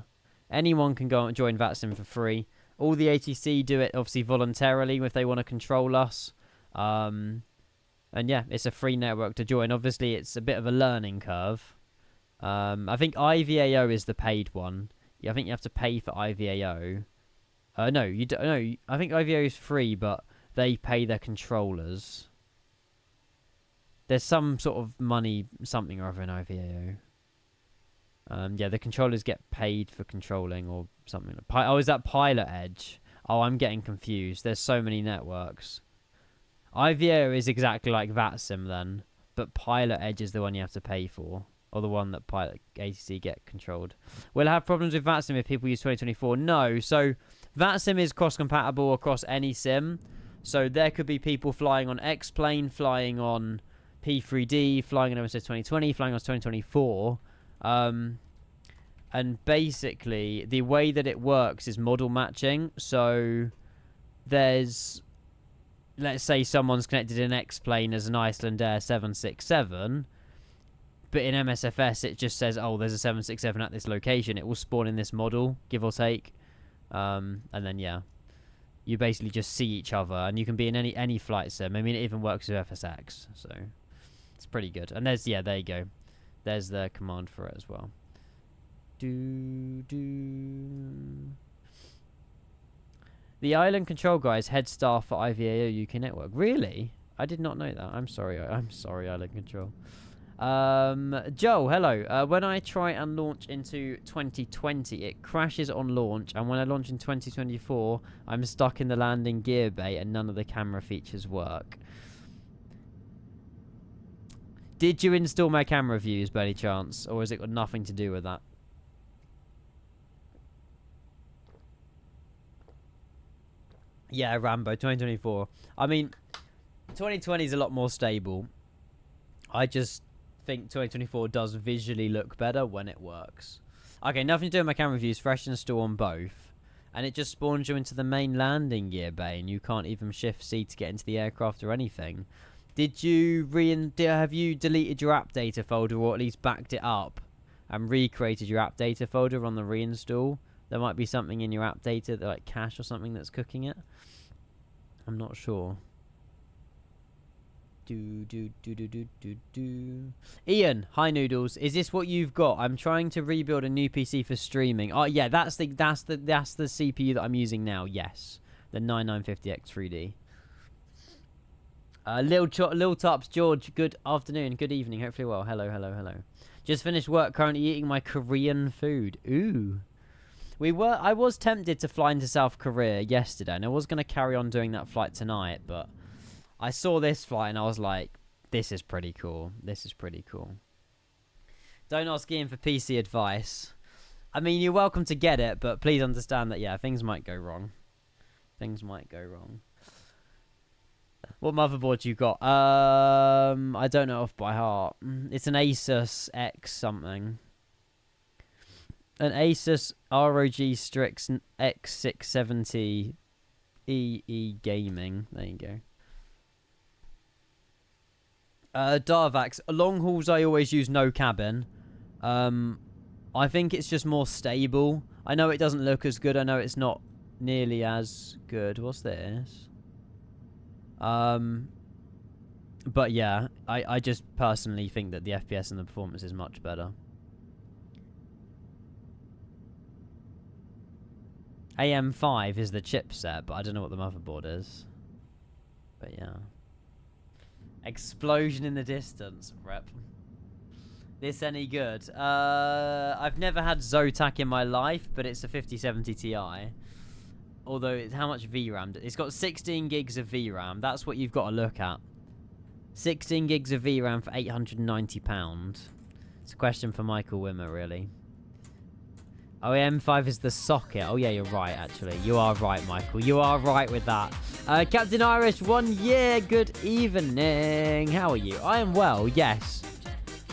Anyone can go and join VATSIM for free. All the ATC do it obviously voluntarily if they want to control us. And yeah, it's a free network to join. Obviously, it's a bit of a learning curve. I think IVAO is the paid one. Yeah, I think you have to pay for IVAO. No, you don't. No, I think IVAO is free, but they pay their controllers. There's some sort of money, something or other in IVAO. Yeah, the controllers get paid for controlling or something. Oh, is that Pilot Edge? Oh, I'm getting confused. There's so many networks. IVAO is exactly like VATSIM then, but Pilot Edge is the one you have to pay for. Or the one that Pilot ATC get controlled. Will it have problems with VATSIM if people use 2024? No. So VATSIM is cross-compatible across any sim. So there could be people flying on X-Plane, flying on P3D, flying on MSS 2020, flying on 2024. And basically, the way that it works is model matching. So there's... Let's say someone's connected in X-Plane as an Iceland Air 767... But in MSFS, it just says, oh, there's a 767 at this location. It will spawn in this model, give or take. And then, yeah. You basically just see each other. And you can be in any flight sim. I mean, it even works with FSX. So, it's pretty good. And there's, yeah, there you go. There's the command for it as well. The island control guy is head staff for IVAO UK network. Really? I did not know that. I'm sorry, island control. Joel, hello. When I try and launch into 2020, it crashes on launch, and when I launch in 2024, I'm stuck in the landing gear bay and none of the camera features work. Did you install my camera views by any chance? Or has it got nothing to do with that? Yeah, Rambo, 2024. I mean, 2020 is a lot more stable. I just think 2024 does visually look better when it works. Okay, nothing to do with my camera views. Fresh install on both. And it just spawns you into the main landing gear bay, and you can't even shift C to get into the aircraft or anything. Did you have you deleted your app data folder, or at least backed it up and recreated your app data folder on the reinstall? There might be something in your app data, like cache or something, that's cooking it. I'm not sure. Ian, hi Noodles. Is this what you've got? I'm trying to rebuild a new PC for streaming. Oh yeah, that's the CPU that I'm using now. Yes, the 9950X3D. Lil Tops, George. Good afternoon. Good evening. Hopefully well. Hello. Just finished work. Currently eating my Korean food. Ooh. I was tempted to fly into South Korea yesterday, and I was going to carry on doing that flight tonight, but I saw this flight and I was like, this is pretty cool. Don't ask Ian for PC advice. I mean, you're welcome to get it, but please understand that, yeah, things might go wrong. What motherboard you got? I don't know off by heart. It's an Asus X something. An Asus ROG Strix X670 EE Gaming. There you go. Darvax. Long hauls I always use no cabin. I think it's just more stable. I know it doesn't look as good. I know it's not nearly as good. What's this? But yeah, I just personally think that the FPS and the performance is much better. AM5 is the chipset, but I don't know what the motherboard is. But yeah. Explosion in the distance. Rep. This any good? I've never had Zotac in my life, but it's a 5070 Ti. Although, it's how much VRAM? It's got 16 gigs of VRAM. That's what you've got to look at. 16 gigs of VRAM for £890. It's a question for Michael Wimmer, really. Oh, M5 is the socket. Oh, yeah, you're right, actually. You are right, Michael. You are right with that. Captain Irish, 1 year. Good evening. How are you? I am well, yes.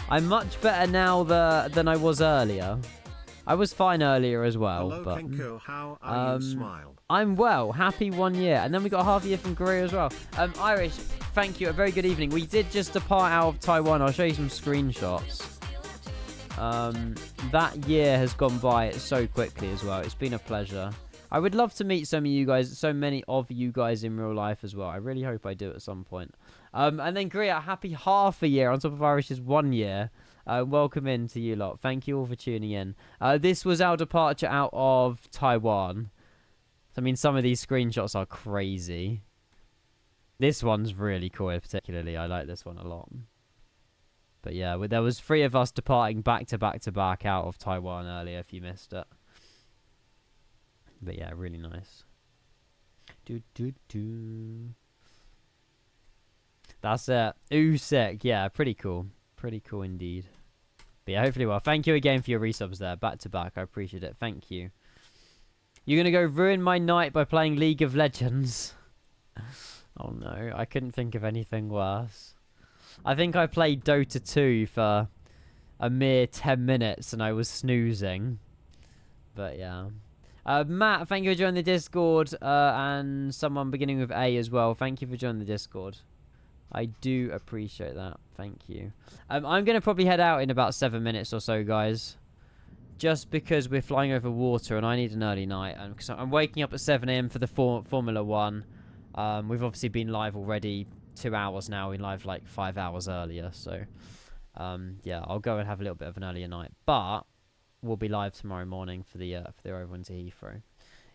I'm much better now than I was earlier. I was fine earlier as well. Hello, but Kenko, how are you? Smile. I'm well. Happy 1 year. And then we got a half year from Korea as well. Irish, thank you. A very good evening. We did just depart out of Taiwan. I'll show you some screenshots. That year has gone by so quickly as well. It's been a pleasure. I would love to meet so many of you guys in real life as well. I really hope I do at some point. And then Korea, happy half a year on top of Irish's 1 year. Welcome in to you lot. Thank you all for tuning in. This was our departure out of Taiwan. I mean, some of these screenshots are crazy. This one's really cool, particularly. I like this one a lot. But yeah, there was 3 of us departing back to back out of Taiwan earlier, if you missed it. But yeah, really nice. That's it. Ooh, sick. Yeah, pretty cool. Pretty cool indeed. But yeah, hopefully well. Thank you again for your resubs there. Back to back. I appreciate it. Thank you. You're going to go ruin my night by playing League of Legends. Oh no, I couldn't think of anything worse. I think I played Dota 2 for a mere 10 minutes and I was snoozing. But yeah. Matt, thank you for joining the Discord. And someone beginning with A as well. Thank you for joining the Discord. I do appreciate that. Thank you. I'm going to probably head out in about 7 minutes or so, guys. Just because we're flying over water and I need an early night. And because I'm waking up at 7 AM for the Formula 1. We've obviously been live already 2 hours now. We live like 5 hours earlier. So, yeah, I'll go and have a little bit of an earlier night. But we'll be live tomorrow morning for the overrun to Heathrow.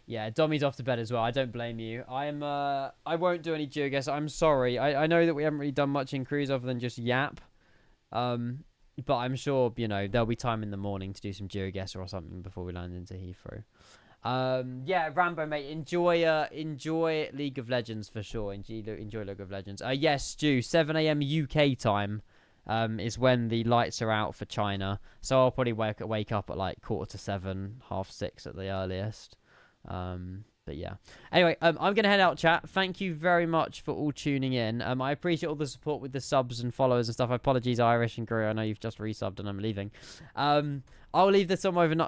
Yeah, Dommy's off to bed as well. I don't blame you. I won't do any geoguess. I'm sorry. I know that we haven't really done much in cruise other than just yap. But I'm sure, you know, there'll be time in the morning to do some geoguess or something before we land into Heathrow. Yeah, Rambo, mate, enjoy League of Legends for sure. Enjoy League of Legends. Yes, Stu, 7 AM UK time. is when the lights are out for China. So I'll probably wake up at like 7:15, 6:30 at the earliest. But yeah. Anyway, I'm going to head out, chat. Thank you very much for all tuning in. I appreciate all the support with the subs and followers and stuff. Apologies, Irish and Greer. I know you've just resubbed and I'm leaving. I'll leave the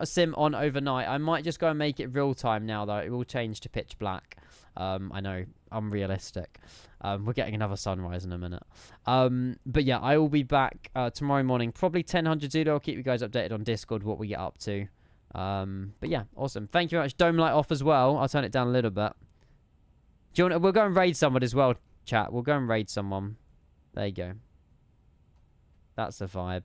sim on overnight. I might just go and make it real time now, though. It will change to pitch black. I know, unrealistic. We're getting another sunrise in a minute. But yeah, I will be back tomorrow morning, probably 10:00 Zulu. I'll keep you guys updated on Discord what we get up to. But yeah, awesome. Thank you very much. Dome light off as well. I'll turn it down a little bit. Do you want? We'll go and raid someone as well, chat. We'll go and raid someone. There you go. That's the vibe.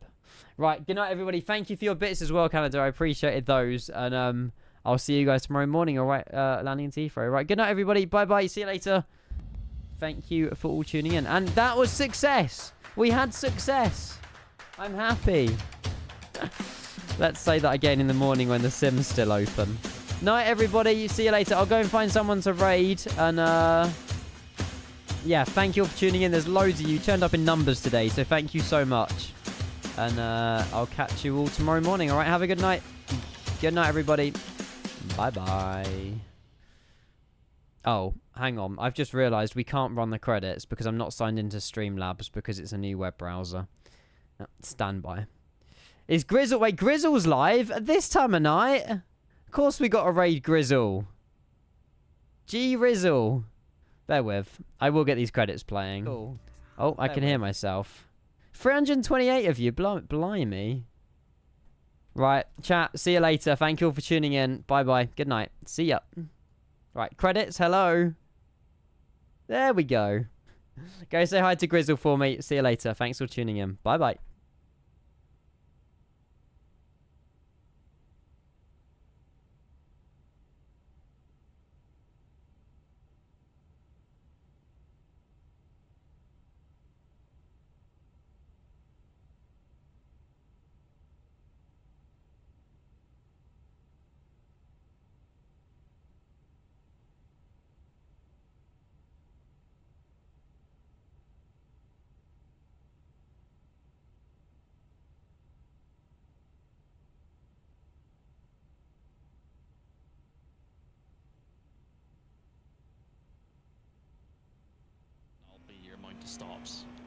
Right. Good night, everybody. Thank you for your bits as well, Canada. I appreciated those. And I'll see you guys tomorrow morning. All right, Lanny and Tifro. Right. Good night, everybody. Bye bye. See you later. Thank you for all tuning in. And that was success. We had success. I'm happy. Let's say that again in the morning when the sim's still open. Night, everybody. See you later. I'll go and find someone to raid. And, yeah, thank you all for tuning in. There's loads of you. Turned up in numbers today, so thank you so much. And I'll catch you all tomorrow morning. All right, have a good night. Good night, everybody. Bye-bye. Oh, hang on. I've just realised we can't run the credits because I'm not signed into Streamlabs because it's a new web browser. Stand by. Is Grizzle... Wait, Grizzle's live at this time of night? Of course we got to raid Grizzle. G-Rizzle. Bear with. I will get these credits playing. Cool. Oh, I can hear myself. 328 of you. Blimey. Right, chat. See you later. Thank you all for tuning in. Bye-bye. Good night. See ya. Right, credits. Hello. There we go. Go say hi to Grizzle for me. See you later. Thanks for tuning in. Bye-bye. I'll be your amount of stops.